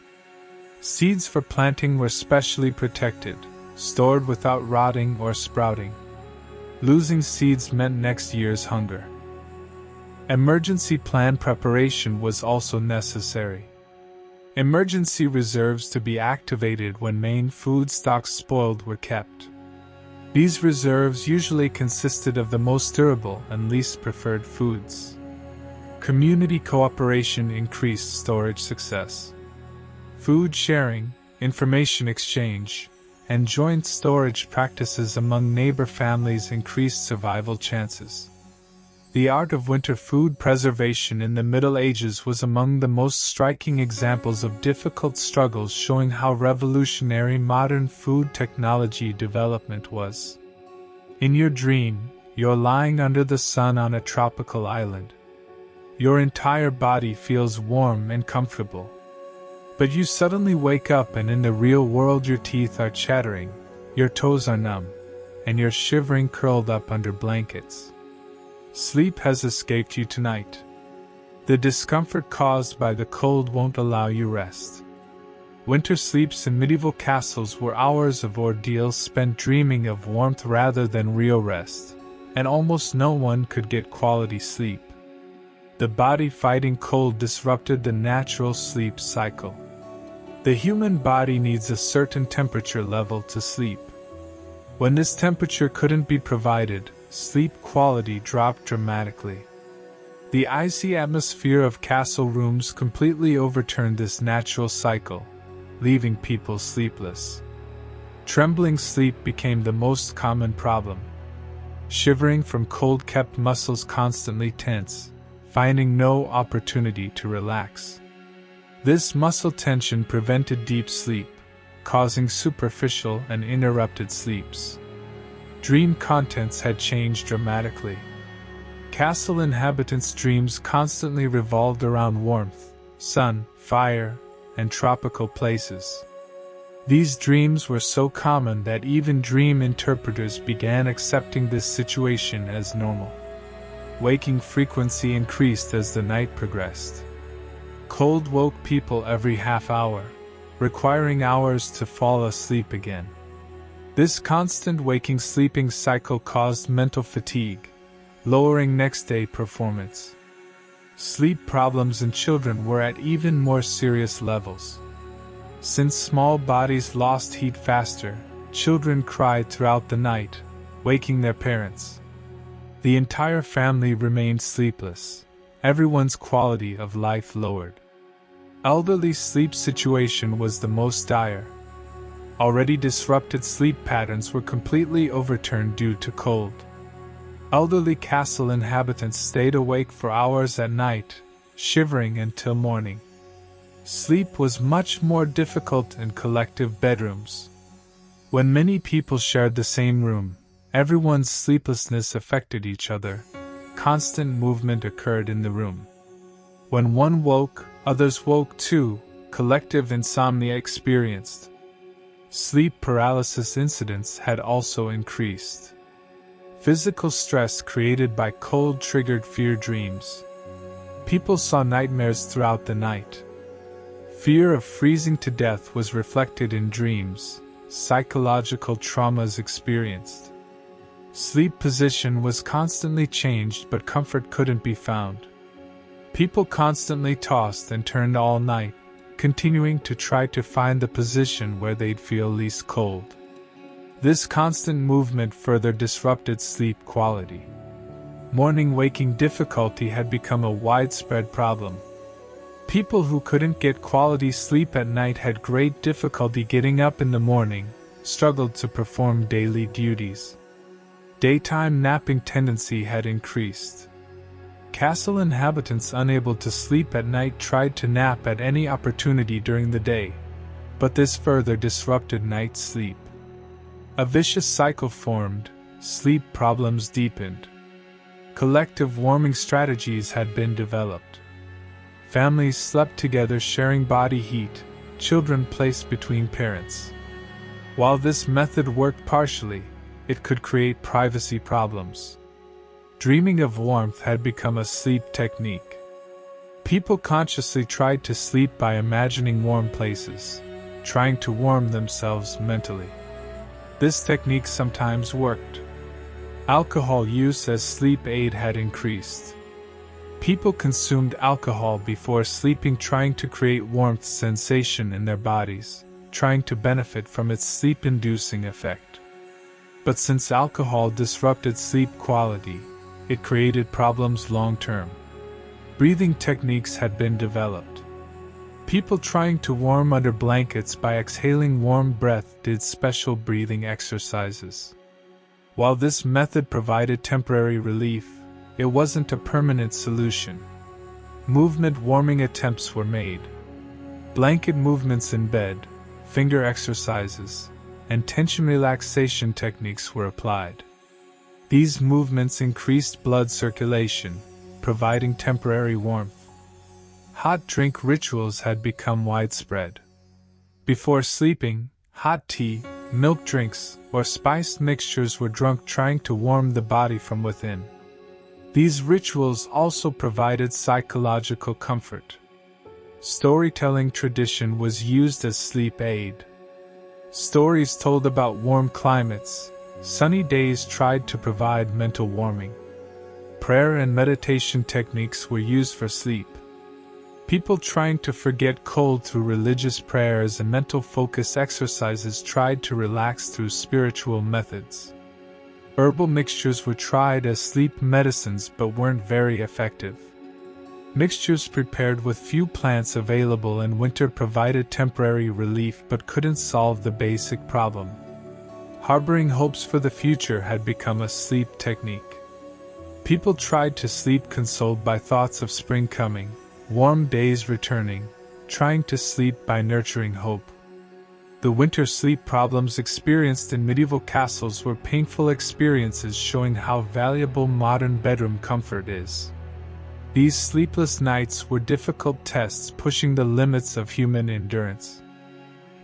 Seeds for planting were specially protected, stored without rotting or sprouting. Losing seeds meant next year's hunger. Emergency plan preparation was also necessary. Emergency reserves to be activated when main food stocks spoiled were kept. These reserves usually consisted of the most durable and least preferred foods. Community cooperation increased storage success. Food sharing, information exchange, and joint storage practices among neighbor families increased survival chances. The art of winter food preservation in the Middle Ages was among the most striking examples of difficult struggles, showing how revolutionary modern food technology development was. In your dream, you're lying under the sun on a tropical island. Your entire body feels warm and comfortable. But you suddenly wake up and in the real world your teeth are chattering, your toes are numb, and you're shivering curled up under blankets. Sleep has escaped you tonight. The discomfort caused by the cold won't allow you rest. Winter sleeps in medieval castles were hours of ordeal spent dreaming of warmth rather than real rest, and almost no one could get quality sleep. The body fighting cold disrupted the natural sleep cycle. The human body needs a certain temperature level to sleep. When this temperature couldn't be provided, sleep quality dropped dramatically. The icy atmosphere of castle rooms completely overturned this natural cycle, leaving people sleepless. Trembling sleep became the most common problem. Shivering from cold kept muscles constantly tense, finding no opportunity to relax. This muscle tension prevented deep sleep, causing superficial and interrupted sleeps. Dream contents had changed dramatically. Castle inhabitants' dreams constantly revolved around warmth, sun, fire, and tropical places. These dreams were so common that even dream interpreters began accepting this situation as normal. Waking frequency increased as the night progressed. Cold woke people every half hour, requiring hours to fall asleep again. This constant waking sleeping cycle caused mental fatigue, lowering next day performance. Sleep problems in children were at even more serious levels. Since small bodies lost heat faster, children cried throughout the night, waking their parents. The entire family remained sleepless. Everyone's quality of life lowered. Elderly sleep situation was the most dire. Already disrupted sleep patterns were completely overturned due to cold. Elderly castle inhabitants stayed awake for hours at night, shivering until morning. Sleep was much more difficult in collective bedrooms. When many people shared the same room, everyone's sleeplessness affected each other. Constant movement occurred in the room. When one woke, others woke too, collective insomnia experienced. Sleep paralysis incidents had also increased. Physical stress created by cold triggered fear dreams. People saw nightmares throughout the night. Fear of freezing to death was reflected in dreams. Psychological traumas experienced. Sleep position was constantly changed, but comfort couldn't be found. People constantly tossed and turned all night, continuing to try to find the position where they'd feel least cold. This constant movement further disrupted sleep quality. Morning waking difficulty had become a widespread problem. People who couldn't get quality sleep at night had great difficulty getting up in the morning, struggled to perform daily duties. Daytime napping tendency had increased. Castle inhabitants unable to sleep at night tried to nap at any opportunity during the day, but this further disrupted night sleep. A vicious cycle formed, sleep problems deepened. Collective warming strategies had been developed. Families slept together sharing body heat, children placed between parents. While this method worked partially, it could create privacy problems. Dreaming of warmth had become a sleep technique. People consciously tried to sleep by imagining warm places, trying to warm themselves mentally. This technique sometimes worked. Alcohol use as sleep aid had increased. People consumed alcohol before sleeping, trying to create warmth sensation in their bodies, trying to benefit from its sleep-inducing effect. But since alcohol disrupted sleep quality, it created problems long-term. Breathing techniques had been developed. People trying to warm under blankets by exhaling warm breath did special breathing exercises. While this method provided temporary relief, it wasn't a permanent solution. Movement warming attempts were made. Blanket movements in bed, finger exercises, and tension relaxation techniques were applied. These movements increased blood circulation, providing temporary warmth. Hot drink rituals had become widespread. Before sleeping, hot tea, milk drinks, or spiced mixtures were drunk, trying to warm the body from within. These rituals also provided psychological comfort. Storytelling tradition was used as sleep aid. Stories told about warm climates, sunny days tried to provide mental warming. Prayer and meditation techniques were used for sleep. People trying to forget cold through religious prayers and mental focus exercises tried to relax through spiritual methods. Herbal mixtures were tried as sleep medicines but weren't very effective. Mixtures prepared with few plants available in winter provided temporary relief but couldn't solve the basic problem. Harboring hopes for the future had become a sleep technique. People tried to sleep consoled by thoughts of spring coming, warm days returning, trying to sleep by nurturing hope. The winter sleep problems experienced in medieval castles were painful experiences, showing how valuable modern bedroom comfort is. These sleepless nights were difficult tests, pushing the limits of human endurance.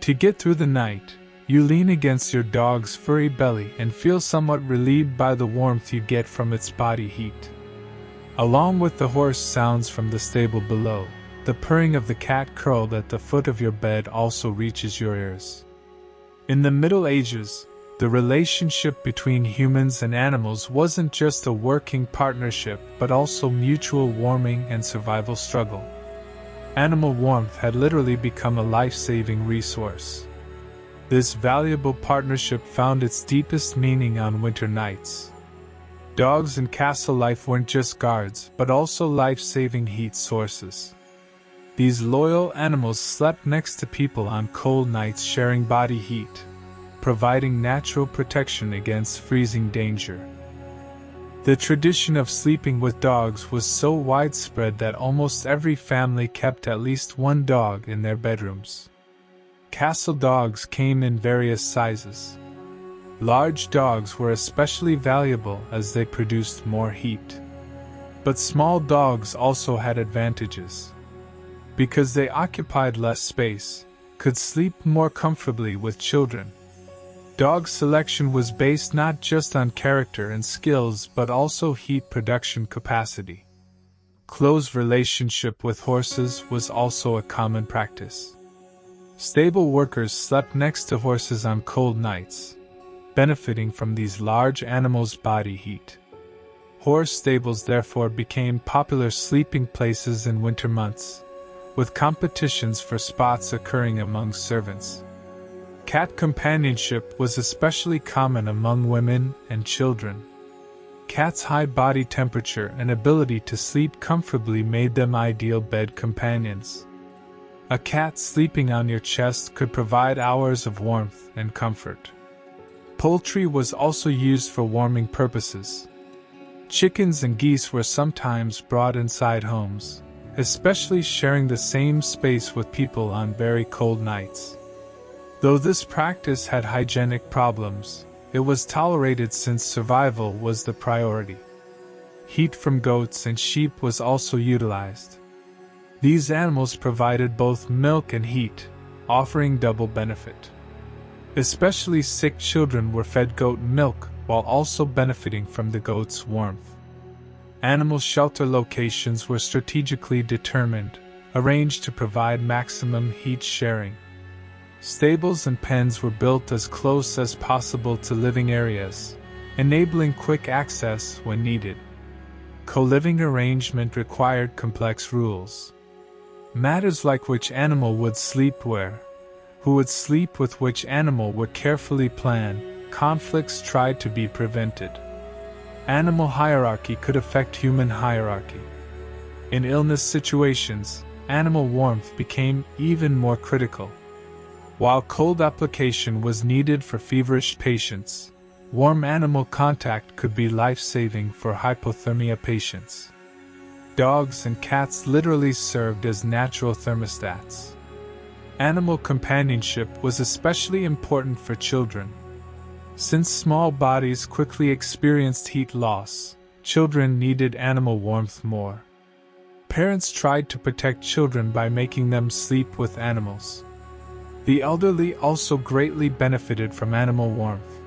To get through the night, you lean against your dog's furry belly and feel somewhat relieved by the warmth you get from its body heat. Along with the hoarse sounds from the stable below, the purring of the cat curled at the foot of your bed also reaches your ears. In the Middle Ages, the relationship between humans and animals wasn't just a working partnership but also mutual warming and survival struggle. Animal warmth had literally become a life-saving resource. This valuable partnership found its deepest meaning on winter nights. Dogs in castle life weren't just guards but also life-saving heat sources. These loyal animals slept next to people on cold nights, sharing body heat, providing natural protection against freezing danger. The tradition of sleeping with dogs was so widespread that almost every family kept at least one dog in their bedrooms. Castle dogs came in various sizes. Large dogs were especially valuable as they produced more heat. But small dogs also had advantages. Because they occupied less space, could sleep more comfortably with children. Dog selection was based not just on character and skills but also heat production capacity. Close relationship with horses was also a common practice. Stable workers slept next to horses on cold nights, benefiting from these large animals' body heat. Horse stables therefore became popular sleeping places in winter months, with competitions for spots occurring among servants. Cat companionship was especially common among women and children. Cats' high body temperature and ability to sleep comfortably made them ideal bed companions. A cat sleeping on your chest could provide hours of warmth and comfort. Poultry was also used for warming purposes. Chickens and geese were sometimes brought inside homes, especially sharing the same space with people on very cold nights. Though this practice had hygienic problems, it was tolerated since survival was the priority. Heat from goats and sheep was also utilized. These animals provided both milk and heat, offering double benefit. Especially sick children were fed goat milk while also benefiting from the goat's warmth. Animal shelter locations were strategically determined, arranged to provide maximum heat sharing. Stables and pens were built as close as possible to living areas, enabling quick access when needed. Co-living arrangement required complex rules. Matters like which animal would sleep where, who would sleep with which animal were carefully planned. Conflicts tried to be prevented. Animal hierarchy could affect human hierarchy. In illness situations, animal warmth became even more critical. While cold application was needed for feverish patients, warm animal contact could be life-saving for hypothermia patients. Dogs and cats literally served as natural thermostats. Animal companionship was especially important for children. Since small bodies quickly experienced heat loss, children needed animal warmth more. Parents tried to protect children by making them sleep with animals. The elderly also greatly benefited from animal warmth.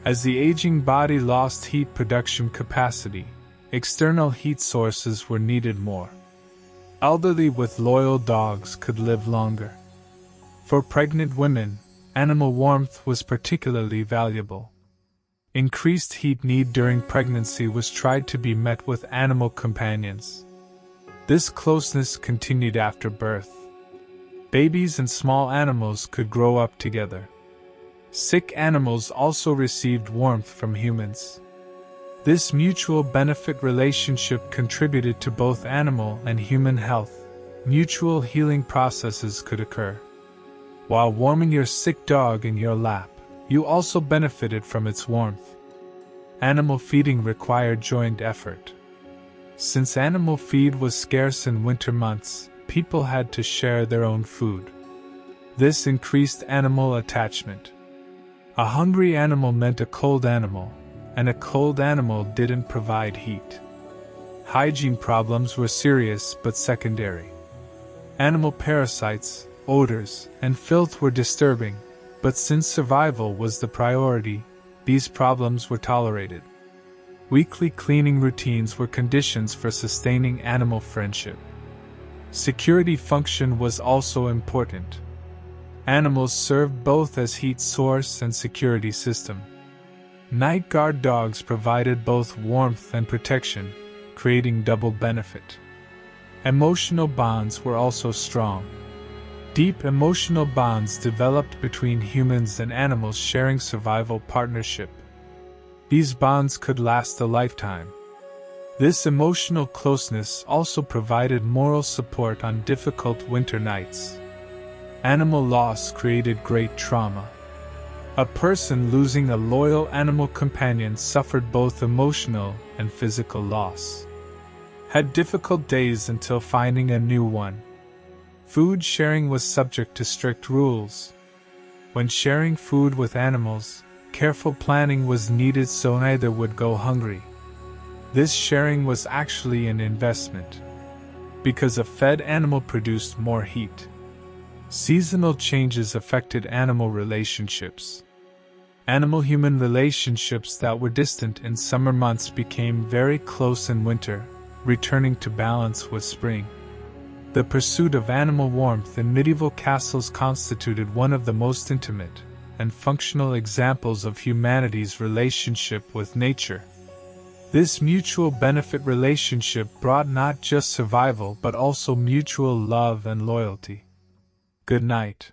As the aging body lost heat production capacity, external heat sources were needed more. Elderly with loyal dogs could live longer. For pregnant women, animal warmth was particularly valuable. Increased heat need during pregnancy was tried to be met with animal companions. This closeness continued after birth. Babies and small animals could grow up together. Sick animals also received warmth from humans. This mutual benefit relationship contributed to both animal and human health. Mutual healing processes could occur. While warming your sick dog in your lap, you also benefited from its warmth. Animal feeding required joint effort. Since animal feed was scarce in winter months, people had to share their own food. This increased animal attachment. A hungry animal meant a cold animal, and a cold animal didn't provide heat. Hygiene problems were serious but secondary. Animal parasites, odors, and filth were disturbing, but since survival was the priority, these problems were tolerated. Weekly cleaning routines were conditions for sustaining animal friendship. Security function was also important. Animals served both as heat source and security system. Night guard dogs provided both warmth and protection, creating double benefit. Emotional bonds were also strong. Deep emotional bonds developed between humans and animals sharing survival partnership. These bonds could last a lifetime. This emotional closeness also provided moral support on difficult winter nights. Animal loss created great trauma. A person losing a loyal animal companion suffered both emotional and physical loss. Had difficult days until finding a new one. Food sharing was subject to strict rules. When sharing food with animals, careful planning was needed so neither would go hungry. This sharing was actually an investment, because a fed animal produced more heat. Seasonal changes affected animal relationships. Animal-human relationships that were distant in summer months became very close in winter, returning to balance with spring. The pursuit of animal warmth in medieval castles constituted one of the most intimate and functional examples of humanity's relationship with nature. This mutual benefit relationship brought not just survival but also mutual love and loyalty. Good night.